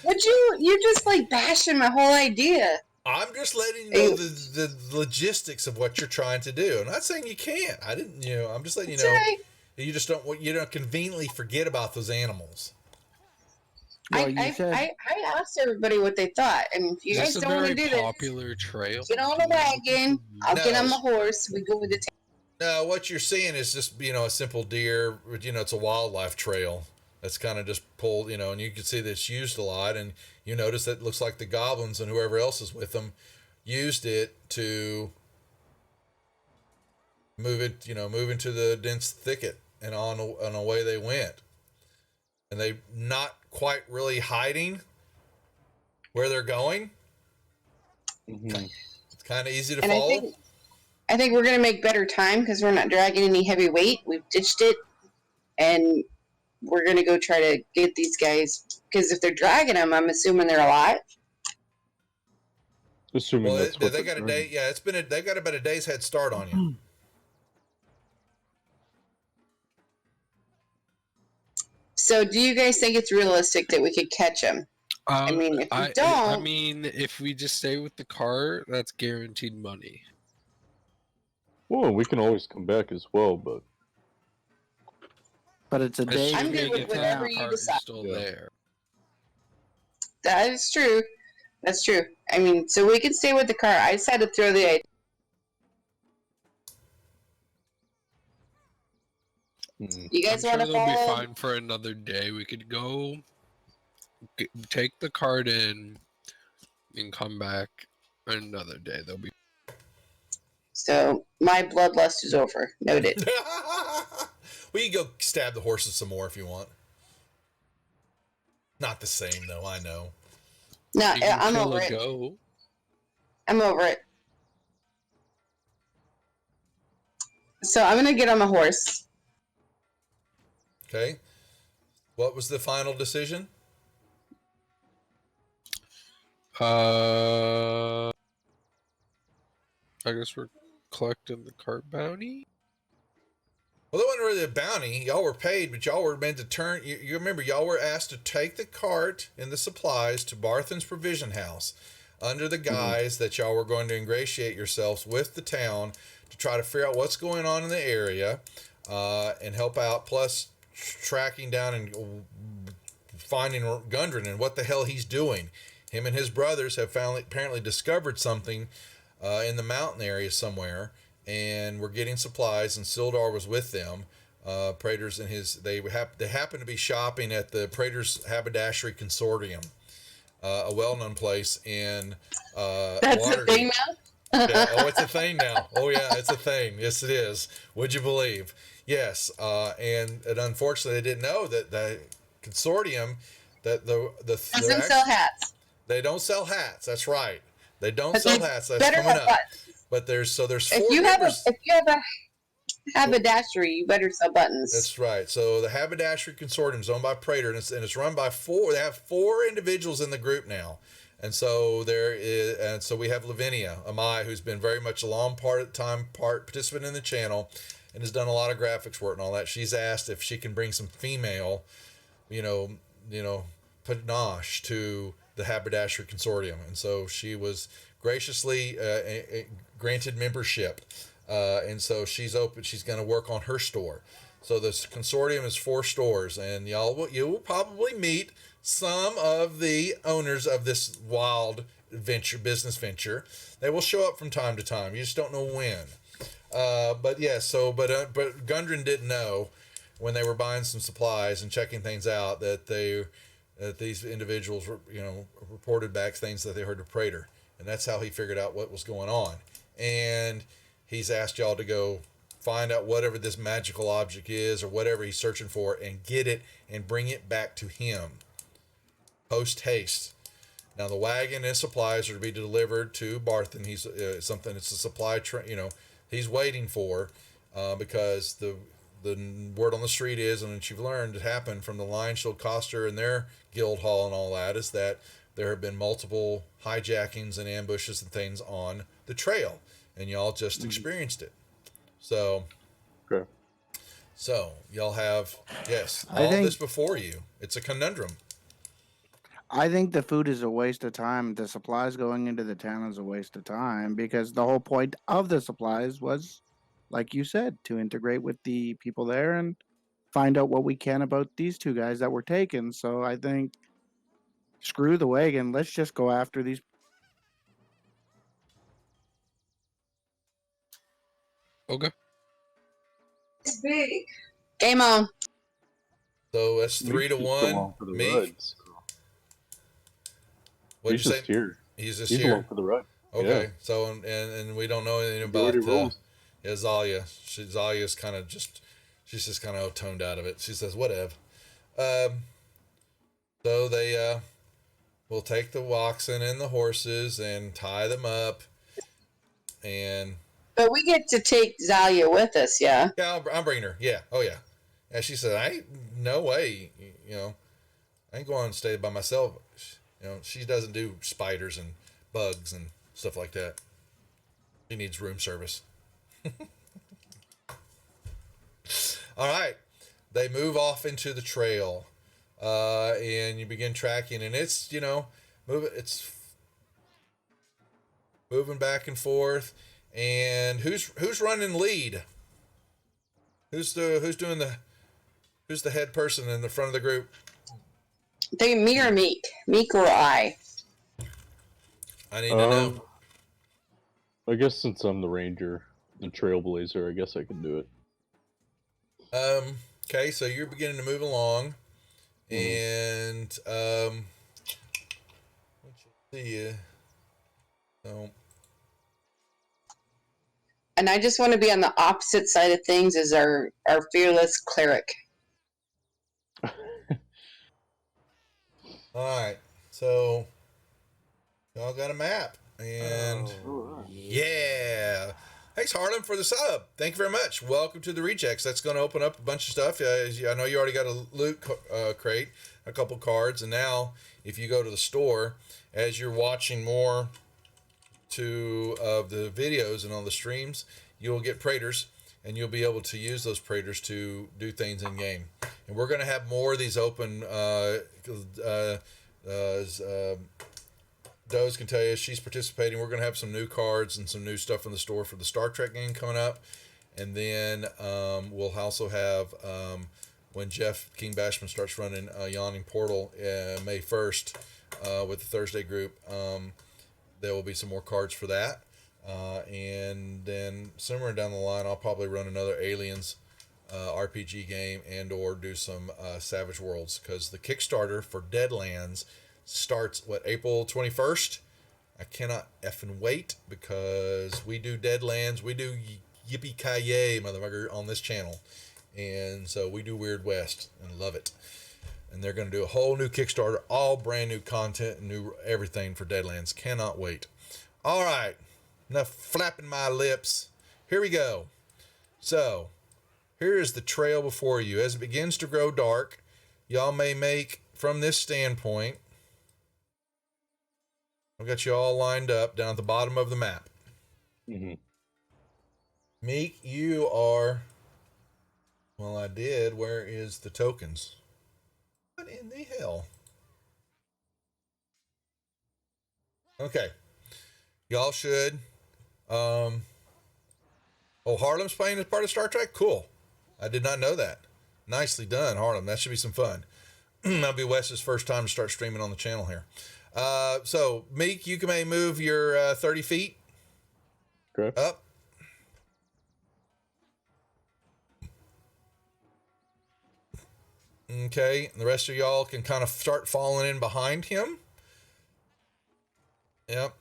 Would you're just like bashing my whole idea. I'm just letting you know the logistics of what you're trying to do. I'm not saying you can't. I didn't, I'm just letting you know. Right. You just don't conveniently forget about those animals. Well, I asked everybody what they thought, and if you guys don't want to do this, popular trail. get on the wagon. I'll get on the horse. We go with the. No, what you're seeing is just a simple deer. It's a wildlife trail. That's kind of just pulled, and you can see that it's used a lot. And you notice that it looks like the goblins and whoever else is with them used it to move into the dense thicket, and on away they went. And they not quite really hiding where they're going. Mm-hmm. It's kind of easy to And follow. I think we're going to make better time because we're not dragging any heavy weight. We've ditched it, and we're going to go try to get these guys. Because if they're dragging them, I'm assuming they're alive. Assuming that's what they got a day. Yeah, they got about a day's head start on you. So, do you guys think it's realistic that we could catch them? I mean, if we don't, I mean, if we just stay with the car, that's guaranteed money. Well, we can always come back as well, but it's a day. I'm good with if whatever the you car decide. is still there. That is true. That's true. I mean, so we can stay with the car. I just had to throw the idea. You guys I'm want sure to they'll be follow? fine for another day. We could go take the cart in and come back another day. They'll be. So my bloodlust is over. Noted. We can go stab the horses some more if you want. Not the same though, I know. No, You can I'm kill over a it. goat. I'm over it. So I'm gonna get on my horse. Okay. What was the final decision? I guess we're collecting the cart bounty. Well, that wasn't really a bounty. Y'all were paid, but y'all were meant to turn. You remember, y'all were asked to take the cart and the supplies to Barthen's provision house under the guise that y'all were going to ingratiate yourselves with the town to try to figure out what's going on in the area and help out, plus tracking down and finding Gundren and what the hell he's doing. Him and his brothers have apparently discovered something in the mountain area somewhere, and we're getting supplies, and Sildar was with them. Praetor's and they happen to be shopping at the Praetor's Haberdashery Consortium, a well-known place in That's Waterdeep. the thing now. Yeah, oh, it's a thing now. Oh, yeah, it's a thing. Yes, it is. Would you believe? Yes, and unfortunately, they didn't know that the consortium, that Doesn't sell hats. they don't sell hats. That's right. They don't But sell they hats. That's better coming have up. buttons. But there's four If you members. have a haberdashery, you better sell buttons. That's right. So the Haberdashery Consortium is owned by Praetor, and it's run by four. They have four individuals in the group now, and so we have Lavinia Amai, who's been very much a long participant in the channel, and has done a lot of graphics work and all that. She's asked if she can bring some female, panache to the Haberdashery Consortium, and so she was graciously granted membership. And so she's open. She's going to work on her store. So this consortium is 4 stores, and you will probably meet some of the owners of this wild business venture. They will show up from time to time. You just don't know when. But Gundren didn't know when they were buying some supplies and checking things out that these individuals reported back things that they heard to Praetor, and that's how he figured out what was going on. And he's asked y'all to go find out whatever this magical object is or whatever he's searching for and get it and bring it back to him post haste. Now the wagon and supplies are to be delivered to Barthen. He's it's a supply he's waiting for because the word on the street is, and what you've learned happened from the Lion Shield Coster and their guild hall and all that, is that there have been multiple hijackings and ambushes and things on the trail, and y'all just experienced it. So, okay. So y'all have this before you. It's a conundrum. I think the food is a waste of time. The supplies going into the town is a waste of time because the whole point of the supplies was, like you said, to integrate with the people there and find out what we can about these 2 guys that were taken. So I think screw the wagon. Let's just go after these. Okay. It's big. Game on. So that's Meek's 3-1. along for the Meek, ride. So. what'd He's you just say? here. He's just He's here. along for the ride. Okay. Yeah. So and we don't know anything Majority about rules. Zalia. Zalia's kind of she's just kind of toned out of it. She says whatever. Um, so they will take the oxen and the horses and tie them up, and But we get to take Zalia with us, yeah. yeah, I'm bringing her. Yeah, oh yeah. And she said, "I ain't no way. You know, I ain't going to stay by myself. You know, she doesn't do spiders and bugs and stuff like that. She needs room service." All right, they move off into the trail, and you begin tracking, and it's it's moving back and forth. And who's running lead? Who's doing who's the head person in the front of the group? Me or Meek? Meek or I? I need to know. I guess since I'm the ranger, the trailblazer, I guess I can do it. Okay, so you're beginning to move along, and let's see. So And I just want to be on the opposite side of things as our fearless cleric. all right, so y'all got a map, and yeah. Thanks, Harlan, for the sub. Thank you very much. Welcome to the Rejects. That's going to open up a bunch of stuff. I know you already got a loot crate, a couple cards, and now if you go to the store, as you're watching more of the videos and on the streams, you'll get Praetors, and you'll be able to use those Praetors to do things in game. And we're going to have more of these open. Doze can tell you she's participating. We're going to have some new cards and some new stuff in the store for the Star Trek game coming up. And then we'll also have, when Jeff King Bashman starts running Yawning Portal May 1st with the Thursday group, there will be some more cards for that. And then somewhere down the line, I'll probably run another Aliens RPG game and or do some Savage Worlds, because the Kickstarter for Deadlands starts April 21st. I cannot effing wait, because we do Deadlands, we do yippee ki yay motherfucker on this channel, and so we do Weird West and love it. And they're going to do a whole new Kickstarter, all brand new content and new everything for Deadlands. Cannot wait. All right, enough flapping my lips. Here we go. So here is the trail before you. As it begins to grow dark, y'all may make from this standpoint. I've got you all lined up down at the bottom of the map. Mm-hmm. Meek, you are... Well, I did. Where is the tokens? What in the hell? Okay. Y'all should... Oh, Harlem's playing as part of Star Trek? Cool. I did not know that. Nicely done, Harlem. That should be some fun. That'll be Wes's first time to start streaming on the channel here. So, Meek, you may move your 30 feet up. Okay, and the rest of y'all can kind of start falling in behind him. Yep.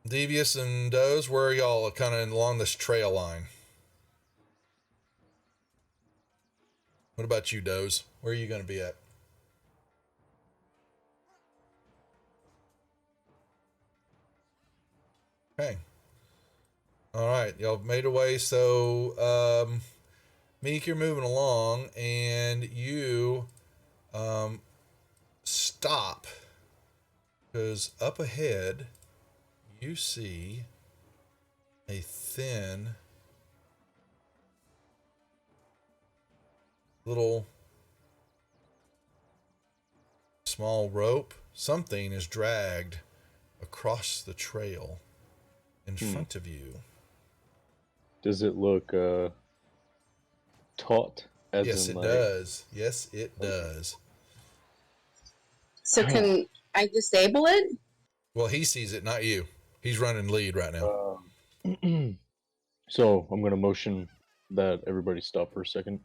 Devious and Doze, where are y'all kind of along this trail line? What about you, Doze? Where are you going to be at? Okay. All right, y'all made away. So, Meek, you're moving along, and you stop, because up ahead you see a thin little small rope. Something is dragged across the trail in front of you. Does it look taut? Yes, it does. Yes, it does. So can I disable it? Well, he sees it, not you. He's running lead right now. So I'm going to motion that everybody stop for a second.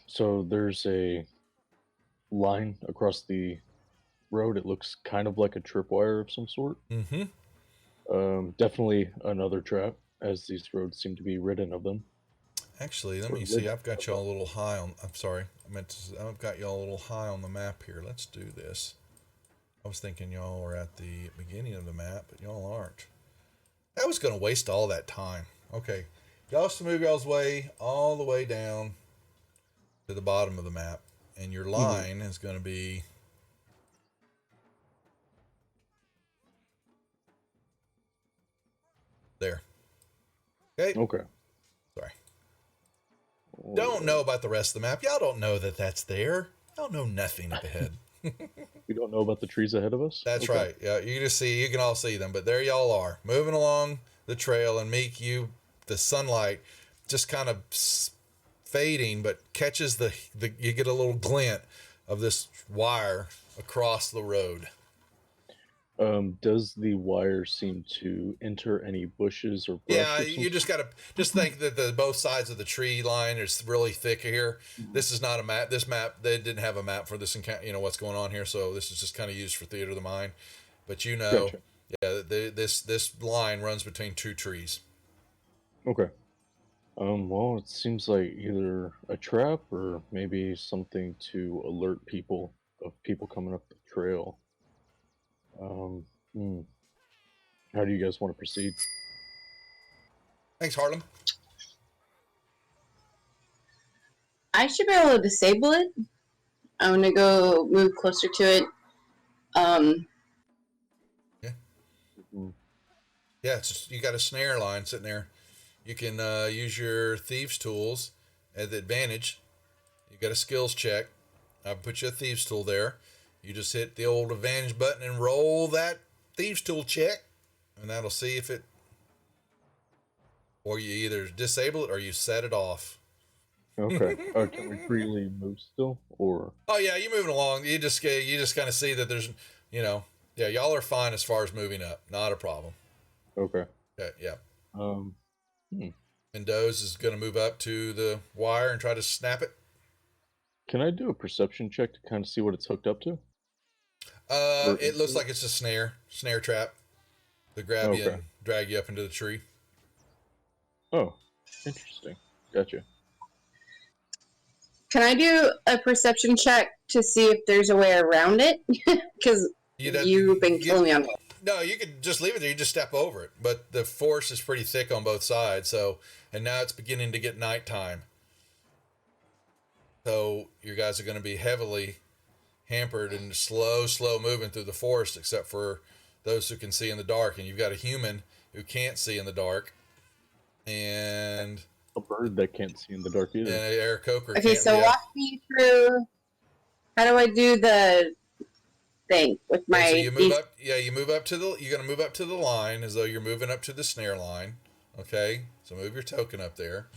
So there's a line across the road. It looks kind of like a tripwire of some sort. Mm-hmm. Definitely another trap, as these roads seem to be ridden of them. Actually, let Or me see. ridden I've got of y'all them. a little high on. I'm sorry. I've got y'all a little high on the map here. Let's do this. I was thinking y'all were at the beginning of the map, but y'all aren't. That was going to waste all that time. Okay. Y'all have to move y'all's way all the way down to the bottom of the map. And your line is going to be there. Okay. Okay. Sorry. Don't know Alright. about the rest of the map. Y'all don't know that that's there. Y'all know nothing up ahead. We don't know about the trees ahead of us? That's Okay. right. Yeah, you can all see them, but there y'all are, moving along the trail, and Meek, the sunlight just kind of fading, but catches you get a little glint of this wire across the road. Does the wire seem to enter any bushes or brush Yeah, of some you just sort? gotta just think that the both sides of the tree line is really thick here. Mhm. This is not a map. This map, they didn't have a map for this encounter. You know what's going on here, so this is just kind of used for theater of the mind. But Gotcha. yeah, this line runs between two trees. Okay. Well, it seems like either a trap or maybe something to alert people of people coming up the trail. Um, hmm. How do you guys want to proceed? Thanks, Harlem. I should be able to disable it. I'm gonna go move closer to it. Um, Yeah, Mhm. yeah. It's just, you got a snare line sitting there. You can use your thieves' tools at the advantage. You got a skills check. I put you a thieves' tool there. You just hit the old advantage button and roll that thieves' tool check, and that'll see if it, or you either disable it or you set it off. Okay. Can we freely move still, or Oh yeah, you moving along. You just kind of see that there's, you know, yeah, y'all are fine as far as moving up. Not a problem. okay? Yeah, yeah. Um, hmm. Mendoza is going to move up to the wire and try to snap it. Can I do a perception check to kind of see what it's hooked up to? Or It looks into? like it's a snare trap to grab you Okay. and drag you up into the tree. Oh, interesting. Gotcha. can I do a perception check to see if there's a way around it? Because you've been You killing me on it. no, you could just leave it there. You just step over it, but the force is pretty thick on both sides. So, and now it's beginning to get nighttime. So you guys are going to be heavily hampered and slow moving through the forest, except for those who can see in the dark. And you've got a human who can't see in the dark, and A bird that can't see in the dark either. Eric Coker Okay, can't. so Yeah. walk me through. How do I do the thing with Okay, so my? you move up. Yeah, you move up to the. You're gonna move up to the line as though you're moving up to the snare line. Okay, so move your token up there.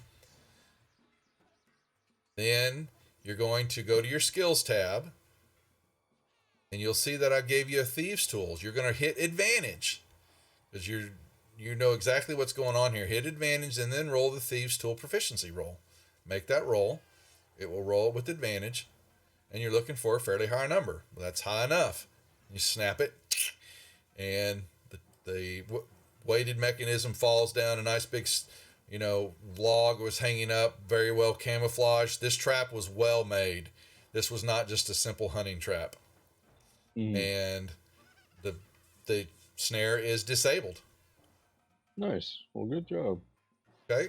Then you're going to go to your skills tab, and you'll see that I gave you a thieves tools. You're gonna hit advantage because you know exactly what's going on here. Hit advantage and then roll the thieves tool proficiency roll. Make that roll. It will roll with advantage, and you're looking for a fairly high number. Well, that's high enough. You snap it, and the weighted mechanism falls down. A nice big, log was hanging up, very well camouflaged. This trap was well made. This was not just a simple hunting trap. Mm, And the the snare is disabled. nice. Well, good job. Okay.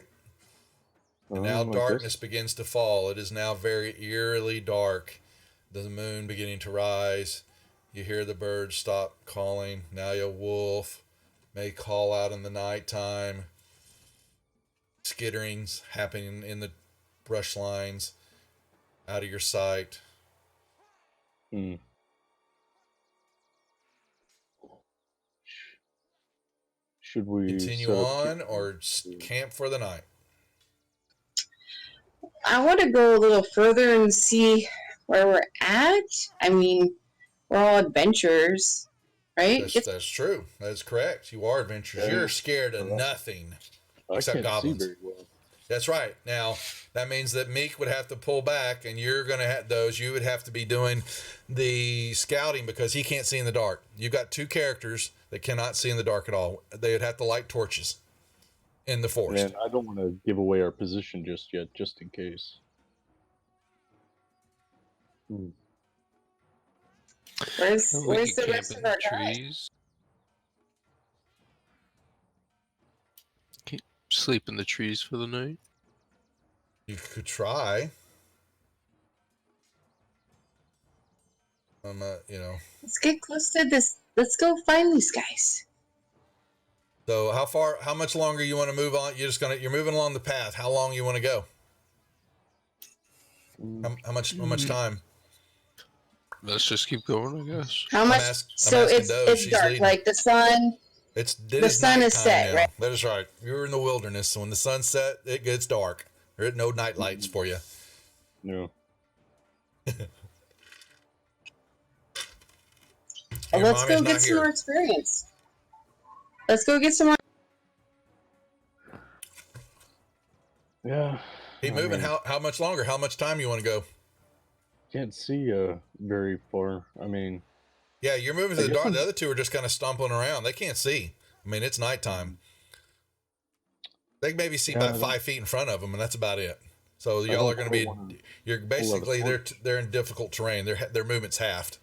And now I guess. darkness begins to fall. It is now very eerily dark. The moon beginning to rise. You hear the birds stop calling. Now a wolf may call out in the nighttime. Skitterings happening in the brush lines out of your sight. Mm. Should we Continue set up on camp? or camp for the night. I want to go a little further and see where we're at. I mean, we're all adventurers, right? That's true. That's correct. You are adventurous. Yeah, You're scared of correct. nothing I except can't see goblins. very well. That's right. Now, that means that Meek would have to pull back, and you're going to have those. You would have to be doing the scouting because he can't see in the dark. You've got two characters that cannot see in the dark at all. They would have to light torches in the forest. And I don't want to give away our position just yet, just in case. Where's We the could camp rest in of the our guys? trees. Can't sleep in the trees for the night. You could try. Let's get close to this. Let's go find these guys. So how much longer you want to move on? You're moving along the path. How long you want to go? How much time? Let's just keep going, I guess. How much? So asking it's Doe, it's she's dark. leading. Like the sun. The sun is set, now. right? That is right. You're in the wilderness, so when the sun's set, it gets dark. There are no night lights for you. No. Let's go get some more experience. Let's go get some more. Yeah. Keep moving. How much longer? How much time you want to go? Can't see very far. I mean, yeah, you're moving to the dark. The other two are just kind of stomping around. They can't see. I mean, it's nighttime. They can maybe see about 5 feet in front of them, and that's about it. So y'all are going to be. You're basically they're in difficult terrain. Their movement's halved.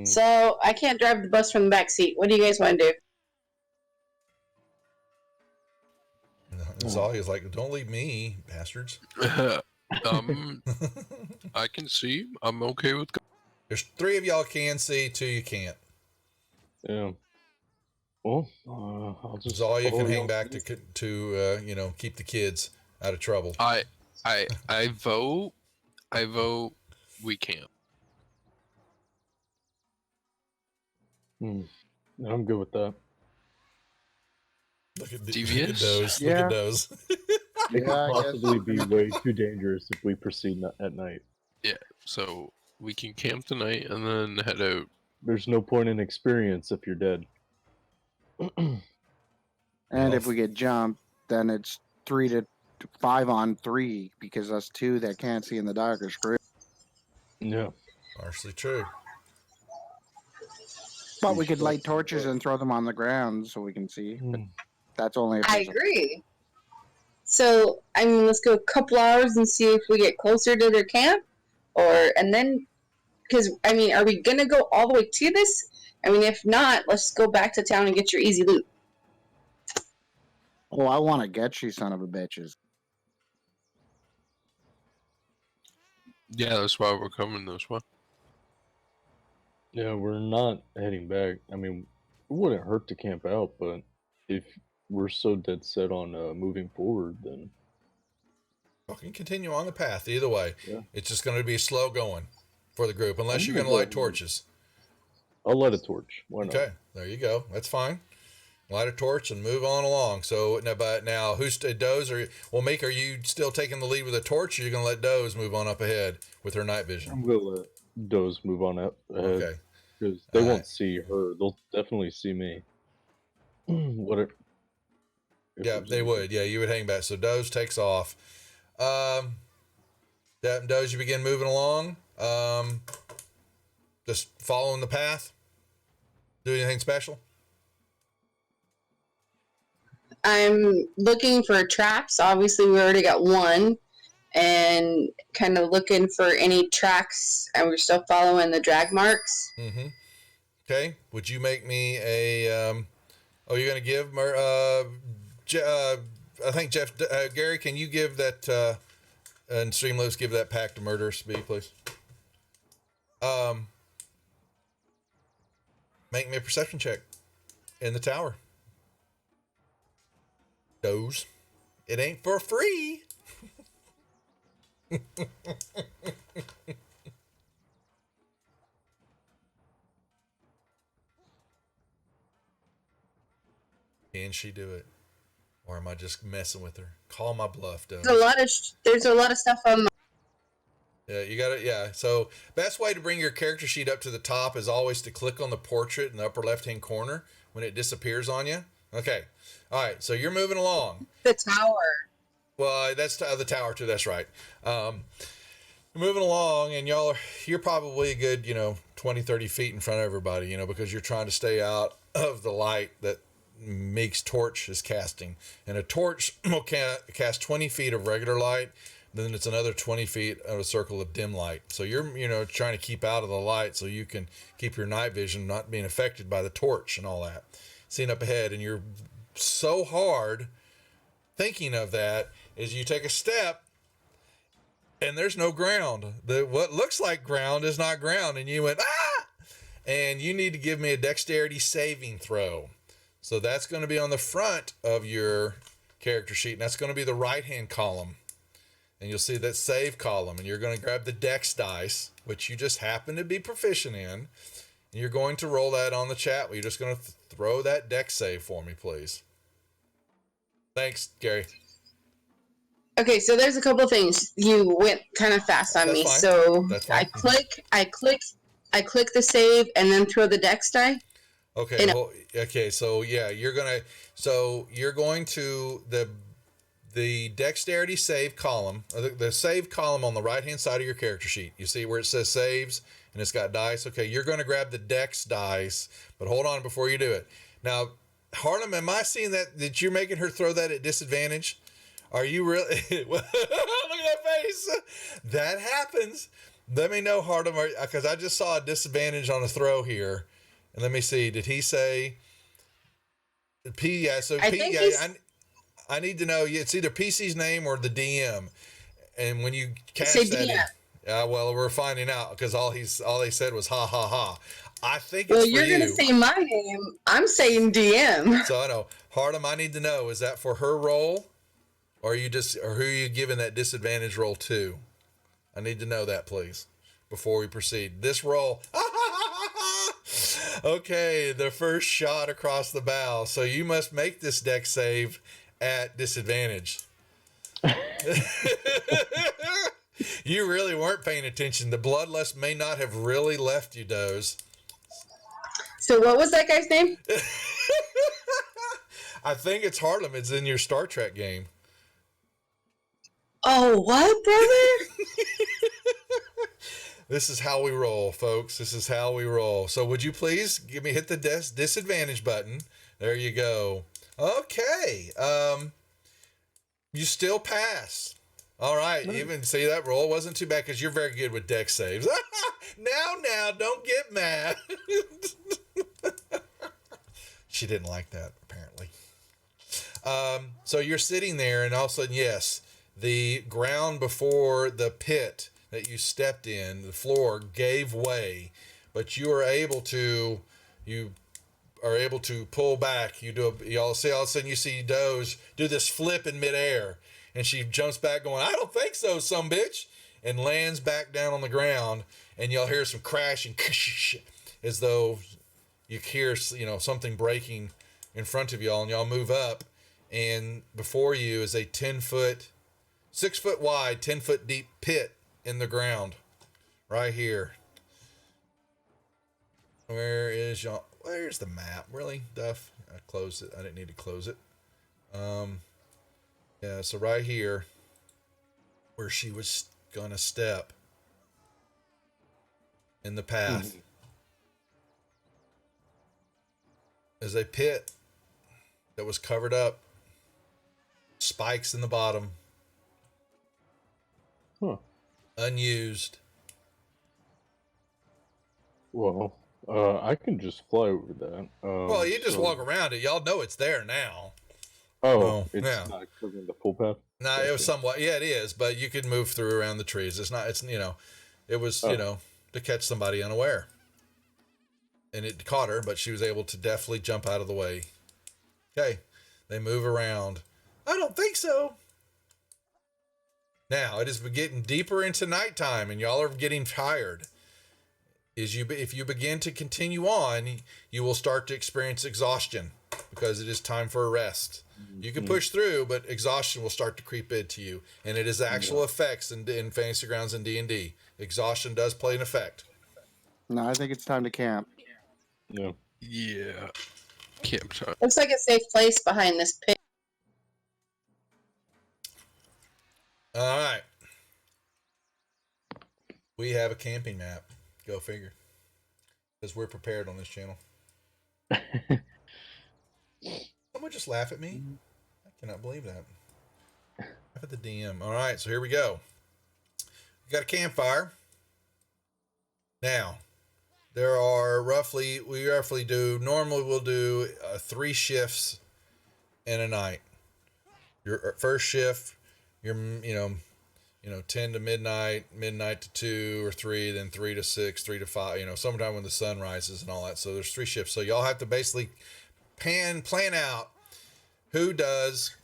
So I can't drive the bus from the back seat. What do you guys want to do? Zalia's like, don't leave me, bastards. I can see. I'm okay with. There's 3 of y'all can see, 2 you can't. Yeah. Well, I'll just. Zalia can hang back to keep the kids out of trouble. I vote. We can't. I'm good with that. Look at Devious? those. Yeah. Look at those. It could possibly be way too dangerous if we proceed at night. Yeah. So we can camp tonight and then head out. There's no point in experience if you're dead. And if we get jumped, then it's 3 to 5 on 3 because us 2 that can't see in the dark are screwed. Yeah. Partially true. But we could light torches and throw them on the ground so we can see. But that's only. I agree. So I mean, let's go a couple hours and see if we get closer to their camp, and then, because I mean, are we gonna go all the way to this? I mean, if not, let's go back to town and get your easy loot. Oh, I want to get you, son of a bitches. Yeah, that's why we're coming this way. Yeah, we're not heading back. I mean, it wouldn't hurt to camp out, but if we're so dead set on moving forward, then You can continue on the path either way. Yeah. It's just going to be slow going for the group unless you're going to light torches. I'll light a torch. Why not? Okay, there you go. That's fine. Light a torch and move on along. So now who's Doze? Meek, are you still taking the lead with a torch, or are you going to let Doze move on up ahead with her night vision? I'm gonna let Doze move on up ahead. Okay. Because they won't see her. They'll definitely see me. Yeah, they would. Yeah, you would hang back. So Doze takes off. Doze, you begin moving along. Just following the path. Do anything special? I'm looking for traps. Obviously, we already got one, and kind of looking for any tracks. And we're still following the drag marks. Mm-hmm. Okay. Would you make me a? You're going to give I think Jeff Gary. Can you give that? And Streamlabs, give that pack to Murderous Speed, please. Make me a perception check in the tower. Doze. It ain't for free. Can she do it? Or am I just messing with her? Call my bluff, Doze. There's a lot of stuff on. Yeah, you got it. Yeah. So best way to bring your character sheet up to the top is always to click on the portrait in the upper left-hand corner when it disappears on you. Okay. All right. So you're moving along. The tower. Well, that's the tower too. That's right. Moving along, and you're probably a good, 20, 30 feet in front of everybody, because you're trying to stay out of the light that Meek's torch is casting. And a torch will cast 20 feet of regular light, then it's another 20 feet of a circle of dim light. So you're, trying to keep out of the light so you can keep your night vision not being affected by the torch and all that. Seeing up ahead, and you're so hard thinking of that is you take a step and there's no ground. What looks like ground is not ground. And you went, ah! And you need to give me a dexterity saving throw. So that's going to be on the front of your character sheet. And that's going to be the right-hand column. And you'll see that save column. And you're going to grab the dex dice, which you just happen to be proficient in. And you're going to roll that on the chat. You're just going to throw that dex save for me, please. Thanks, Gary. Okay, so there's a couple things. You went kind of fast on me. Fine. So That's fine. I click the save and then throw the dex die. Okay. Well, okay. So yeah, you're going to the dexterity save column, the save column on the right-hand side of your character sheet. You see where it says saves and it's got dice. Okay. You're going to grab the dex dice, but hold on before you do it. Now, Harlem, am I seeing that you're making her throw that at disadvantage? Are you really? Look at that face. That happens. Let me know, Harlem, because I just saw a disadvantage on a throw here. And let me see. Did he say P? Yeah. So P. Yeah. I need to know. It's either PC's name or the DM. And when you cast that, well, we're finding out because all they said was ha ha ha. I think it's you're going to say my name. I'm saying DM. So I know, Harlem. I need to know. Is that for her role? Or who are you giving that disadvantage roll to? I need to know that, please, before we proceed. This roll. Okay, the first shot across the bow. So you must make this dex save at disadvantage. You really weren't paying attention. The bloodlust may not have really left you, Doze. So what was that guy's name? I think it's Harlem. It's in your Star Trek game. Oh, what, brother? This is how we roll, folks. This is how we roll. So would you please hit the disadvantage button? There you go. Okay. You still pass. All right. Even see that roll wasn't too bad because you're very good with dex saves. Now, don't get mad. She didn't like that, apparently. So you're sitting there and all of a sudden, yes, the ground before the pit that you stepped in, the floor gave way, but you are able to pull back. All of a sudden you see Doze do this flip in midair, and she jumps back going, I don't think so, some bitch, and lands back down on the ground, and you'll hear some crashing as though you hear, something breaking in front of y'all, and y'all move up, and before you is a 6 foot wide, 10 foot deep pit in the ground right here. Where's the map? Really, Duff? I closed it. I didn't need to close it. Yeah, so right here where she was gonna step in the path is a pit that was covered up, spikes in the bottom. Unused. Well, I can just fly over that. Well, you just walk around it. Y'all know it's there now. It's not covering the full path. No, it was somewhat. Yeah, it is. But you could move through around the trees. It's not. It's it was to catch somebody unaware, and it caught her, but she was able to deftly jump out of the way. Okay, they move around. I don't think so. Now, it is getting deeper into nighttime, and y'all are getting tired. If you begin to continue on, you will start to experience exhaustion because it is time for a rest. You can push through, but exhaustion will start to creep into you, and it is actual effects in Fantasy Grounds and D&D. Exhaustion does play an effect. No, I think it's time to camp. Yeah. Yeah. Camp time. Looks like a safe place behind this pit. All right. We have a camping map. Go figure. Because we're prepared on this channel. Someone just laugh at me. I cannot believe that. Laugh at the DM. All right, so here we go. We got a campfire. Now, normally we'll do 3 shifts in a night. Your first shift, your 10 to midnight, midnight to 2 or 3, then 3 to 6, 3 to 5, sometime when the sun rises and all that. So there's 3 shifts. So y'all have to basically plan out who does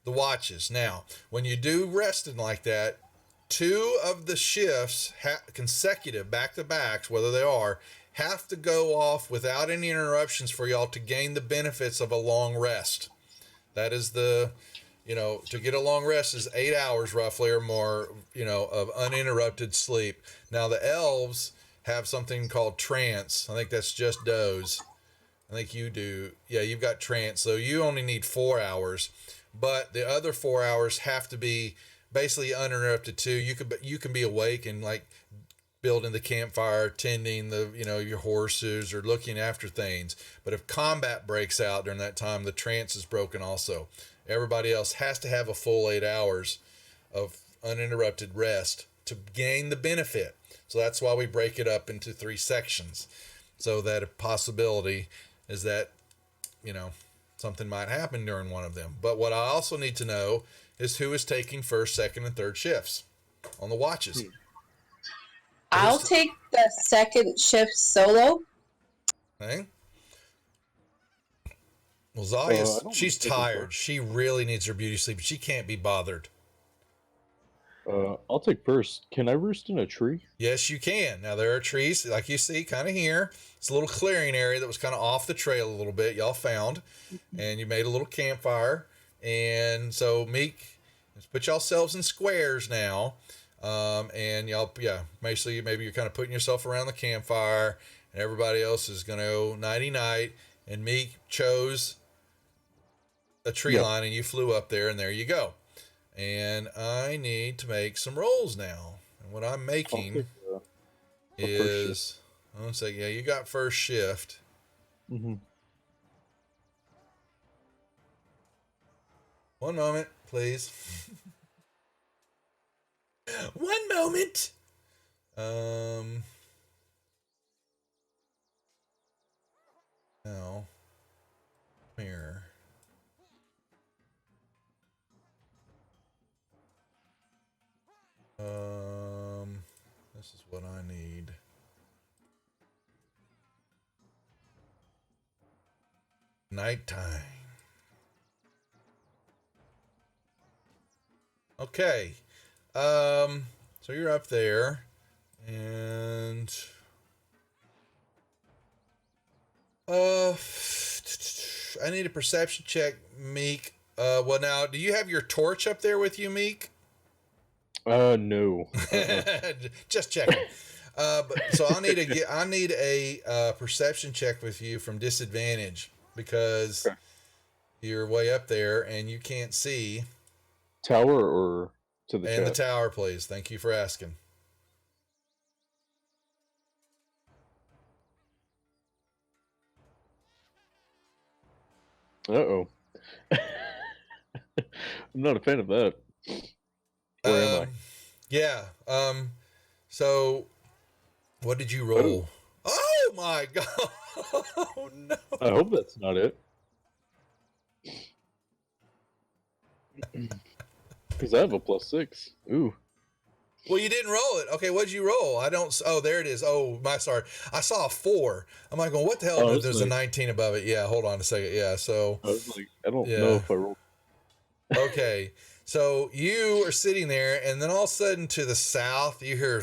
the watches. Now, when you do resting like that, 2 of the shifts consecutive back-to-backs, whether they are, have to go off without any interruptions for y'all to gain the benefits of a long rest. That is to get a long rest is 8 hours roughly or more, of uninterrupted sleep. Now the elves have something called trance. I think that's just doze. I think you do. Yeah, you've got trance. So you only need 4 hours, but the other 4 hours have to be basically uninterrupted too. You can be awake and like building the campfire, tending your horses or looking after things. But if combat breaks out during that time, the trance is broken also. Everybody else has to have a full 8 hours of uninterrupted rest to gain the benefit. So that's why we break it up into 3 sections. So that a possibility is that, something might happen during one of them. But what I also need to know is who is taking first, second, and third shifts on the watches. I'll take the second shift solo. Okay. Well, Zalia's, she's tired. She really needs her beauty sleep. She can't be bothered. I'll take first. Can I roost in a tree? Yes, you can. Now, there are trees, like you see, kind of here. It's a little clearing area that was kind of off the trail a little bit. Y'all found. And you made a little campfire. And so, Meek, let's put yourselves in squares now. And y'all, basically, maybe you're kind of putting yourself around the campfire. And everybody else is going to go nighty-night. And Meek chose a tree line, and you flew up there, and there you go. And I need to make some rolls now. And what I'm making is, one second, you got first shift. Mm-hmm. One moment, please. One moment. Now, here. This is what I need. Nighttime. Okay. So you're up there, and I need a perception check, Meek. Well, now, do you have your torch up there with you, Meek? No. Just checking. So I need a perception check with you from disadvantage because you're way up there and you can't see. Tower or to the and chat? The tower, please. Thank you for asking. Uh-oh. I'm not a fan of that. Where am I? Yeah. So what did you roll? Oh my god. Oh no. I hope that's not it. Because I have a +6. Ooh. Well, you didn't roll it. Okay, what'd you roll? Oh, there it is. Oh, sorry. I saw a 4. I'm like, well, what the hell? There's a 19 above it. Yeah, hold on a second. Yeah, so. I was like, I don't know if I rolled. Okay, so you are sitting there, and then all of a sudden to the south, you hear.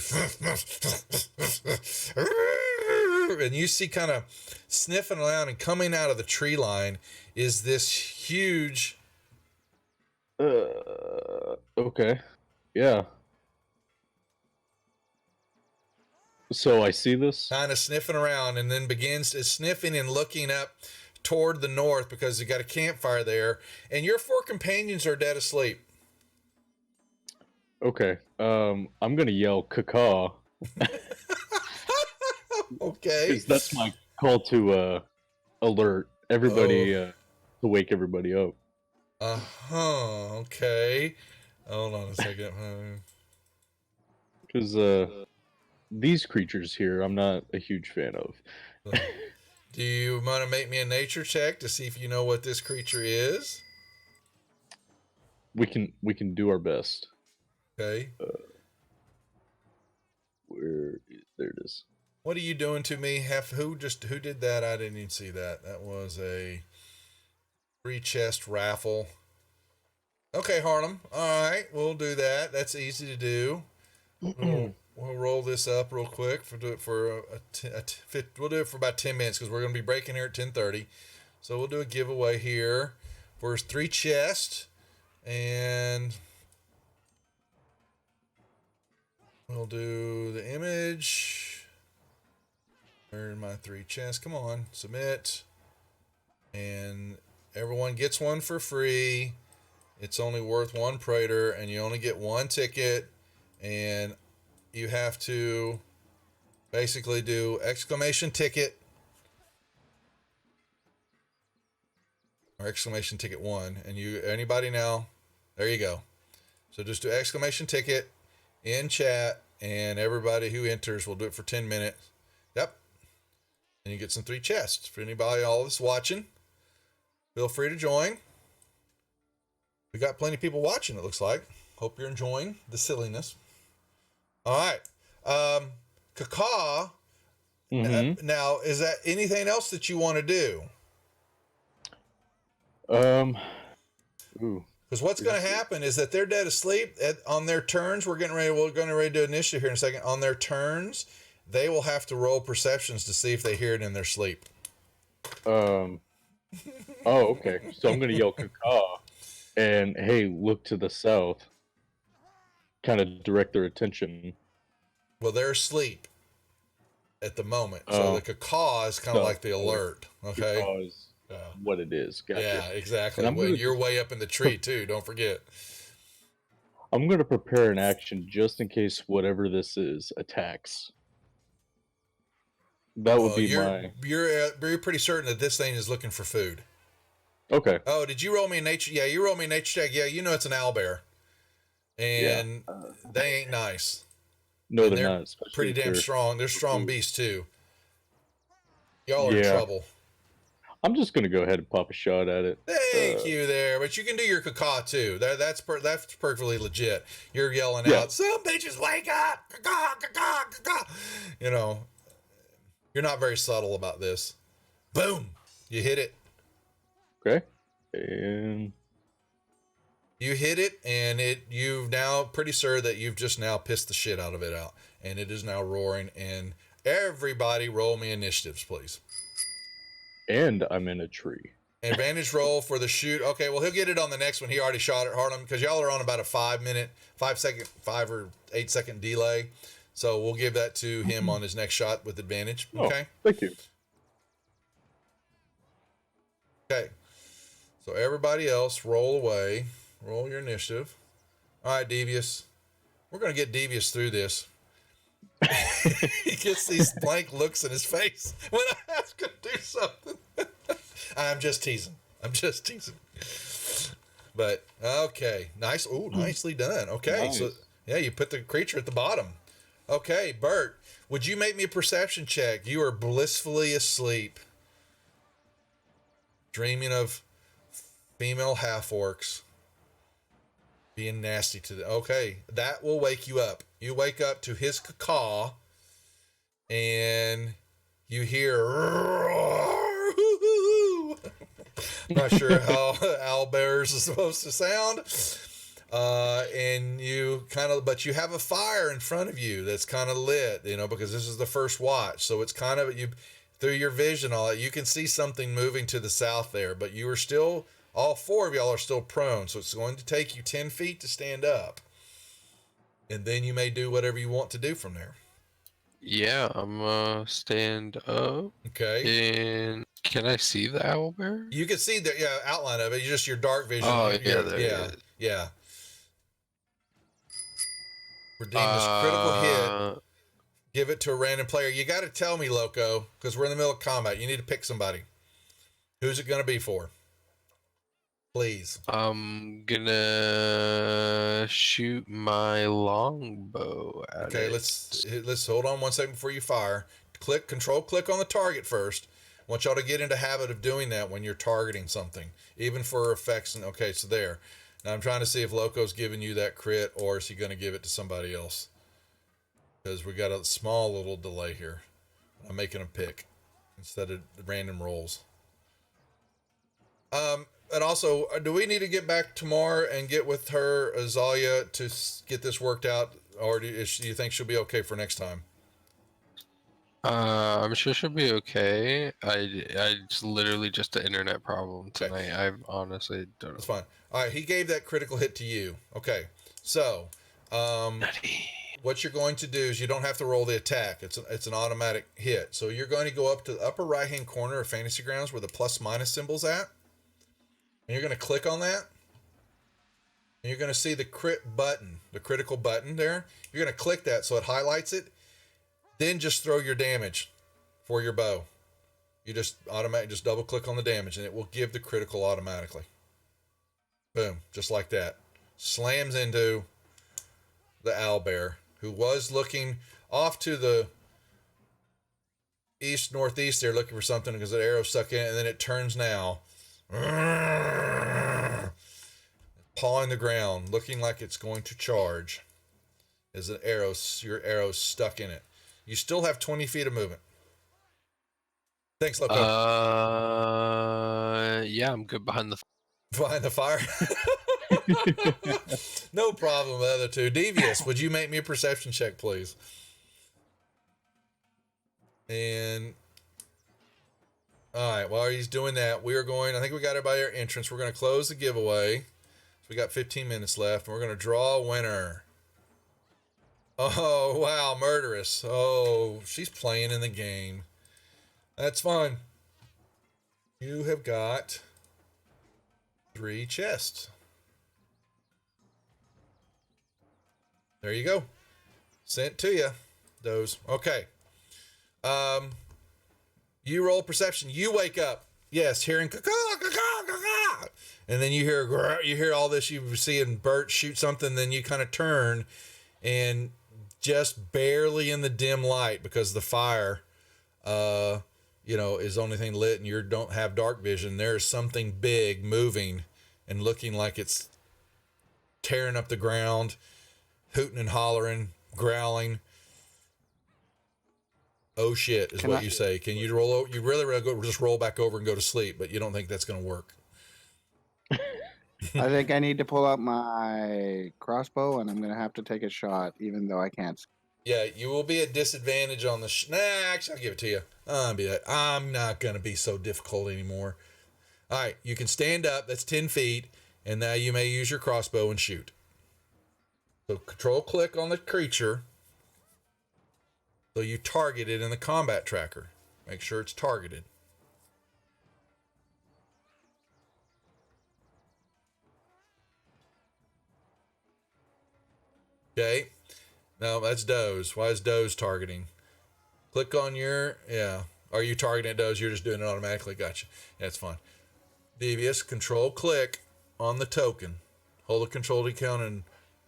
And you see kind of sniffing around, and coming out of the tree line is this huge. Okay. Yeah. So I see this. Kind of sniffing around, and then begins sniffing and looking up toward the north because you got a campfire there, and your 4 companions are dead asleep. Okay. I'm gonna yell cacaw. Okay. Because that's my call to alert everybody to wake everybody up. Okay. Hold on a second. Because these creatures here, I'm not a huge fan of. Do you want to make me a nature check to see if you know what this creature is? We can do our best. Okay. There it is. What are you doing to me? Who did that? I didn't even see that. That was a 3 chest raffle. Okay, Harlem. All right, we'll do that. That's easy to do. We'll roll this up real quick. We'll do it for we'll do it for about 10 minutes because we're going to be breaking here at 10:30. So we'll do a giveaway here for 3 chests, and we'll do the image. Earn my 3 chests. Come on, submit, and everyone gets one for free. It's only worth 1 Praetor, and you only get 1 ticket, and you have to basically do exclamation ticket or exclamation ticket 1, and anybody now, there you go. So just do exclamation ticket in chat, and everybody who enters will do it for 10 minutes. Yep. And you get some 3 chests. For anybody, all of us watching, feel free to join. We got plenty of people watching, it looks like. Hope you're enjoying the silliness. All right. Cacaw. Now, is that anything else that you want to do? Because what's going to happen is that they're dead asleep on their turns. We're going to do initiative here in a second. On their turns, they will have to roll perceptions to see if they hear it in their sleep. Oh, okay. So I'm going to yell cacaw. And hey, look to the south. Kind of direct their attention. Well, they're asleep at the moment. So the cacaw is kind of like the alert. Okay. Cacaw is what it is. Gotcha. Yeah, exactly. Well, you're way up in the tree too. Don't forget. I'm going to prepare an action just in case whatever this is attacks. That would be You're pretty certain that this thing is looking for food. Okay. Oh, did you roll me a nature? Yeah, you roll me a nature check. Yeah, you know it's an owlbear. And they ain't nice. No, and they're not. Pretty damn strong. They're strong beasts too. Y'all are in trouble. I'm just gonna go ahead and pop a shot at it. Thank you there, but you can do your cacaw too. That's perfectly legit. You're yelling out, "Some bitches wake up!" Cacaw, cacaw, cacaw. You know, you're not very subtle about this. Boom! You hit it. Okay. And you hit it, and you've now pretty sure that you've just now pissed the shit out of it out, and it is now roaring. And everybody, roll me initiatives, please. And I'm in a tree. Advantage roll for the shoot. Okay, well, he'll get it on the next one. He already shot it, Harlem, because y'all are on about a 5 or 8 second delay. So we'll give that to him on his next shot with advantage. Okay. Thank you. Okay. So everybody else, roll away. Roll your initiative. All right, Devious. We're going to get Devious through this. He gets these blank looks in his face when I ask him to do something. I'm just teasing. But, okay. Nice. Ooh, nicely done. Okay. Nice. So, yeah, you put the creature at the bottom. Okay, Bert, would you make me a perception check? You are blissfully asleep, dreaming of female half-orcs being nasty to the... Okay, that will wake you up. You wake up to his cacaw, and you hear... Not sure how owlbears is supposed to sound. And but you have a fire in front of you that's kind of lit, because this is the first watch. So it's kind of, through your vision, you can see something moving to the south there, but you are still, all 4 of y'all are still prone. So it's going to take you 10 feet to stand up. And then you may do whatever you want to do from there. Yeah, I'm stand up. Okay. And can I see the owlbear? You can see the outline of it. Just your dark vision. Oh, yeah, there it is. Yeah. Redeem this critical hit. Give it to a random player. You got to tell me, Loco, because we're in the middle of combat. You need to pick somebody. Who's it going to be for? Please. I'm gonna shoot my longbow at Okay, it. let's hold on 1 second before you fire. Control click on the target first. I want y'all to get into habit of doing that when you're targeting something, even for effects. And okay, so there. Now I'm trying to see if Loco's giving you that crit or is he going to give it to somebody else? Because we got a small little delay here. I'm making him pick instead of random rolls. And also, do we need to get back tomorrow and get with her, Azalea, to get this worked out? Or do you think she'll be okay for next time? I'm sure she'll be okay. I just literally just an internet problem tonight. I honestly don't know. That's fine. All right, he gave that critical hit to you. Okay, so what you're going to do is you don't have to roll the attack. It's an automatic hit. So you're going to go up to the upper right-hand corner of Fantasy Grounds where the plus-minus symbol's at. And you're going to click on that. And you're going to see the crit button, the critical button there. You're going to click that so it highlights it. Then just throw your damage for your bow. You just double click on the damage and it will give the critical automatically. Boom, just like that. Slams into the owlbear, who was looking off to the northeast there looking for something because the arrow stuck in it, and then it turns now. Pawing the ground, looking like it's going to charge. As your arrow's stuck in it. You still have 20 feet of movement. Thanks, Loco. Yeah, I'm good behind the fire. No problem, the other two. Devious, would you make me a perception check, please? And all right, while he's doing that, I think we got everybody at our entrance. We're going to close the giveaway. So we got 15 minutes left, and we're going to draw a winner. Oh, wow, Murderous. Oh, she's playing in the game. That's fine. You have got 3 chests. There you go. Sent to you. Those. Okay. You roll perception. You wake up. Yes, hearing caw, caw, caw, and then you hear all this. You see Bert shoot something. Then you kind of turn, and just barely in the dim light because the fire, is the only thing lit, and you don't have dark vision. There's something big moving and looking like it's tearing up the ground, hooting and hollering, growling. Oh shit is what you say. Can you roll? You really just roll back over and go to sleep, but you don't think that's going to work. I think I need to pull out my crossbow, and I'm going to have to take a shot, even though I can't. Yeah, you will be at disadvantage on the. Actually, I'll give it to you. I'm not going to be so difficult anymore. All right, you can stand up. That's 10 feet, and now you may use your crossbow and shoot. So control click on the creature. So you target it in the combat tracker. Make sure it's targeted. Okay. No, that's Doze. Why is Doze targeting? Click on your, Are you targeting at Doze? You're just doing it automatically. Gotcha. That's fine. Devious, control click on the token. Hold the control icon and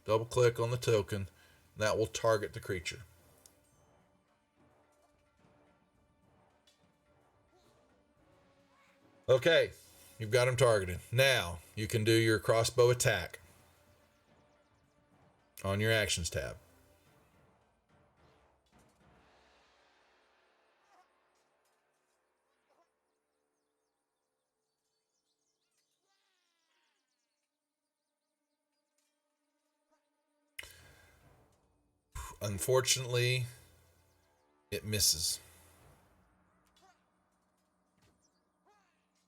double click on the token. That will target the creature. Okay, you've got him targeted. Now, you can do your crossbow attack on your actions tab. Unfortunately, it misses.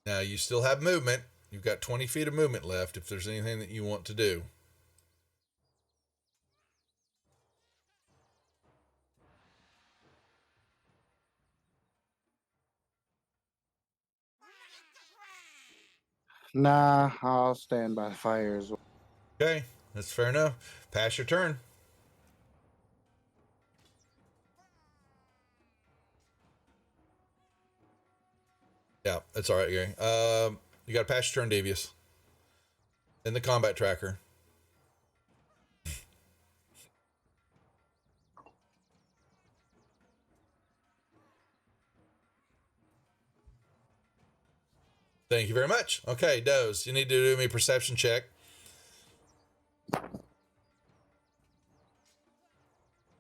Now, you still have movement. You've got 20 feet of movement left if there's anything that you want to do. Nah, I'll stand by the fire as well. Okay, that's fair enough. Pass your turn. Yeah, that's all right, Gary. You got to pass your turn, Devious. In the combat tracker. Thank you very much. Okay, Doze, you need to do me a perception check.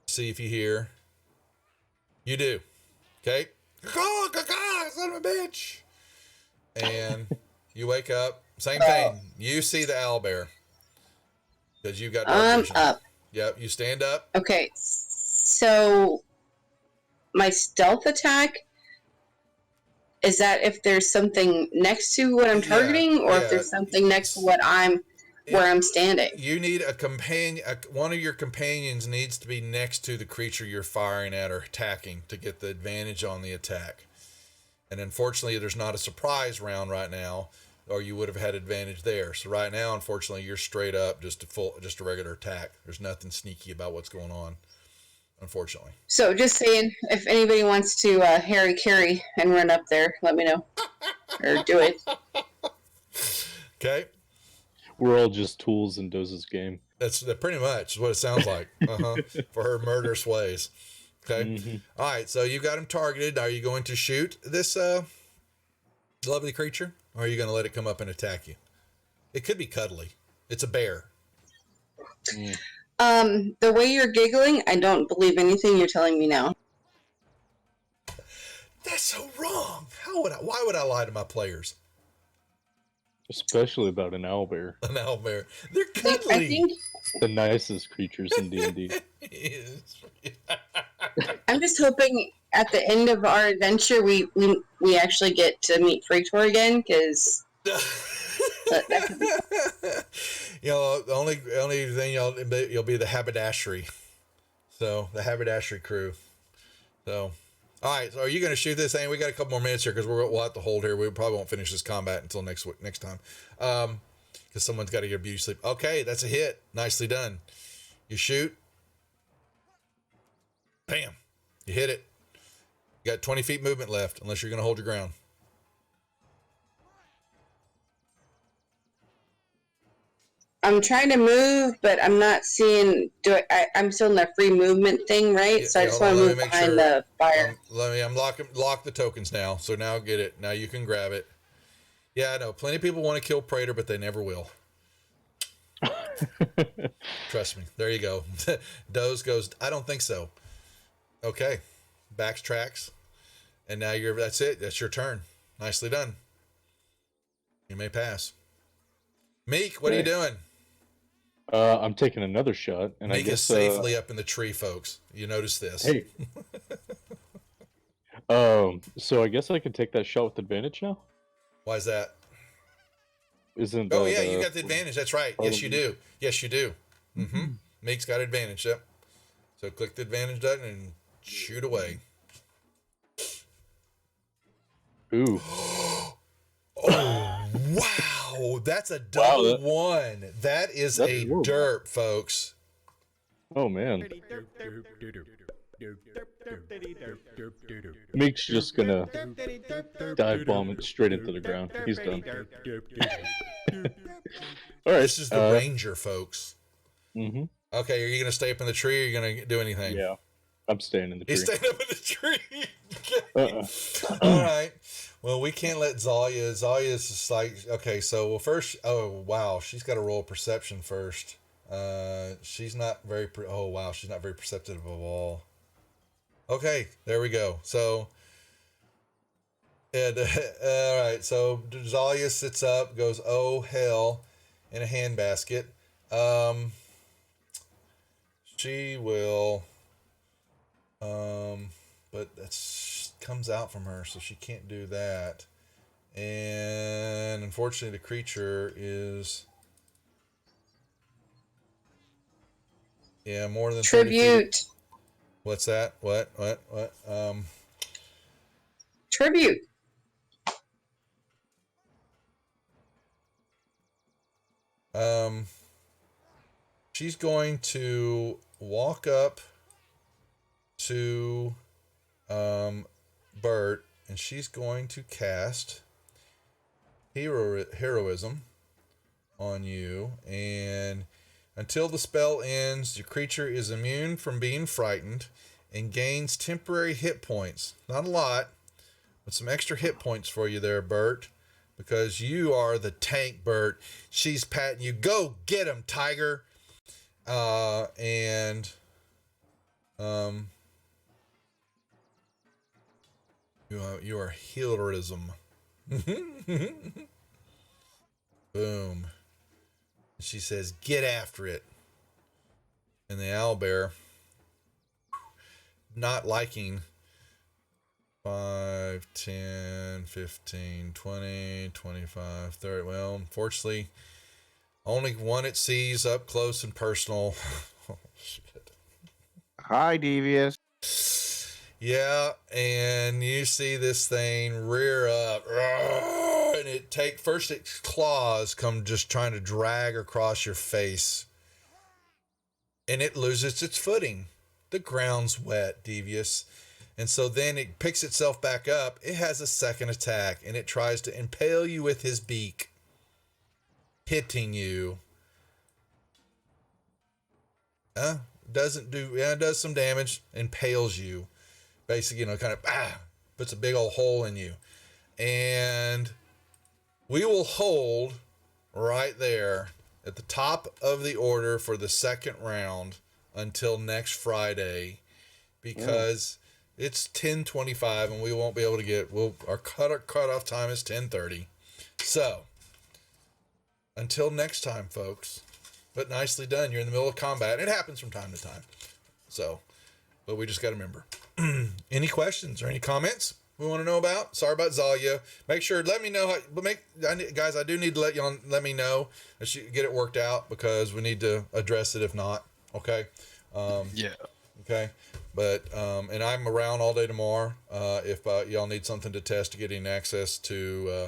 See if you hear. You do. Okay. Son of a bitch. And you wake up. Same thing. You see the owlbear. Because you've got dark vision. Up. Yep, you stand up. Okay, so my stealth attack, is that if there's something next to what I'm targeting, or if there's something next to what where I'm standing? You need a companion. One of your companions needs to be next to the creature you're firing at or attacking to get the advantage on the attack. And unfortunately, there's not a surprise round right now, or you would have had advantage there. So right now, unfortunately, you're straight up just a regular attack. There's nothing sneaky about what's going on, unfortunately. So just saying, if anybody wants to Harry carry and run up there, let me know. Or do it. Okay. We're all just tools in Doze's game. That's pretty much what it sounds like. For her murderous ways. Okay. Mm-hmm. All right. So you got him targeted. Are you going to shoot this lovely creature, or are you going to let it come up and attack you? It could be cuddly. It's a bear. The way you're giggling, I don't believe anything you're telling me now. That's so wrong. Why would I lie to my players? Especially about an owlbear. An owlbear. They're cuddly. I think the nicest creatures in D&D. I'm just hoping at the end of our adventure we actually get to meet Praetor again, because that could be fun. You know, the only thing you'll be the haberdashery. So the haberdashery crew. So, all right. So are you going to shoot this thing? We got a couple more minutes here because we'll have to hold here. We probably won't finish this combat until next time. Because someone's got to get a beauty sleep. Okay, that's a hit. Nicely done. You shoot. Bam. You hit it. You got 20 feet movement left, unless you're going to hold your ground. I'm trying to move, but I'm not seeing. I'm still in the free movement thing, right? So I just want to move behind the fire. I'm lock the tokens now. So now get it. Now you can grab it. Yeah, I know. Plenty of people want to kill Praetor, but they never will. Trust me. There you go. Doze goes, I don't think so. Okay. Backtracks. And now that's it. That's your turn. Nicely done. You may pass. Meek, what are you doing? I'm taking another shot, and Meek I guess is safely up in the tree, folks. You notice this? Hey. So I guess I can take that shot with advantage now. Why is that? Isn't you got the advantage. That's right. Yes, you do. Yes, you do. Mm-hmm. Meek's got advantage. Yep. So click the advantage button and shoot away. Ooh. Oh, wow. That's a double one. That is a derp, folks. Oh, man. Meek's just gonna dive bomb it straight into the ground. He's done. All right. This is the ranger, folks. Mm-hmm. Okay, are you gonna stay up in the tree, or are you gonna do anything? Yeah, I'm staying in the tree. He's staying up in the tree. All right. Well, we can't let Zalia. Zalia's just like, okay. So, first. Oh, wow. She's got to roll perception first. She's not very. She's not very perceptive of all. Okay, there we go. So, and all right. So Zalia sits up, goes, "Oh hell," in a handbasket. She will. But that's comes out from her, so she can't do that. And unfortunately, the creature is. Yeah, more than tribute. What's that? What? Tribute. She's going to walk up to Bert, and she's going to cast heroism on you, and until the spell ends, your creature is immune from being frightened and gains temporary hit points. Not a lot, but some extra hit points for you there, Bert, because you are the tank, Bert. She's patting you. Go get him, Tiger. You are healerism. Boom. She says, get after it. And the owlbear, not liking 5, 10, 15, 20, 25, 30. Well, unfortunately, only one it sees up close and personal. Oh, shit. Hi, Devious. Yeah, and you see this thing rear up, and its claws come just trying to drag across your face, and it loses its footing. The ground's wet, Devious. And so then it picks itself back up. It has a second attack, and it tries to impale you with his beak, hitting you. It does some damage, impales you. Basically, kind of puts a big old hole in you. And we will hold right there at the top of the order for the second round until next Friday, because it's 10:25 and we won't be able to get, our cutoff time is 10:30. So until next time, folks, but nicely done. You're in the middle of combat. It happens from time to time. So, but we just got to remember. Any questions or any comments we want to know about? Sorry about Zalia. Make sure, let me know guys, I do need to let me know that you get it worked out, because we need to address it if not. Okay. Yeah. Okay. But, and I'm around all day tomorrow. If y'all need something to test to getting access to,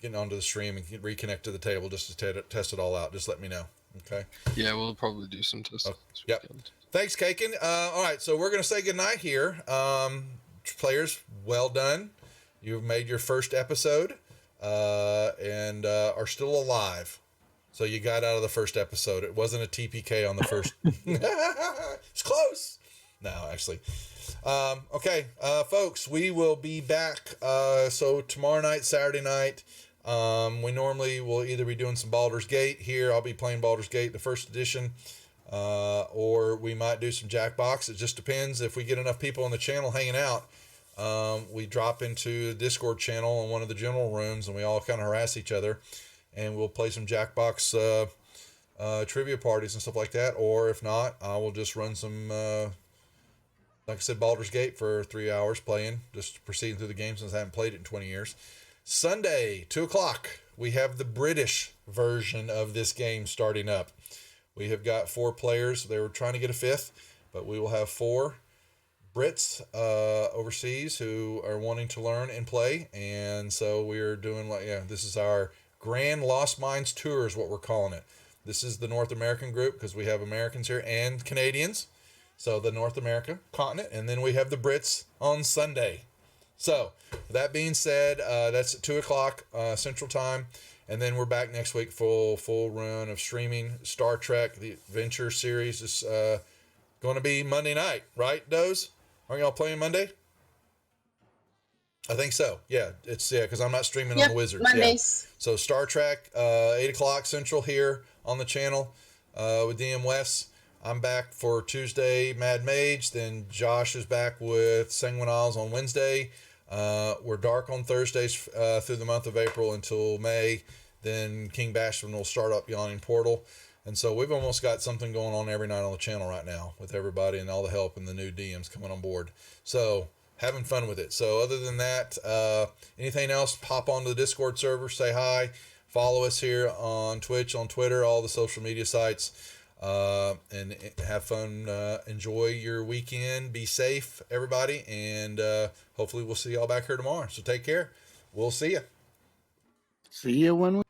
getting onto the stream and reconnect to the table just to test it all out, just let me know. Okay. Yeah, we'll probably do some testing this Yep. weekend. Thanks, Kaken. All right, so we're going to say goodnight here. Players, well done. You've made your first episode and are still alive. So you got out of the first episode. It wasn't a TPK on the first. It's close. No, actually. Okay, folks, we will be back. So tomorrow night, Saturday night, we normally will either be doing some Baldur's Gate here. I'll be playing Baldur's Gate, the first edition. Or we might do some Jackbox. It just depends if we get enough people on the channel hanging out. We drop into the Discord channel in one of the general rooms, and we all kind of harass each other, and we'll play some Jackbox trivia parties and stuff like that. Or if not, I will just run some, like I said, Baldur's Gate for 3 hours playing, just proceeding through the game since I haven't played it in 20 years. Sunday, 2:00, we have the British version of this game starting up. We have got 4 players. They were trying to get a 5th, but we will have 4 Brits overseas who are wanting to learn and play. And so we're doing this is our Grand Lost Mines Tour is what we're calling it. This is the North American group because we have Americans here and Canadians. So the North America continent. And then we have the Brits on Sunday. So that being said, that's at 2:00 Central Time. And then we're back next week, full run of streaming. Star Trek, the Adventure series is going to be Monday night, right, Doze? Aren't y'all playing Monday? I think so. Yeah, because I'm not streaming on the Wizards. Mondays. Yeah. So Star Trek, 8:00 Central here on the channel with DM West. I'm back for Tuesday, Mad Mage. Then Josh is back with Sanguine Isles on Wednesday. We're dark on Thursdays through the month of April until May. Then King Bashman will start up Yawning Portal. And so we've almost got something going on every night on the channel right now with everybody and all the help and the new DMs coming on board. So having fun with it. So other than that, anything else, hop onto the Discord server, say hi, follow us here on Twitch, on Twitter, all the social media sites, and have fun. Enjoy your weekend. Be safe, everybody. And hopefully we'll see y'all back here tomorrow. So take care. We'll see you. See you when we